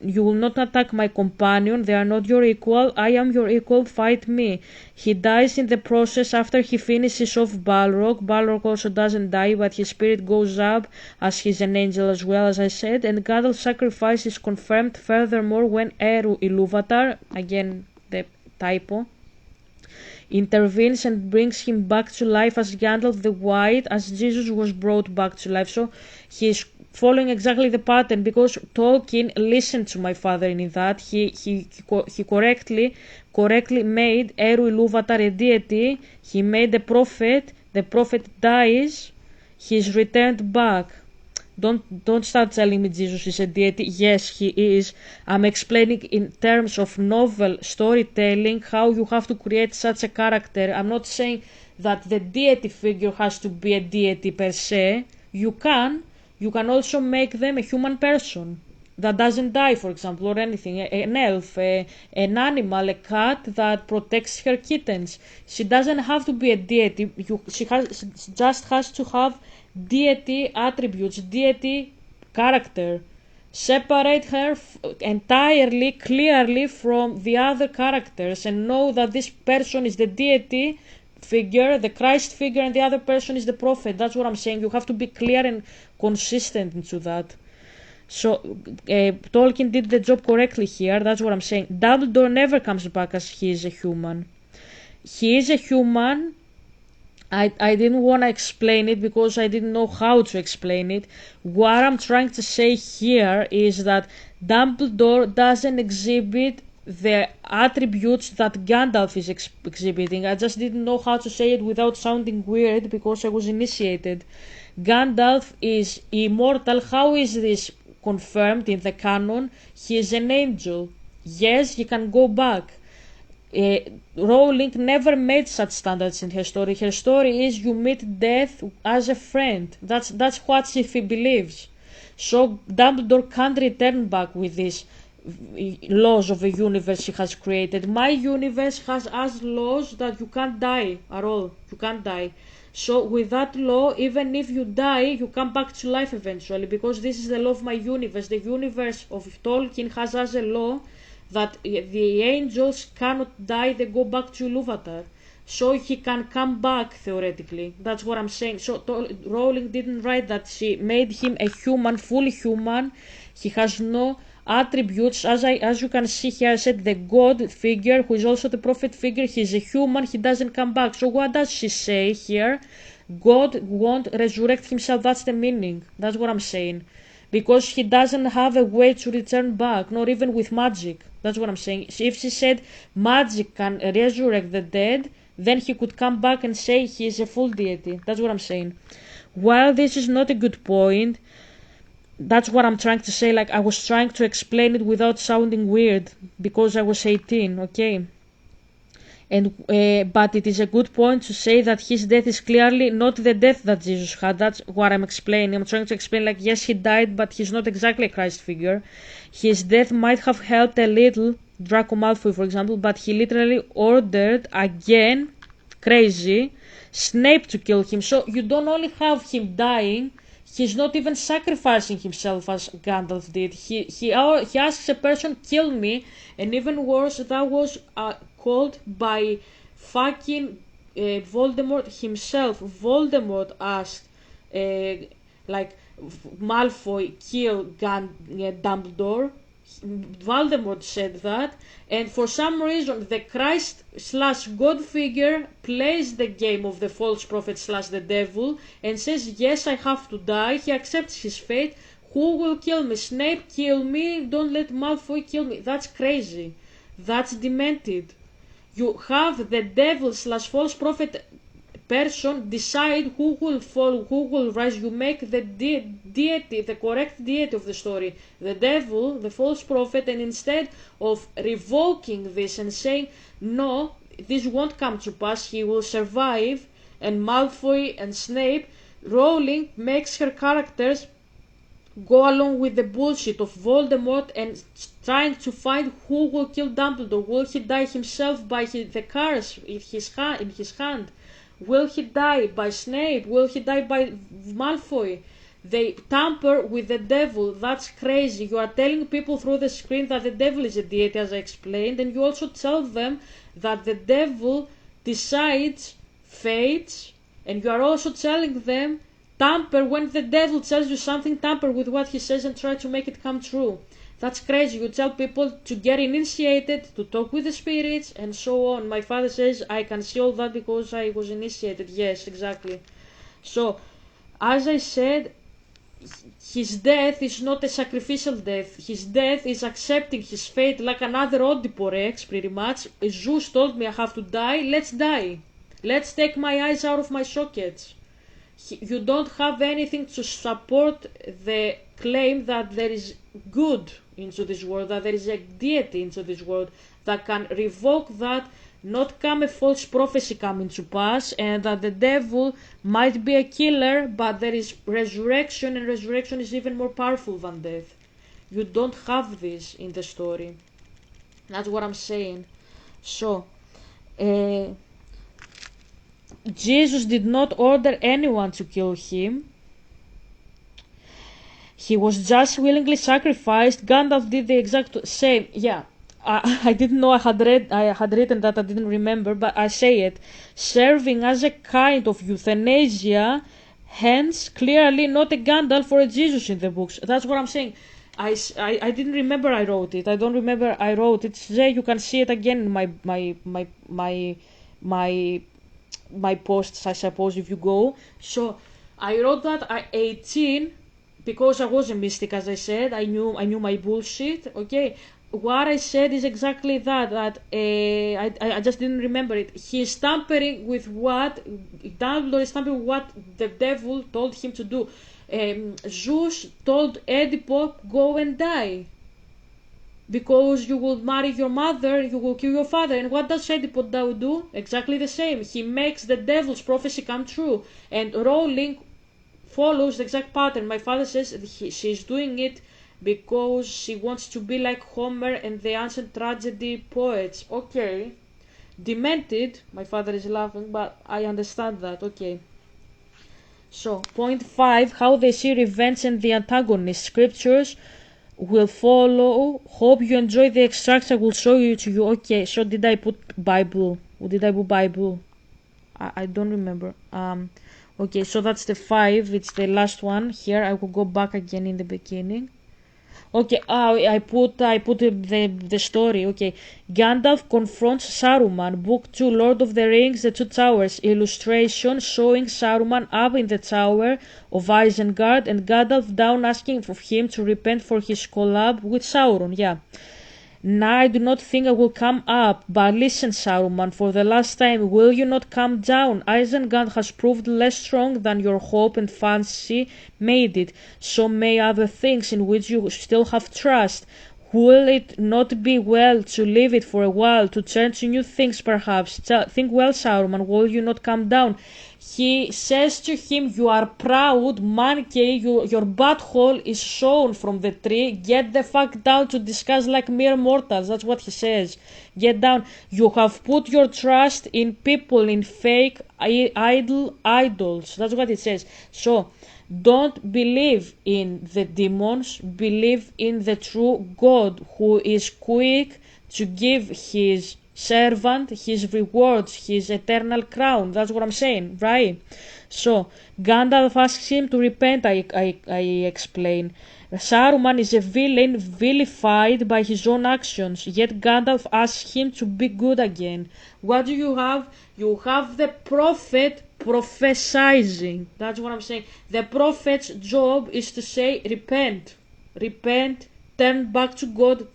You will not attack my companion. They are not your equal. I am your equal. Fight me." He dies in the process after he finishes off Balrog. Balrog also doesn't die, but his spirit goes up, as he's an angel as well, as I said. And Gandalf's sacrifice is confirmed furthermore when Eru Ilúvatar, again the typo, intervenes and brings him back to life as Gandalf the White, as Jesus was brought back to life. So he is following exactly the pattern, because Tolkien listened to my father in that. He correctly made Eru Ilúvatar a deity. He made the prophet dies, he is returned back. Don't start telling me Jesus is a deity. Yes, he is. I'm explaining in terms of novel storytelling how you have to create such a character. I'm not saying that the deity figure has to be a deity per se. You can also make them a human person that doesn't die, for example, or anything. An elf, an animal, a cat that protects her kittens. She doesn't have to be a deity. She just has to have deity attributes, deity character. Separate her entirely, clearly from the other characters and know that this person is the deity figure, the Christ figure, and the other person is the prophet. That's what I'm saying. You have to be clear and consistent into that. So Tolkien did the job correctly here. That's what I'm saying. Dumbledore never comes back as he is a human. He is a human. I didn't want to explain it because I didn't know how to explain it. What I'm trying to say here is that Dumbledore doesn't exhibit the attributes that Gandalf is exhibiting. I just didn't know how to say it without sounding weird because I was initiated. Gandalf is immortal. How is this confirmed in the canon? He is an angel. Yes, he can go back. Rowling never made such standards in her story. Her story is you meet death as a friend. That's what she believes. So Dumbledore can't return back with these laws of the universe she has created. My universe has as laws that you can't die at all. You can't die. So with that law, even if you die, you come back to life eventually, because this is the law of my universe. The universe of Tolkien has as a law that the angels cannot die, they go back to Iluvatar. So he can come back theoretically. That's what I'm saying. So Rowling didn't write that. She made him a human, fully human. He has no attributes. As you can see here, I said the God figure, who is also the prophet figure, he's a human, he doesn't come back. So what does she say here? God won't resurrect himself. That's the meaning. That's what I'm saying. Because he doesn't have a way to return back, not even with magic. That's what I'm saying. If she said magic can resurrect the dead, then he could come back and say he is a full deity. That's what I'm saying. While this is not a good point, that's what I'm trying to say. Like, I was trying to explain it without sounding weird because I was 18, okay? And but it is a good point to say that his death is clearly not the death that Jesus had. That's what I'm explaining. I'm trying to explain, like, yes, he died, but he's not exactly a Christ figure. His death might have helped a little Draco Malfoy, for example, but he literally ordered, again, crazy, Snape to kill him. So you don't only have him dying, he's not even sacrificing himself as Gandalf did. He asks a person, kill me, and even worse, that was called by fucking Voldemort himself. Voldemort asked, like, Malfoy kill Dumbledore. Voldemort said that, and for some reason the Christ slash God figure plays the game of the false prophet slash the devil and says, yes, I have to die. He accepts his fate. Who will kill me? Snape, kill me. Don't let Malfoy kill me. That's crazy. That's demented. You have the devil slash false prophet person decide who will fall, who will rise. You make the deity, the correct deity of the story, the devil, the false prophet, and instead of revoking this and saying, no, this won't come to pass, he will survive, and Malfoy and Snape, Rowling makes her characters go along with the bullshit of Voldemort and trying to find who will kill Dumbledore. Will he die himself by the curse in his hand? Will he die by Snape? Will he die by Malfoy? They tamper with the devil. That's crazy. You are telling people through the screen that the devil is a deity, as I explained, and you also tell them that the devil decides fates, and you are also telling them tamper when the devil tells you something, tamper with what he says and try to make it come true. That's crazy. You tell people to get initiated, to talk with the spirits, and so on. My father says I can see all that because I was initiated. Yes, exactly. So, as I said, his death is not a sacrificial death. His death is accepting his fate like another Oedipo pretty much. Zeus told me I have to die. Let's die. Let's take my eyes out of my sockets. You don't have anything to support the claim that there is good into this world, that there is a deity into this world that can revoke that, not come a false prophecy coming to pass, and that the devil might be a killer, but there is resurrection, and resurrection is even more powerful than death. You don't have this in the story. That's what I'm saying. So, Jesus did not order anyone to kill him. He was just willingly sacrificed. Gandalf did the exact same. Yeah, I didn't know I had written that, I didn't remember, but I say it. Serving as a kind of euthanasia, hence clearly not a Gandalf or a Jesus in the books. That's what I'm saying. I didn't remember I wrote it. I don't remember I wrote it. It's there. You can see it again in my posts, I suppose, if you go. So I wrote that at 18 because I was a mystic, as I said. I knew my bullshit. Okay, what I said is exactly that. I just didn't remember it. He is tampering with what Dumbledore is tampering with what the devil told him to do. Zeus told Oedipus, go and die, because you will marry your mother, you will kill your father. And what does Oedipus do? Exactly the same. He makes the devil's prophecy come true. And Rowling follows the exact pattern. My father says she's doing it because she wants to be like Homer and the ancient tragedy poets. Okay. Demented. My father is laughing, but I understand that. Okay. So, point 5, how they see revenge and the antagonist. Scriptures will follow. Hope you enjoy the extracts I will show you to you. Okay, so did I put Bible? Or did I put Bible? I don't remember. Okay, so that's the 5. It's the last one. Here I will go back again in the beginning. Okay, I put the story. Okay, Gandalf confronts Saruman. Book 2, Lord of the Rings, The Two Towers. Illustration showing Saruman up in the tower of Isengard and Gandalf down asking for him to repent for his collab with Sauron. Yeah. Now I do not think I will come up, but listen, Saruman, for the last time, will you not come down? Isengard has proved less strong than your hope and fancy made it, so may other things in which you still have trust. Will it not be well to leave it for a while, to turn to new things perhaps? Think well, Saruman, will you not come down? He says to him, you are proud, monkey, your butthole is shown from the tree, get the fuck down to discuss like mere mortals. That's what he says. Get down. You have put your trust in people, in fake, idle idols. That's what it says. So, don't believe in the demons, believe in the true God who is quick to give his servant his rewards, his eternal crown. That's what I'm saying, right? So Gandalf asks him to repent. I explain. Saruman is a villain, vilified by his own actions, yet Gandalf asks him to be good again. What do you have? You have the prophet prophesizing. That's what I'm saying. The prophet's job is to say, repent, repent, turn back to God,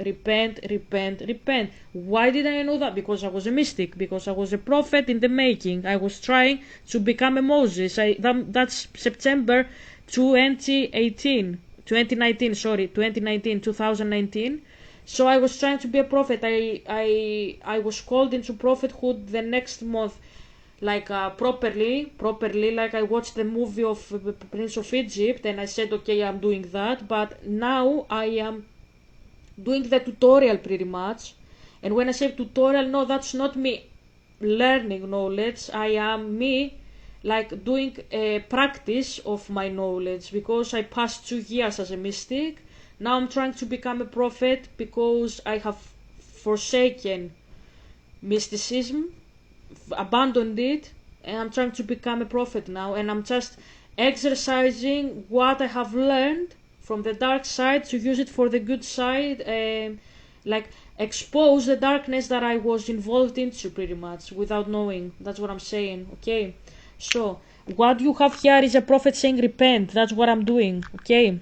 repent, repent, repent. Why did I know that? Because I was a mystic, because I was a prophet in the making. I was trying to become a Moses. That's September 2019, 2019. So I was trying to be a prophet. I was called into prophethood the next month, like properly, like I watched the movie of Prince of Egypt and I said, okay, I'm doing that, but now I am doing the tutorial pretty much. And when I say tutorial, no, that's not me learning knowledge. I am me like doing a practice of my knowledge, because I passed 2 years as a mystic. Now I'm trying to become a prophet because I have forsaken mysticism, abandoned it, and I'm trying to become a prophet now, and I'm just exercising what I have learned from the dark side to use it for the good side, like expose the darkness that I was involved into pretty much without knowing. That's what I'm saying. Okay, so what you have here is a prophet saying repent. That's what I'm doing. Okay,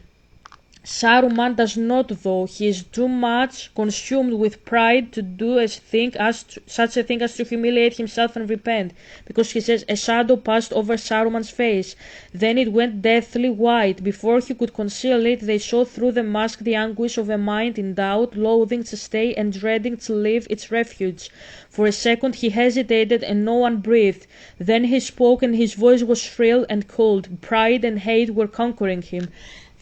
Saruman does not, though. He is too much consumed with pride to do such a thing as to humiliate himself and repent, because he says, a shadow passed over Saruman's face. Then it went deathly white. Before he could conceal it, they saw through the mask the anguish of a mind in doubt, loathing to stay and dreading to leave its refuge. For a second he hesitated, and no one breathed. Then he spoke, and his voice was shrill and cold. Pride and hate were conquering him.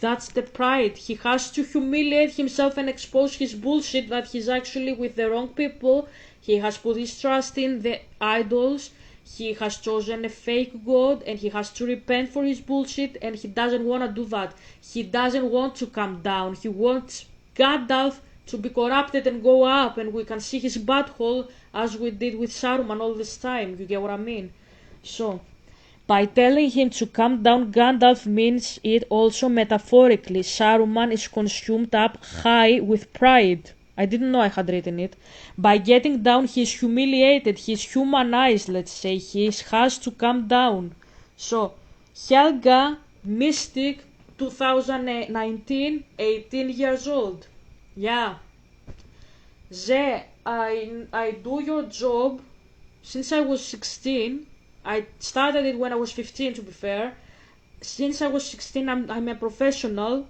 That's the pride. He has to humiliate himself and expose his bullshit that he's actually with the wrong people. He has put his trust in the idols. He has chosen a fake god, and he has to repent for his bullshit, and he doesn't want to do that. He doesn't want to come down. He wants Gandalf to be corrupted and go up, and we can see his butthole as we did with Saruman all this time. You get what I mean? So, by telling him to come down, Gandalf means it also metaphorically. Saruman is consumed up high with pride. I didn't know I had written it. By getting down, he is humiliated, he is humanized, let's say. He has to come down. So, Helga, Mystic, 2019, 18 years old. Yeah. I do your job since I was 16. I started it when I was 15, to be fair. Since I was 16, I'm a professional.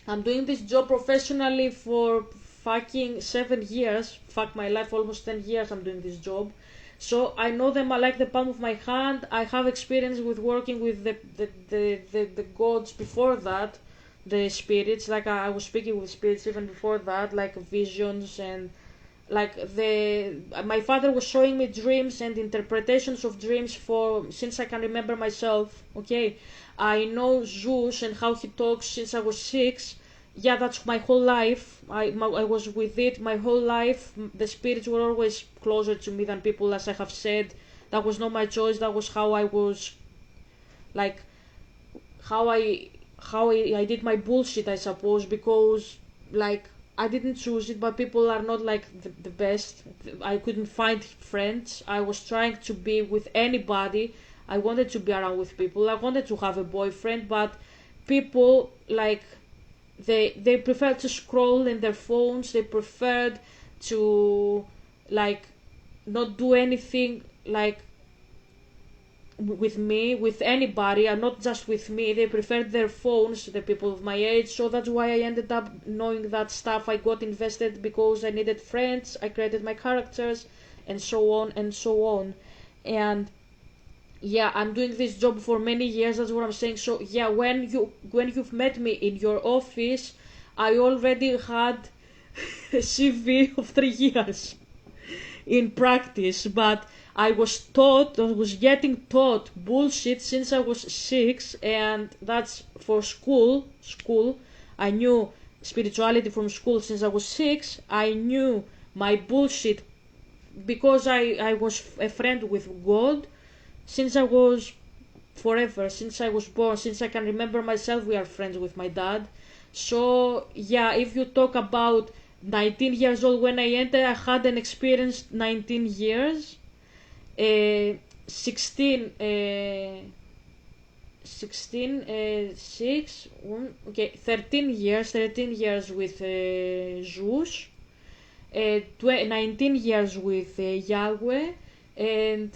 I'm doing this job professionally for fucking 7 years. Fuck my life, almost 10 years I'm doing this job. So I know them like the palm of my hand. I have experience with working with the gods before that. The spirits, like I was speaking with spirits even before that, like visions and like my father was showing me dreams and interpretations of dreams for since I can remember myself. Okay, I know Zeus and how he talks since I was 6. Yeah, that's my whole life. I was with it my whole life. The spirits were always closer to me than people, as I have said. That was not my choice. That was how I was, like, how I did my bullshit, I suppose, because like I didn't choose it, but people are not like the best. I couldn't find friends. I was trying to be with anybody. I wanted to be around with people. I wanted to have a boyfriend, but people like they preferred to scroll in their phones. They preferred to like not do anything like with me, with anybody, and not just with me. They preferred their phones, the people of my age. So that's why I ended up knowing that stuff. I got invested because I needed friends. I created my characters, and so on and so on. And yeah, I'm doing this job for many years. That's what I'm saying. So yeah, when you've met me in your office, I already had a CV of 3 years in practice, but I was getting taught bullshit since I was 6, and that's for school. I knew spirituality from school since I was 6. I knew my bullshit because I was a friend with God since I was forever, since I was born, since I can remember myself. We are friends with my dad. So yeah, if you talk about 19 years old when I entered, I had an experience 19 years. 16 6 okay, 13 years with Zeus, 19 years with Yahweh, and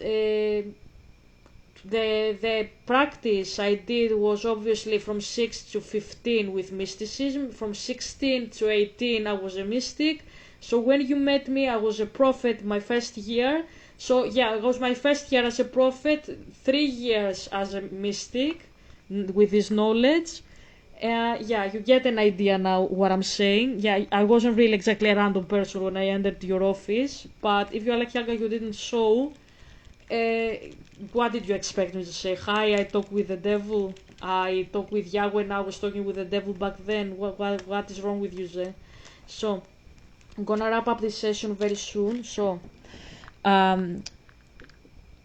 the practice I did was obviously from 6 to 15 with mysticism. From 16 to 18 I was a mystic. So when you met me, I was a prophet my first year. So yeah, it was my first year as a prophet, 3 years as a mystic with this knowledge. Yeah, you get an idea now what I'm saying. Yeah, I wasn't really exactly a random person when I entered your office, but if you're like Helga, you didn't show. What did you expect me to say? Hi, I talk with the devil. I talk with Yahweh now. I was talking with the devil back then. What is wrong with you, Zé? So, I'm gonna wrap up this session very soon. So,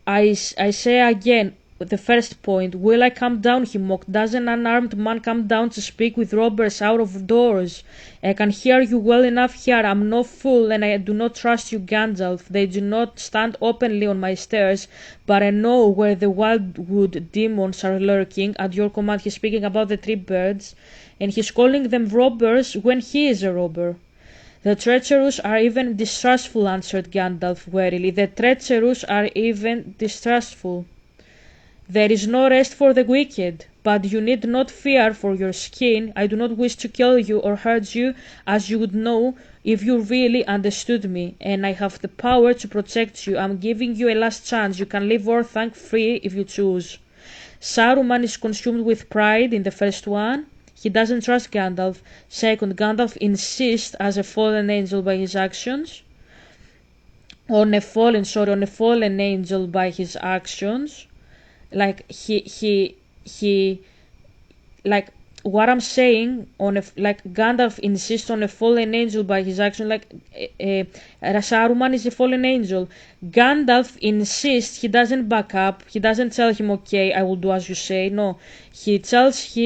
I say again, the first point. Will I come down, he mocked. Does an unarmed man come down to speak with robbers out of doors? I can hear you well enough here. I'm no fool, and I do not trust you, Gandalf. They do not stand openly on my stairs, but I know where the wildwood demons are lurking. At your command, he's speaking about the tree birds, and he's calling them robbers when he is a robber. The treacherous are even distrustful, answered Gandalf warily. The treacherous are even distrustful. There is no rest for the wicked, but you need not fear for your skin. I do not wish to kill you or hurt you, as you would know if you really understood me, and I have the power to protect you. I'm giving you a last chance. You can leave Orthanc free if you choose. Saruman is consumed with pride in the first one. He doesn't trust Gandalf. Second, Gandalf insists as a fallen angel by his actions. On a fallen angel by his actions. Like like what I'm saying like Gandalf insists on a fallen angel by his action. Saruman is a fallen angel. Gandalf insists. He doesn't back up. He doesn't tell him, okay, I will do as you say. No, he tells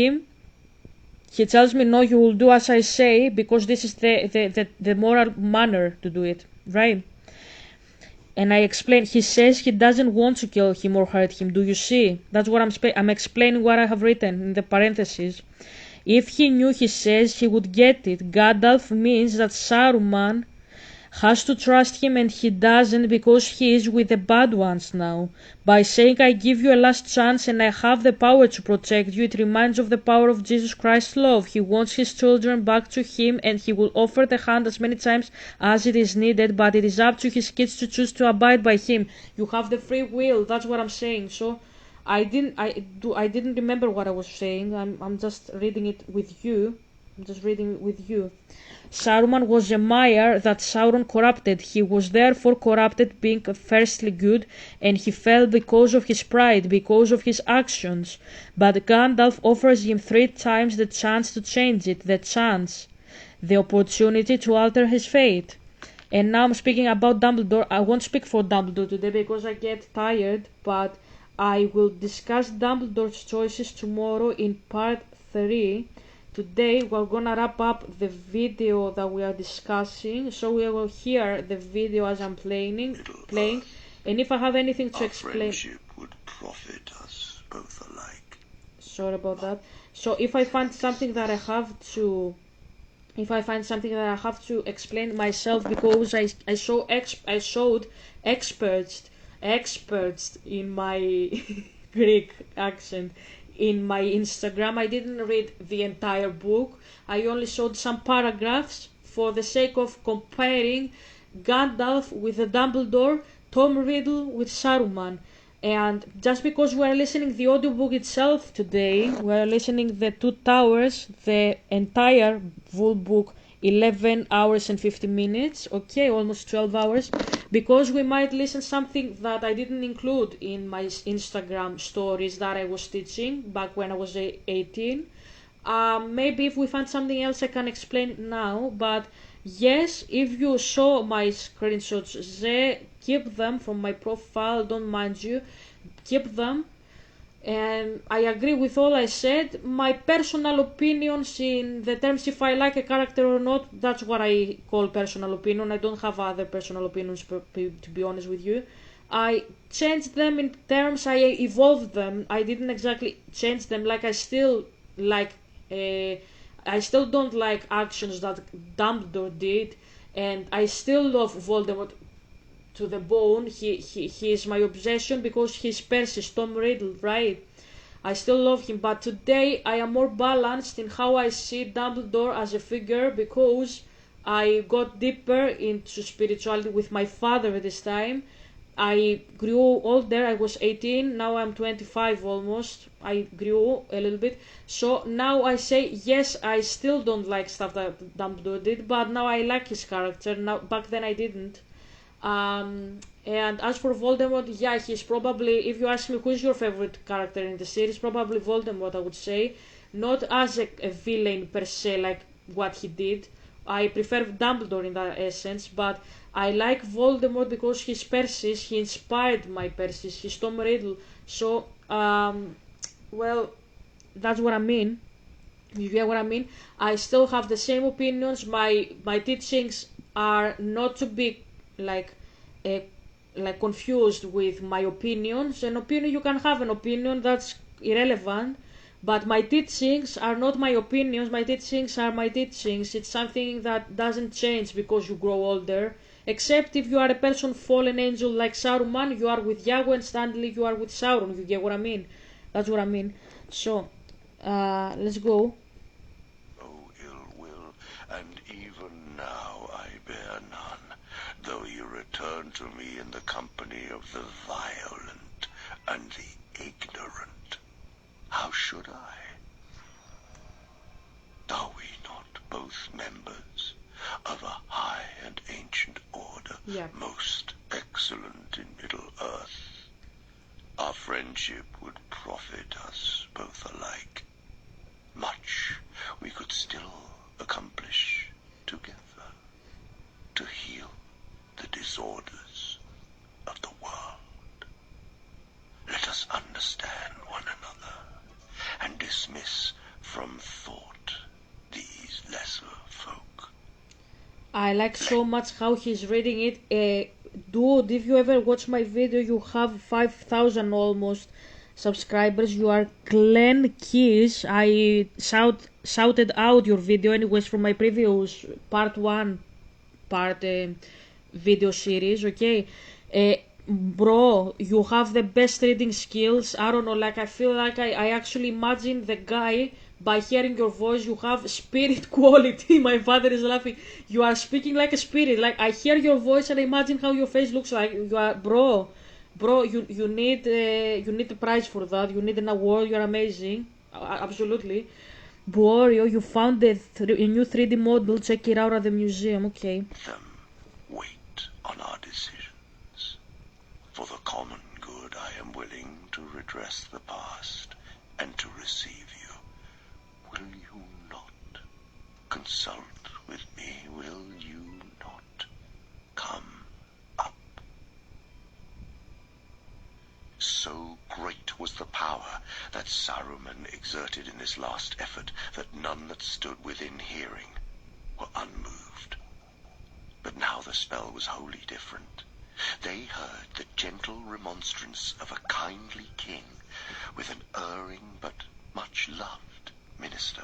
me, no, you will do as I say, because this is the moral manner to do it, right? And I explain, he says he doesn't want to kill him or hurt him. Do you see? That's what I'm explaining what I have written in the parentheses. If he knew, he says, he would get it. Gandalf means that Saruman has to trust him, and he doesn't, because he is with the bad ones now. By saying I give you a last chance and I have the power to protect you, it reminds of the power of Jesus Christ's love. He wants his children back to him, and he will offer the hand as many times as it is needed, but it is up to his kids to choose to abide by him. You have the free will. That's what I'm saying. So I didn't remember what I was saying. I'm just reading it with you. Saruman was a mire that Sauron corrupted. He was therefore corrupted, being firstly good, and he fell because of his pride, because of his actions. But Gandalf offers him 3 times the chance to change it, the opportunity to alter his fate. And now I'm speaking about Dumbledore. I won't speak for Dumbledore today because I get tired, but I will discuss Dumbledore's choices tomorrow in part 3. Today we're gonna wrap up the video that we are discussing, so we will hear the video as I'm playing, and if I have anything to explain. Friendship would profit us both alike. Sorry about that. So if I find something that I have to explain myself, because I showed experts in my Greek accent in my Instagram. I didn't read the entire book. I only showed some paragraphs for the sake of comparing Gandalf with the Dumbledore, Tom Riddle with Saruman. And just because we are listening the audiobook itself today, we are listening the Two Towers, the entire full book, 11 hours and 50 minutes, okay, almost 12 hours, because we might listen something that I didn't include in my Instagram stories that I was teaching back when I was 18. Maybe if we find something else I can explain now, but yes, if you saw my screenshots, keep them from my profile, don't mind you, keep them. And I agree with all I said. My personal opinions in the terms if I like a character or not, that's what I call personal opinion. I don't have other personal opinions, to be honest with you. I changed them in terms, I evolved them. I didn't exactly change them. Like I still don't like actions that Dumbledore did, and I still love Voldemort to the bone. He is my obsession because he's Percy's Tom Riddle, right? I still love him, but today I am more balanced in how I see Dumbledore as a figure, because I got deeper into spirituality with my father this time. I grew older. I was 18, now I'm 25 almost. I grew a little bit. So now I say, yes, I still don't like stuff that Dumbledore did, but now I like his character. Now, back then I didn't. And as for Voldemort, yeah, he's probably, if you ask me who's your favorite character in the series, probably Voldemort, I would say. Not as a villain per se, like what he did. I prefer Dumbledore in that essence, but I like Voldemort because he's Perseus, he inspired my Perseus, he's Tom Riddle. So Um, well, that's what I mean. You get what I mean? I still have the same opinions. My teachings are not to be like uh, like confused with my opinions. An opinion, you can have an opinion, that's irrelevant. But my teachings are not my opinions. My teachings are my teachings. It's something that doesn't change because you grow older. Except if you are a person, fallen angel like Saruman, you are with Yahweh, and Stanley, you are with Sauron. You get what I mean? That's what I mean. So, let's go. Oh, ill will, and even now I bear none, though you return to me in the company of the violent and the ignorant. How should I? Are we not both members of a high and ancient order, Yeah. most excellent in Middle-earth? Our friendship would profit us both alike. Much we could still accomplish together to heal the disorders of the world. Let us understand one another and dismiss from thought these lesser folk. I like so much how he's reading it. Dude, if you ever watch my video, you have 5,000 almost subscribers. You are Glenn Keys. I shouted out your video anyways from my previous part 1 video series, okay? Bro, you have the best reading skills. I don't know, like I feel like I actually imagine the guy by hearing your voice. You have spirit quality. My father is laughing. You are speaking like a spirit. Like I hear your voice and I imagine how your face looks like. You are, bro. You need a prize for that. You need an award. You're amazing. Absolutely. Borio, you found a new 3D model. Check it out at the museum. Okay. Them wait on our decisions. For the common good, I am willing to redress the past and to receive you. Will you not consult with me? Will you not come up? So great was the power that Saruman exerted in this last effort that none that stood within hearing were unmoved. But now the spell was wholly different. They heard the gentle remonstrance of a kindly king with an erring but much loved minister.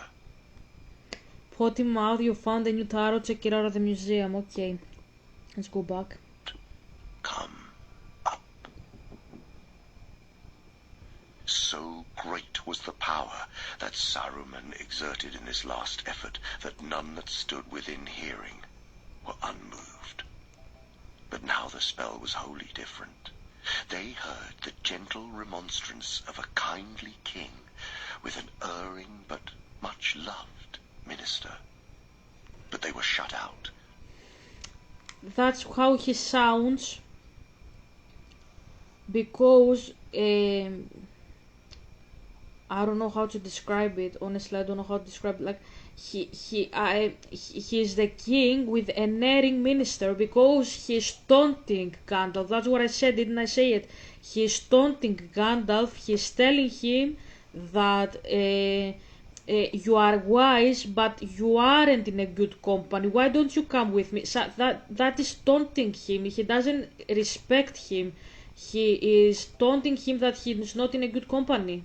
Potty mouth, you found a new tarot. Check it out at the museum. Okay. Let's go back. Come up. So great was the power that Saruman exerted in this last effort that none that stood within hearing were unmoved. But now the spell was wholly different. They heard the gentle remonstrance of a kindly king with an erring but much loved minister. But they were shut out. That's how he sounds. Because I don't know how to describe it. Honestly, I don't know how to describe it. Like he's the king with an erring minister because he's taunting Gandalf. That's what I said, didn't I say it? He's taunting Gandalf. He's telling him that you are wise, but you aren't in a good company. Why don't you come with me? So that is taunting him. He doesn't respect him. He is taunting him that he is not in a good company.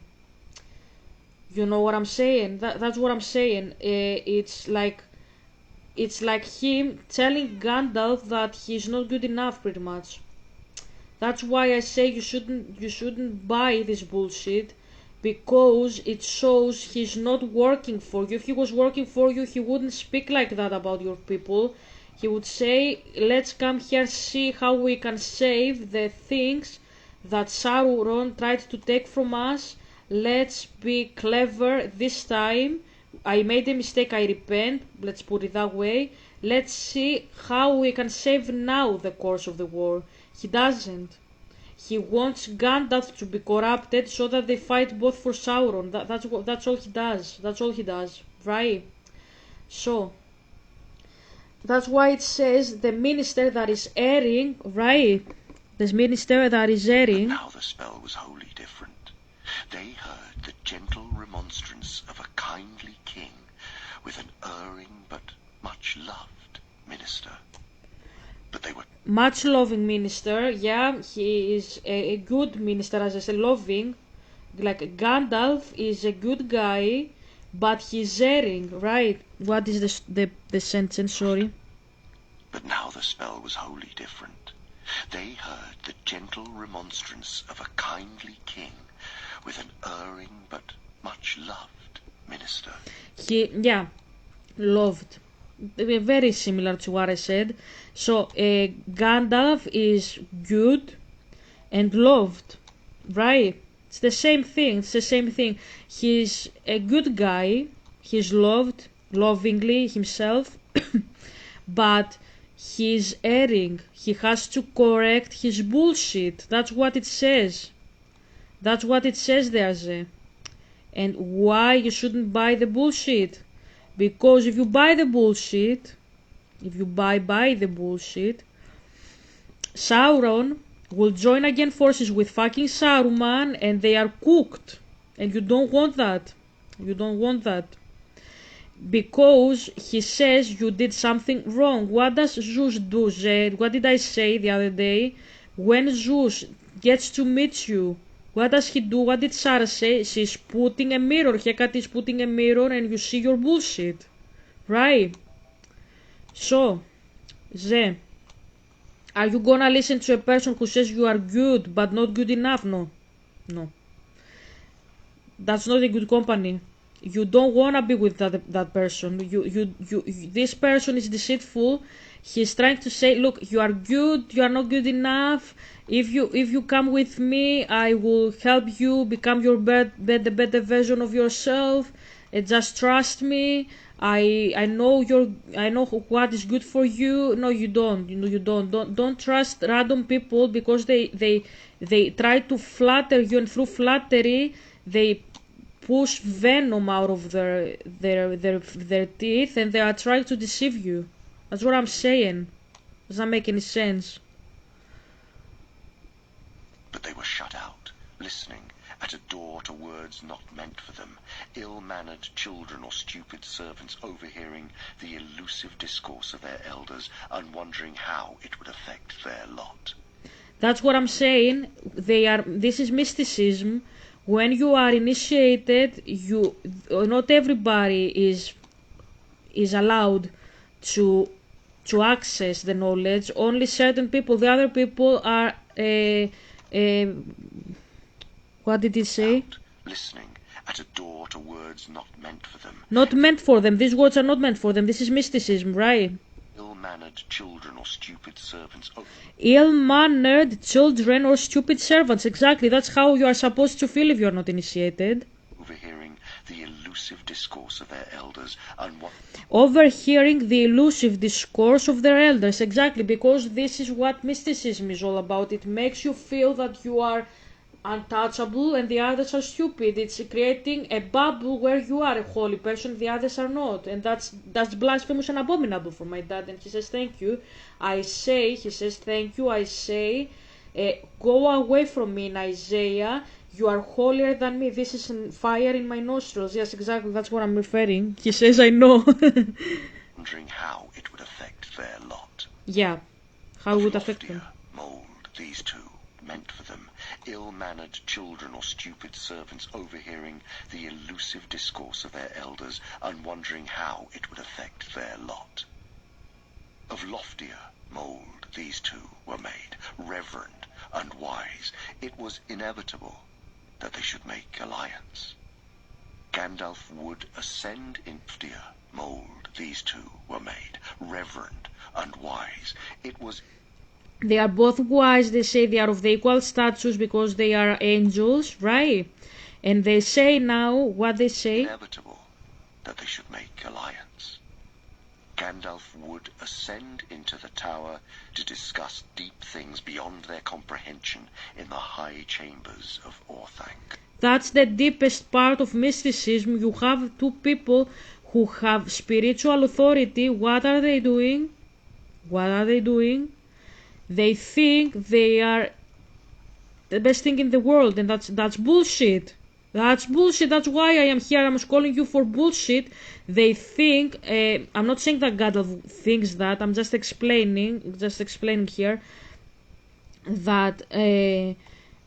You know what I'm saying? That's what I'm saying. It's like him telling Gandalf that he's not good enough, pretty much. That's why I say you shouldn't buy this bullshit, because it shows he's not working for you. If he was working for you, he wouldn't speak like that about your people. He would say, let's come here, see how we can save the things that Sauron tried to take from us. Let's be clever this time. I made a mistake, I repent. Let's put it that way. Let's see how we can save now the course of the war. He doesn't. He wants Gandalf to be corrupted so that they fight both for Sauron. That's all he does. That's all he does, right? So that's why it says the minister that is erring, right? The minister that is erring. But now the spell was wholly different. They heard the gentle remonstrance of a kindly king with an erring but much loved minister. But they were much loving minister. Yeah, he is a good minister, as I said, loving. Like Gandalf is a good guy, but he's erring, right? What is the sentence? Sorry. But now the spell was wholly different. They heard the gentle remonstrance of a kindly king with an erring but much loved minister. Yeah, loved. Very similar to what I said. So Gandalf is good and loved, right? It's the same thing. It's the same thing. He's a good guy. He's loved lovingly himself, but he's erring. He has to correct his bullshit. That's what it says. That's what it says there, Ze. And why you shouldn't buy the bullshit? Because if you buy the bullshit, the bullshit, Sauron will join again forces with fucking Saruman and they are cooked. And you don't want that. You don't want that. Because he says you did something wrong. What does Zeus do, Zed? What did I say the other day? When Zeus gets to meet you, what does he do? What did Sarah say? She's putting a mirror. Hecate is putting a mirror and you see your bullshit. Right? So, Ze, are you gonna listen to a person who says you are good but not good enough? No. No. That's not a good company. You don't wanna be with that person. This person is deceitful. He's trying to say, look, you are good, you are not good enough. If you come with me, I will help you become the better version of yourself. Just trust me. I know what is good for you. No, you don't. You don't trust random people because they try to flatter you, and through flattery they push venom out of their teeth, and they are trying to deceive you. That's what I'm saying. Does not make any sense. But they were shut out, listening at a door to words not meant for them, ill-mannered children or stupid servants overhearing the elusive discourse of their elders and wondering how it would affect their lot. That's what I'm saying. This is mysticism. When you are initiated, not everybody is allowed to access the knowledge. Only certain people. The other people are what did he say? Listening at a door to words not meant for them. Not meant for them. These words are not meant for them. This is mysticism, right? Ill-mannered children or stupid servants. Ill-mannered children or stupid servants. Exactly. That's how you are supposed to feel if you are not initiated. Overhearing the elusive discourse of their elders and what. Overhearing the elusive discourse of their elders. Exactly. Because this is what mysticism is all about. It makes you feel that you are untouchable and the others are stupid. It's creating a bubble where you are a holy person, the others are not, and that's blasphemous and abominable for my dad. And he says thank you. He says thank you. I say, go away from me. In Isaiah, you are holier than me. This is fire in my nostrils. Yes, exactly. That's what I'm referring. He says I know. Wondering how it would affect their lot. Yeah, how it would affect them. Mold these two meant for them. Ill-mannered children or stupid servants overhearing the elusive discourse of their elders and wondering how it would affect their lot. Of loftier mold these two were made, reverend and wise. It was inevitable that they should make alliance. Gandalf would ascend in loftier mold these two were made, reverend and wise. It was. They are both wise. They say they are of the equal status because they are angels, right? And they say now what they say. Inevitable that they should make alliance. Gandalf would ascend into the tower to discuss deep things beyond their comprehension in the high chambers of Orthanc. That's the deepest part of mysticism. You have two people who have spiritual authority. What are they doing? What are they doing? They think they are the best thing in the world, and that's bullshit. That's bullshit. That's why I am here. I'm calling you for bullshit. They think. I'm not saying that Gandalf thinks that. I'm just explaining here that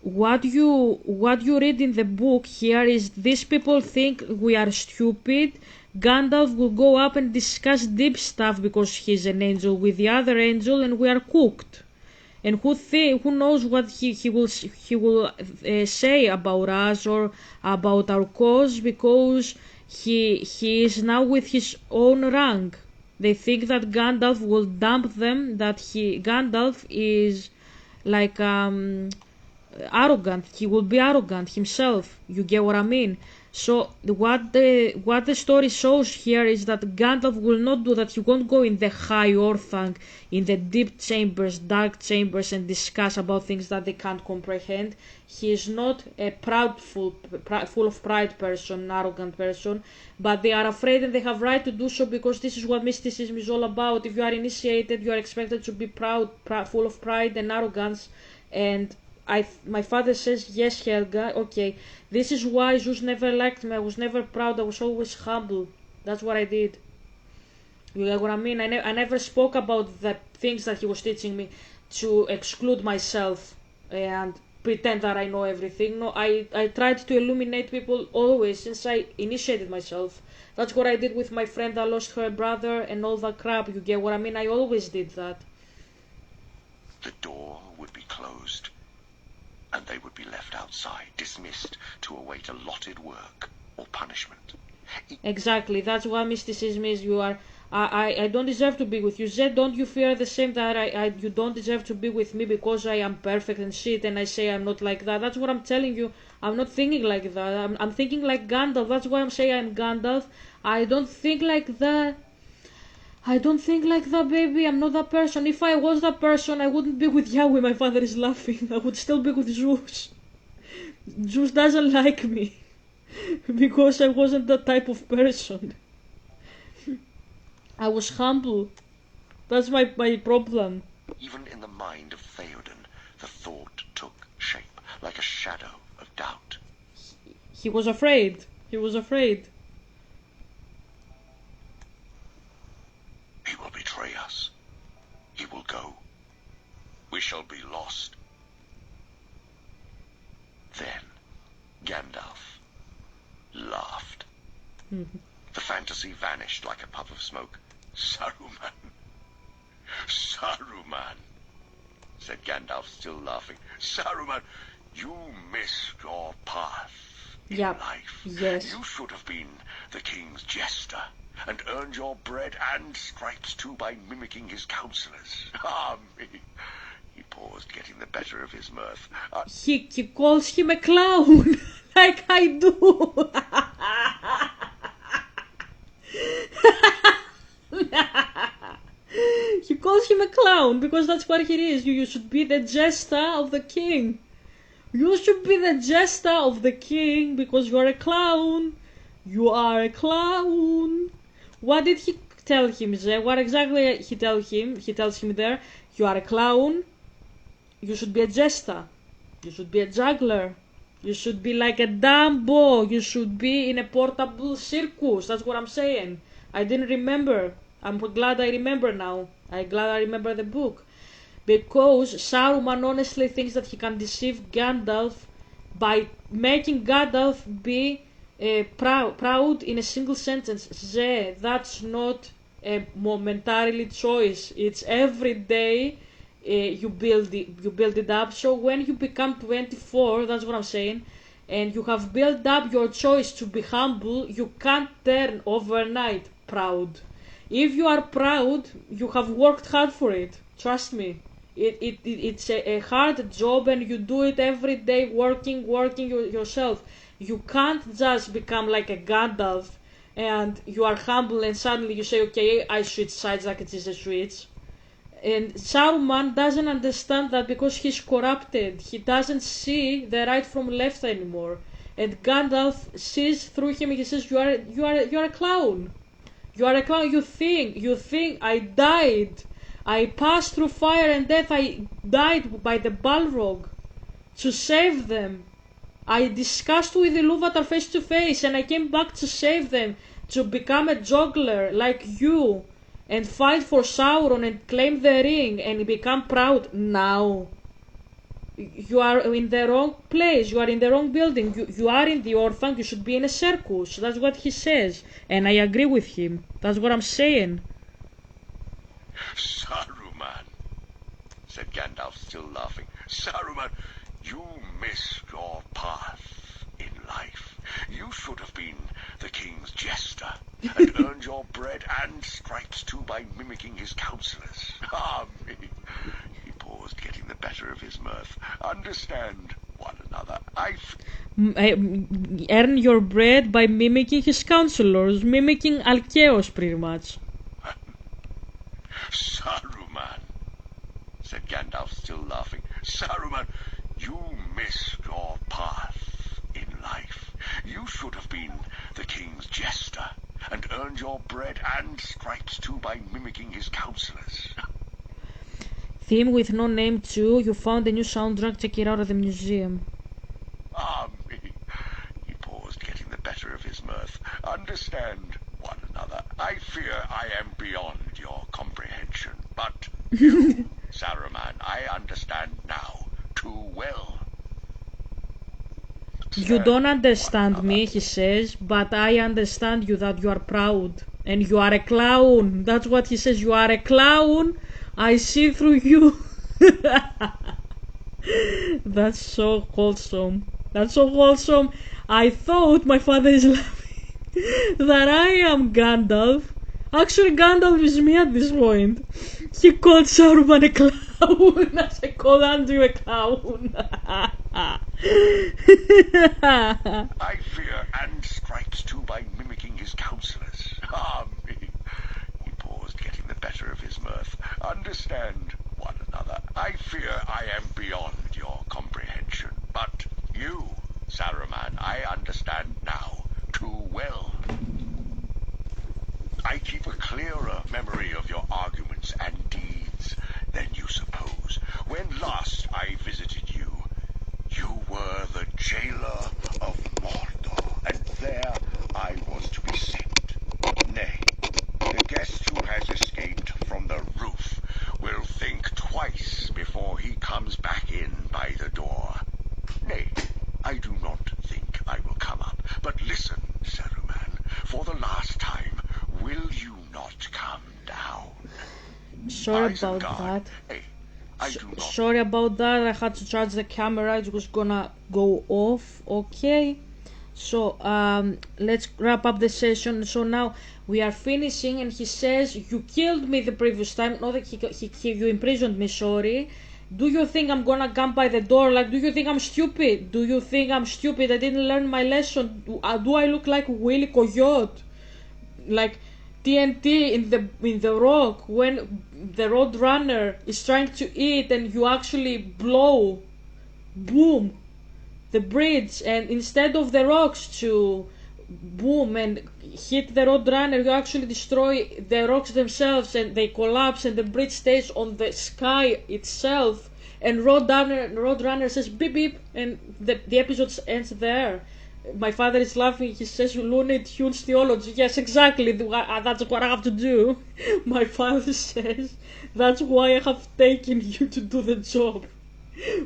what you read in the book here is these people think we are stupid. Gandalf will go up and discuss deep stuff because he's an angel with the other angel, and we are cooked. And who knows what he will say about us or about our cause, because he is now with his own rank. They think that Gandalf will dump them, that Gandalf is like arrogant. He will be arrogant himself. You get what I mean? So what the story shows here is that Gandalf will not do that. He won't go in the high Orthanc, in the deep chambers, dark chambers, and discuss about things that they can't comprehend. He is not a full of pride person, an arrogant person, but they are afraid and they have right to do so, because this is what mysticism is all about. If you are initiated, you are expected to be proud, full of pride and arrogance. And my father says, yes, Helga, okay, this is why Zeus never liked me. I was never proud. I was always humble. That's what I did. You get what I mean? I never spoke about the things that he was teaching me to exclude myself and pretend that I know everything. No, I tried to illuminate people always since I initiated myself. That's what I did with my friend that lost her brother and all that crap. You get what I mean? I always did that. The door would be closed, and they would be left outside, dismissed to await allotted work or punishment. Exactly, that's what mysticism is. I don't deserve to be with you. Zed, don't you fear the same that you don't deserve to be with me because I am perfect and shit, and I say I'm not like that. That's what I'm telling you. I'm not thinking like that. I'm thinking like Gandalf. That's why I'm saying I'm Gandalf. I don't think like that. I don't think like that, baby. I'm not that person. If I was that person, I wouldn't be with Yahweh. My father is laughing. I would still be with Zeus. Zeus doesn't like me because I wasn't that type of person. I was humble. That's my problem. Even in the mind of Theoden, the thought took shape, like a shadow of doubt. He was afraid. He was afraid. He will betray us. He will go. We shall be lost. Then Gandalf laughed. The fantasy vanished like a puff of smoke. Saruman, Saruman, said Gandalf, still laughing. Saruman, you missed your path in life. Yes. You should have been the king's jester and earned your bread and stripes too by mimicking his counselors. Ah, me. He paused, getting the better of his mirth. He calls him a clown, like I do. He calls him a clown because that's what he is. You should be the jester of the king. You should be the jester of the king because you are a clown. You are a clown. What did he tell him, Zé? What exactly he tells him? He tells him there, you are a clown. You should be a jester. You should be a juggler. You should be like a Dumbo. You should be in a portable circus. That's what I'm saying. I didn't remember. I'm glad I remember now. I'm glad I remember the book. Because Saruman honestly thinks that he can deceive Gandalf by making Gandalf be proud in a single sentence. That's not a momentarily choice. It's every day. You build it up. So when you become 24, that's what I'm saying, and you have built up your choice to be humble, you can't turn overnight proud. If you are proud, you have worked hard for it. Trust me. It's a hard job, and you do it every day, working yourself. You can't just become like a Gandalf and you are humble and suddenly you say, okay, I switch sides like it is a switch. And Saruman doesn't understand that because he's corrupted. He doesn't see the right from left anymore. And Gandalf sees through him and he says, you are a clown. You are a clown. You think I died. I passed through fire and death. I died by the Balrog to save them. I discussed with Ilúvatar face to face, and I came back to save them, to become a juggler like you, and fight for Sauron and claim the ring and become proud. Now, you are in the wrong place, you are in the wrong building, you are in the orphan, you should be in a circus. That's what he says, and I agree with him. That's what I'm saying. Saruman, said Gandalf, still laughing. Saruman, you missed your path in life. You should have been the king's jester and earned your bread and stripes too by mimicking his counselors. Ah, me. He paused, getting the better of his mirth. Understand one another. Earn your bread by mimicking his counselors, mimicking Alkeos pretty much. Saruman, said Gandalf, still laughing. Saruman, you missed your path in life. You should have been the king's jester and earned your bread and stripes too by mimicking his counselors. Theme with no name too. You found a new soundtrack. Check it out at the museum. Ah, me. He paused, getting the better of his mirth. Understand one another. I fear I am beyond your comprehension, but you, Saruman, I understand now too well. You don't understand me, he says, but I understand you, that you are proud. And you are a clown. That's what he says. You are a clown. I see through you. That's so wholesome. That's so wholesome. I thought my father is laughing that I am Gandalf. Actually, Gandalf is me at this point. He called Saruman a clown as I called Andrew a clown. I fear and stripes too by mimicking his counselors. Ah, me. He paused, getting the better of his mirth. Understand one another. I fear I am beyond your comprehension, but you, Saruman, I understand now too well. I keep a clearer memory of your arguments and deeds than you suppose. When last I visited you, you were the jailer of Mordor, and there I was to be sent. Nay, the guest who has escaped from the roof will think twice before he comes back in by the door. Nay, I do not think I will come up, but listen, Saruman, for the last time, will you not come down? Sorry about that. Hey, Sorry about that. I had to charge the camera. It was gonna go off. Okay. So let's wrap up the session. So now we are finishing, and he says, "You killed me the previous time. Not that you imprisoned me. Sorry. Do you think I'm gonna come by the door? Like, do you think I'm stupid? Do you think I'm stupid? I didn't learn my lesson. Do I look like Willy Coyote? Like TNT in the Rock, when the Roadrunner is trying to eat and you actually blow, boom, the bridge, and instead of the rocks to boom and hit the Roadrunner, you actually destroy the rocks themselves and they collapse and the bridge stays on the sky itself, and Roadrunner says beep beep, and the episode ends there. My father is laughing. He says, Looney Tunes theology. Yes, exactly. That's what I have to do. My father says, that's why I have taken you to do the job.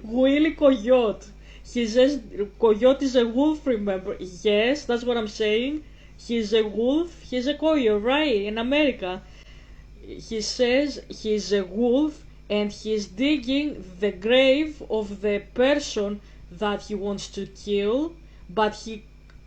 Willy Coyote. He says, Coyote is a wolf, remember? Yes, that's what I'm saying. He's a wolf. He's a coyote, right? In America. He says he's a wolf and he's digging the grave of the person that he wants to kill, but he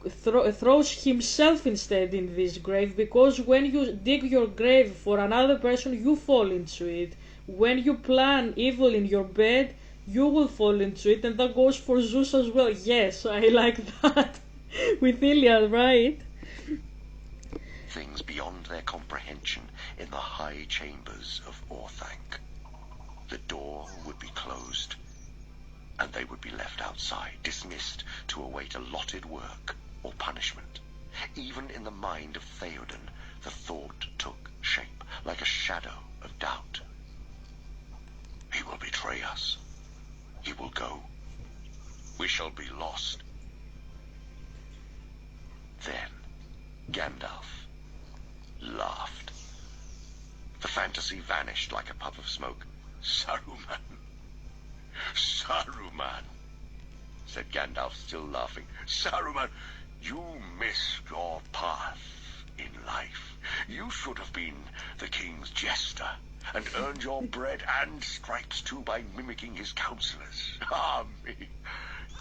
throws himself instead in this grave, because when you dig your grave for another person, you fall into it. When you plan evil in your bed, you will fall into it, and that goes for Zeus as well. Yes, I like that. With Iliad, right? Things beyond their comprehension in the high chambers of Orthanc. The door would be closed, and they would be left outside, dismissed to await allotted work or punishment. Even in the mind of Theoden, the thought took shape, like a shadow of doubt. He will betray us. He will go. We shall be lost. Then Gandalf laughed. The fantasy vanished like a puff of smoke. Saruman, Saruman, said Gandalf, still laughing. Saruman, you missed your path in life. You should have been the king's jester and earned your bread and stripes too by mimicking his counselors. Ah, me.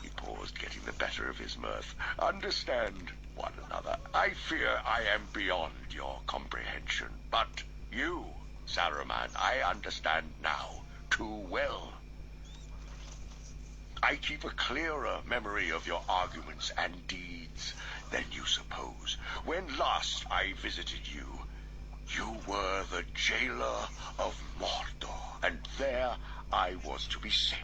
He paused, getting the better of his mirth. Understand one another. I fear I am beyond your comprehension. But you, Saruman, I understand now too well. I keep a clearer memory of your arguments and deeds than you suppose. When last I visited you, you were the jailer of Mordor, and there I was to be sent.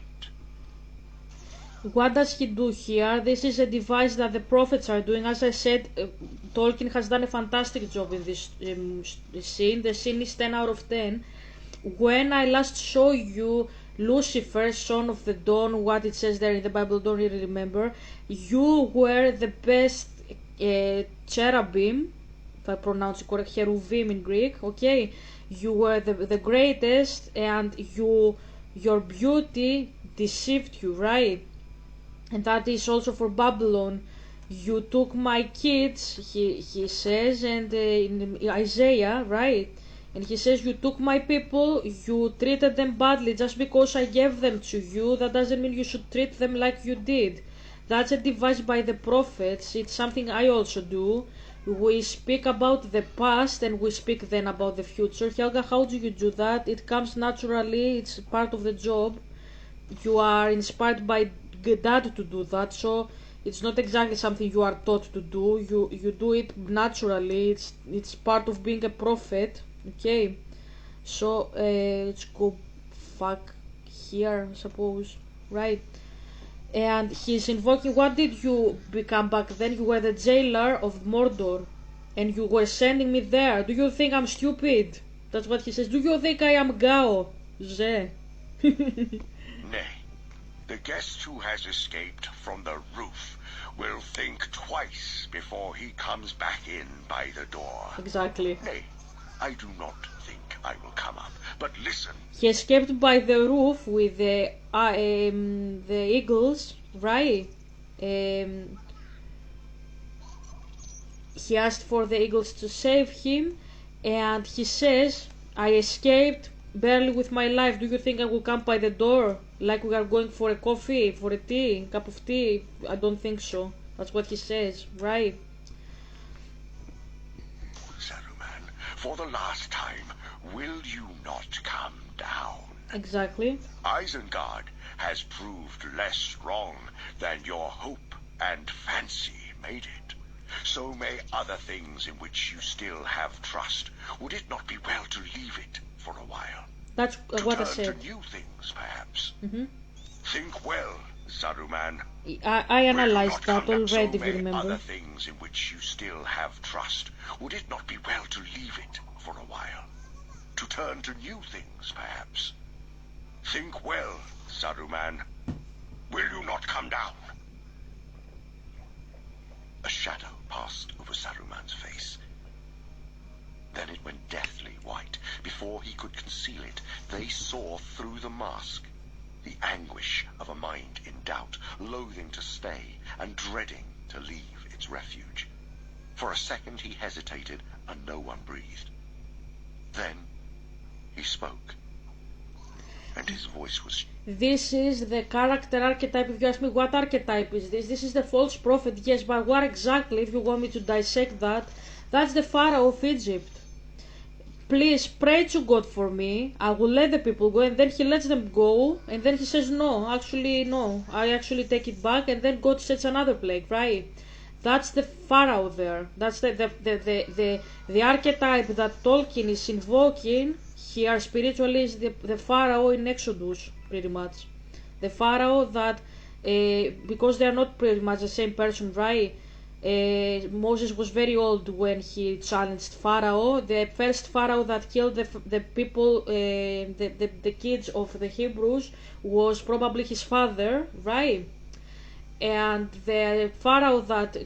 What does he do here? This is a device that the prophets are doing. As I said, Tolkien has done a fantastic job in this scene. The scene is 10 out of 10. When I last saw you, Lucifer, son of the dawn, what it says there in the Bible, don't really remember, you were the best cherubim, if I pronounce it correct, cherubim in Greek, okay? You were the greatest, and your beauty deceived you, right? And that is also for Babylon. You took my kids, he says, and in Isaiah, right? And he says, you took my people, you treated them badly. Just because I gave them to you, that doesn't mean you should treat them like you did. That's a device by the prophets. It's something I also do. We speak about the past and we speak then about the future. Helga, how do you do that? It comes naturally, it's part of the job. You are inspired by dad to do that, so it's not exactly something you are taught to do. You do it naturally. It's part of being a prophet. Okay, so let's go back here, I suppose, right? And he's invoking. What did you become back then? You were the jailer of Mordor, and you were sending me there. Do you think I'm stupid? That's what he says. Do you think I am Gao? Ze. Nay, the guest who has escaped from the roof will think twice before he comes back in by the door. Exactly. Nay, I do not think I will come up, but listen. He escaped by the roof with the eagles, right? He asked for the eagles to save him, and he says, I escaped barely with my life. Do you think I will come by the door like we are going for a coffee, for a tea, cup of tea? I don't think so. That's what he says, right? Saruman, for the last time, will you not come down? Exactly. Isengard has proved less wrong than your hope and fancy made it. So may other things in which you still have trust. Would it not be well to leave it for a while? That's what I To said. turn to new things, perhaps. Mm-hmm. Think well, Saruman. I analyzed that Will you not come down? already, So if you may remember. other things in which you still have trust. Would it not be well to leave it for a while? To turn to new things, perhaps. Think well, Saruman. Will you not come down? A shadow passed over Saruman's face. Then it went deathly white. Before he could conceal it, they saw through the mask the anguish of a mind in doubt, loathing to stay and dreading to leave its refuge. For a second he hesitated, and no one breathed. Then he spoke, and his voice was... This is the character archetype. If you ask me what archetype is this is the false prophet, yes, but what exactly, if you want me to dissect that, that's the Pharaoh of Egypt. Please pray to God for me, I will let the people go, and then he lets them go, and then he says no, I actually take it back, and then God sets another plague, right? That's the Pharaoh there. That's the archetype that Tolkien is invoking here spiritually is the Pharaoh in Exodus, pretty much. The Pharaoh that, because they are not pretty much the same person, right? Moses was very old when he challenged Pharaoh. The first Pharaoh that killed the people, the kids of the Hebrews, was probably his father, right? And the Pharaoh that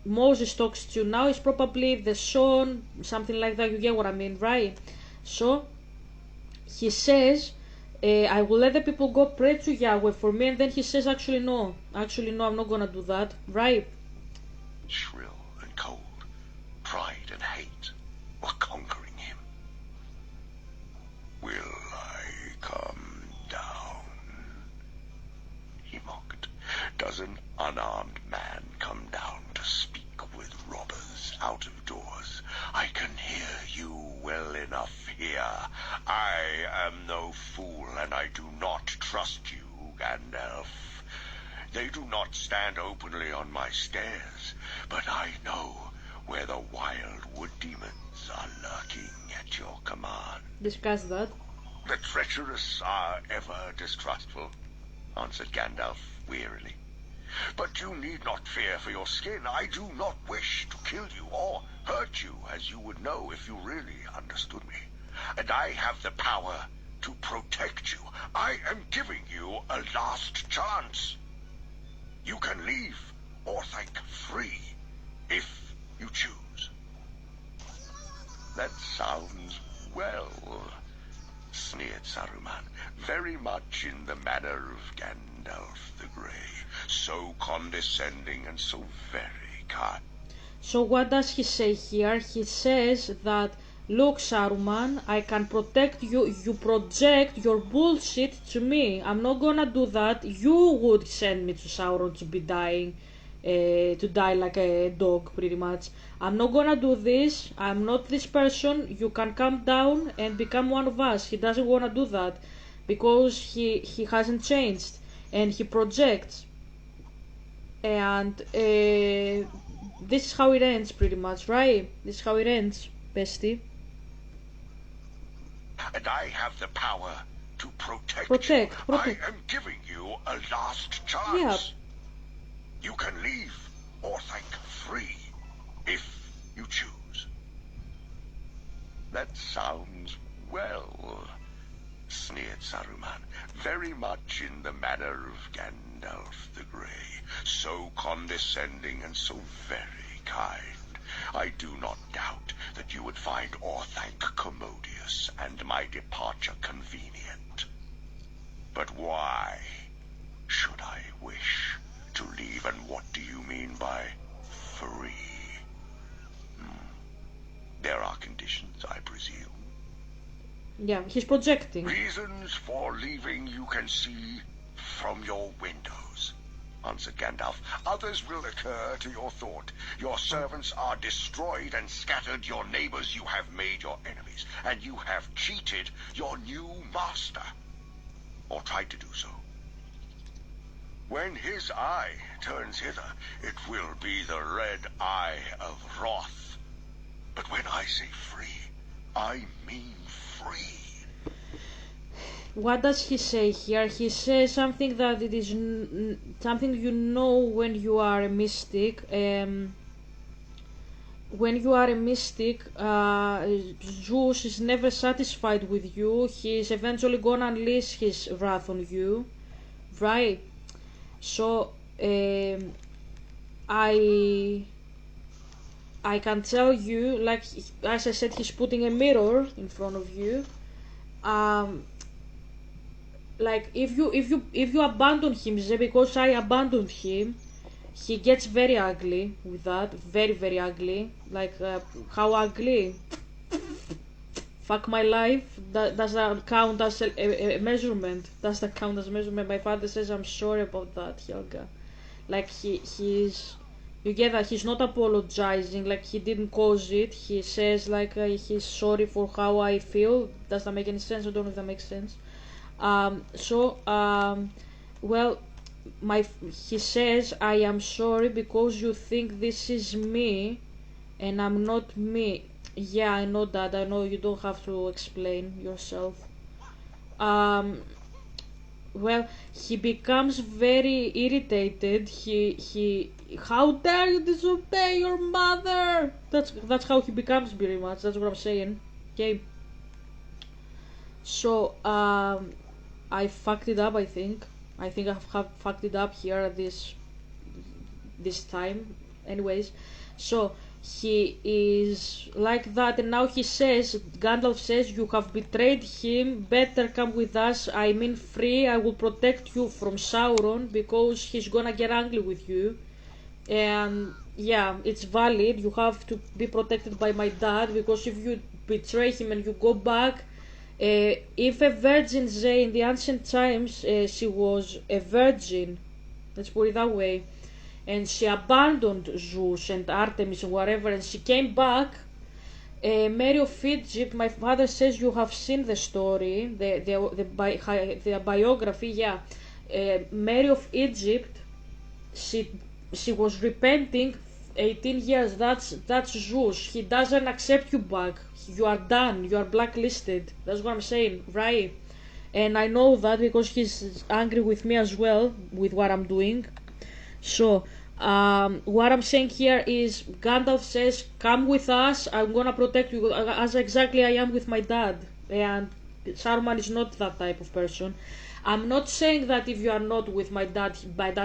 Moses talks to now is probably the son, something like that. You get what I mean, right? So he says, I will let the people go pray to Yahweh for me, and then he says, actually no, I'm not gonna do that, right? Shrill and cold, pride and hate were conquering him. Will I come down? He mocked. Does an unarmed man come down to speak with robbers out of doors? I can hear you well enough here. I am no fool, and I do not trust you, Gandalf. They do not stand openly on my stairs, but I know where the wild wood demons are lurking at your command. Discuss that. The treacherous are ever distrustful, answered Gandalf wearily. But you need not fear for your skin. I do not wish to kill you or hurt you, as you would know if you really understood me. And I have the power to protect you. I am giving you a last chance. You can leave or think free if you choose. That sounds well, sneered Saruman, very much in the manner of Gandalf the Grey, so condescending and so very kind. So what does he say here? He says that, look, Saruman, I can protect you. You project your bullshit to me. I'm not gonna do that. You would send me to Sauron to be dying, to die like a dog, pretty much. I'm not gonna do this. I'm not this person. You can come down and become one of us. He doesn't wanna do that because he hasn't changed and he projects. And this is how it ends, pretty much, right? This is how it ends, bestie. And I have the power to protect you. I am giving you a last chance. Yeah. You can leave or think free if you choose. That sounds well, sneered Saruman, very much in the manner of Gandalf the Grey, so condescending and so very kind. I do not doubt that you would find Orthanc commodious and my departure convenient. But why should I wish to leave, and what do you mean by free? There are conditions, I presume. Yeah, he's projecting. Reasons for leaving you can see from your windows, answered Gandalf. Others will occur to your thought. Your servants are destroyed and scattered. Your neighbors you have made your enemies, and you have cheated your new master, or tried to do so. When his eye turns hither, it will be the red eye of wrath. But when I say free, I mean free. What does he say here? He says something that it is something you know when you are a mystic. When you are a mystic, Zeus is never satisfied with you. He is eventually gonna unleash his wrath on you, right? So I can tell you, like as I said, he's putting a mirror in front of you. Like if you abandon him, because I abandoned him, he gets very ugly with that, very very ugly. Like how ugly? Fuck my life. Does that count as a measurement? Does that count as a measurement? My father says I'm sorry about that, Helga. Like he's, you get that he's not apologizing. Like he didn't cause it. He says like he's sorry for how I feel. Does that make any sense? I don't know if that makes sense. Well, he says I am sorry because you think this is me, and I'm not me. Yeah, I know that. I know you don't have to explain yourself. Well, he becomes very irritated. He how dare you disobey your mother? That's how he becomes, pretty much. That's what I'm saying. Okay. So I fucked it up. I think I have fucked it up here this time. anyways. So he is like that, and now he says, Gandalf says, you have betrayed him, better come with us, I mean free, I will protect you from Sauron, because he's gonna get angry with you. And yeah, it's valid, you have to be protected by my dad, because if you betray him and you go back, if a virgin, say, in the ancient times, she was a virgin, let's put it that way, and she abandoned Zeus and Artemis and whatever, and she came back. Mary of Egypt, my father says you have seen the story, the biography, yeah. Mary of Egypt, she she was repenting 18 years. That's Zeus. He doesn't accept you back. You are done. You are blacklisted. That's what I'm saying, right? And I know that because he's angry with me as well with what I'm doing. So, what I'm saying here is Gandalf says, "Come with us. I'm gonna protect you as exactly I am with my dad." And Saruman is not that type of person. I'm not saying that if you are not with my dad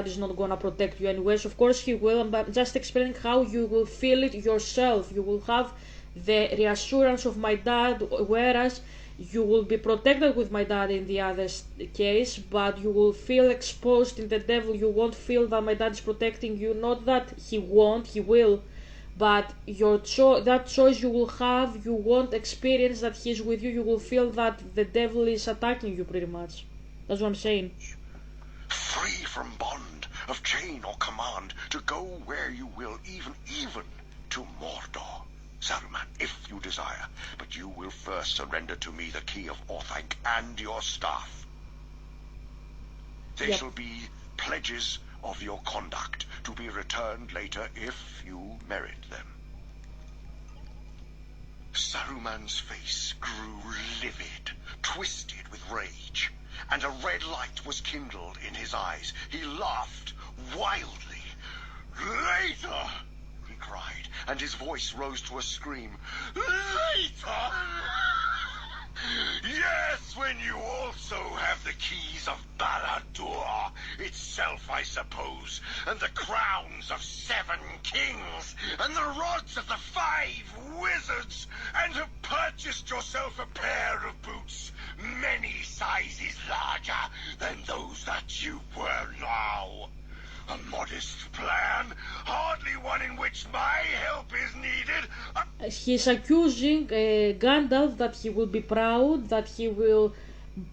is not gonna protect you anyways. Of course he will, but just explaining how you will feel it yourself. You will have the reassurance of my dad, whereas you will be protected with my dad in the other case, but you will feel exposed in the devil. You won't feel that my dad is protecting you. Not that he won't, he will, but that choice you will have, you won't experience that he's with you. You will feel that the devil is attacking you, pretty much. That's what I'm saying. Free from bond of chain or command, to go where you will, even to Mordor, Saruman, if you desire. But you will first surrender to me the key of Orthanc and your staff. They shall be pledges of your conduct, to be returned later if you merit them. Saruman's face grew livid, twisted with rage, and a red light was kindled in his eyes. He laughed wildly. "Later!" he cried, and his voice rose to a scream. "Later! Yes, when you also have the keys of Baladur itself, I suppose, and the crowns of 7 kings, and the rods of the 5 wizards, and have purchased yourself a pair of boots many sizes larger than those that you wear now. A modest plan, hardly one in which my help is needed." He's accusing Gandalf that he will be proud, that he will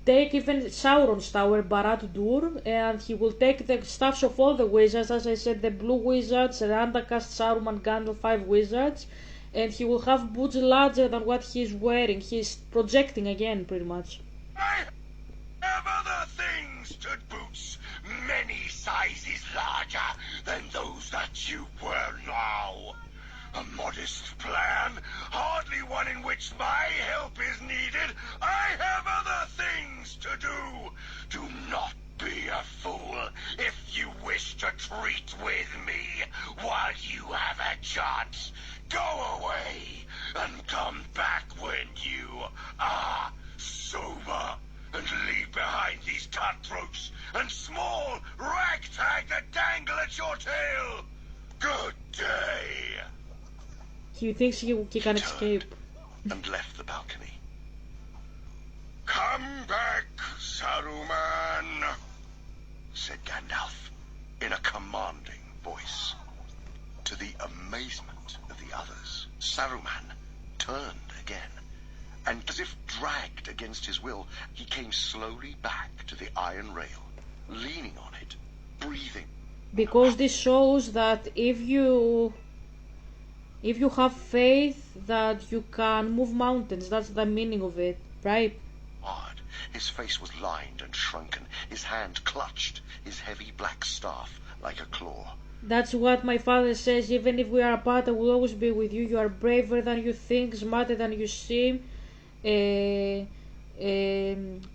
take even Sauron's tower, Barad-dûr, and he will take the staffs of all the wizards, as I said, the blue wizards, Radagast, Saruman, Gandalf, 5 wizards, and he will have boots larger than what he's wearing. He's projecting again, pretty much. "I have other things to boots, many sizes larger than those that you wear now. A modest plan, hardly one in which my help is needed. I have other things to do. Do not be a fool if you wish to treat with me while you have a chance. Go away and come back when you are sober, and leave behind these cutthroats and small ragtag that dangle at your tail. Good day." He thinks he can escape. And left the balcony. "Come back, Saruman," said Gandalf in a commanding voice. To the amazement of the others, Saruman turned again, and as if dragged against his will, he came slowly back to the iron rail, leaning on it, breathing. Because this shows that if you have faith, that you can move mountains. That's the meaning of it, right? Hard. His face was lined and shrunken. His hand clutched his heavy black staff like a claw. That's what my father says. Even if we are apart, I will always be with you. You are braver than you think, smarter than you seem,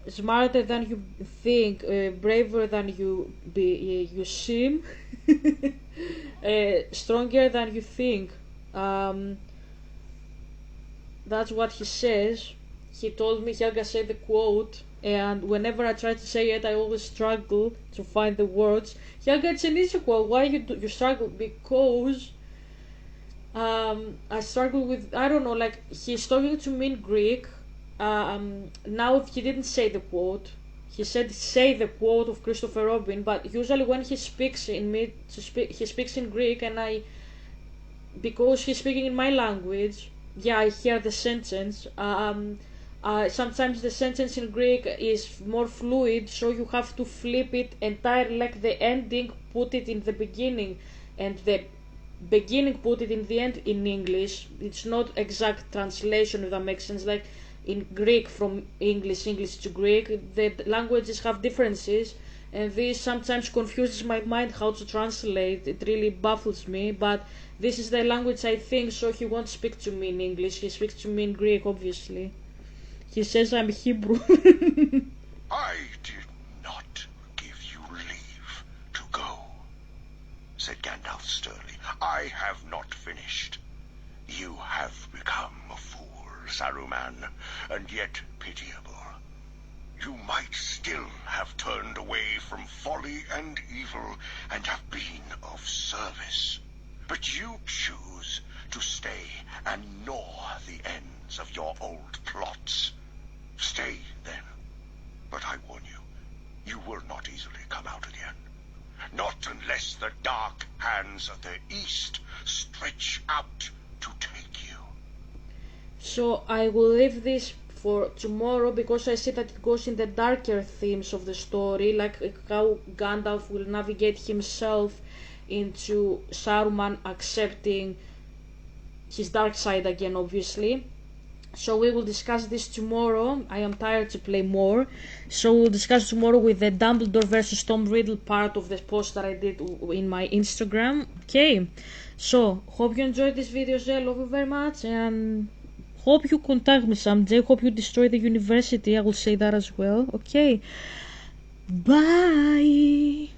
smarter than you think, braver than you seem, stronger than you think. That's what he says. He told me, Helga said the quote, and whenever I try to say it, I always struggle to find the words. Helga, it's an easy quote. Why you struggle? Because I struggle with, I don't know, like he's talking to me in Greek. Now he didn't say the quote. He said say the quote of Christopher Robin, but usually when he speaks in me, he speaks in Greek, and because he's speaking in my language, yeah, I hear the sentence. Sometimes the sentence in Greek is more fluid, so you have to flip it entirely, like the ending, put it in the beginning, and the beginning put it in the end in English. It's not exact translation, if that makes sense. Like in Greek from English to Greek, the languages have differences, and this sometimes confuses my mind how to translate. It really baffles me, but this is the language I think, so he won't speak to me in English. He speaks to me in Greek, obviously. He says I'm Hebrew. I did not give you leave to go, said Gandalf sternly. I have not finished. You have become a fool, Saruman, and yet pitiable. You might still have turned away from folly and evil and have been of service. But you choose to stay and gnaw the ends of your old plots. Stay, then. But I warn you, you will not easily come out again. Not unless the dark hands of the East stretch out to take you. So I will leave this for tomorrow, because I see that it goes in the darker themes of the story, like how Gandalf will navigate himself into Saruman accepting his dark side again, obviously. So we will discuss this tomorrow. I am tired to play more, so we'll discuss tomorrow with the Dumbledore versus Tom Riddle part of the post that I did in my Instagram. Okay, so hope you enjoyed this video. I love you very much, and hope you contact me someday. Hope you destroy the university. I will say that as well. Okay, bye.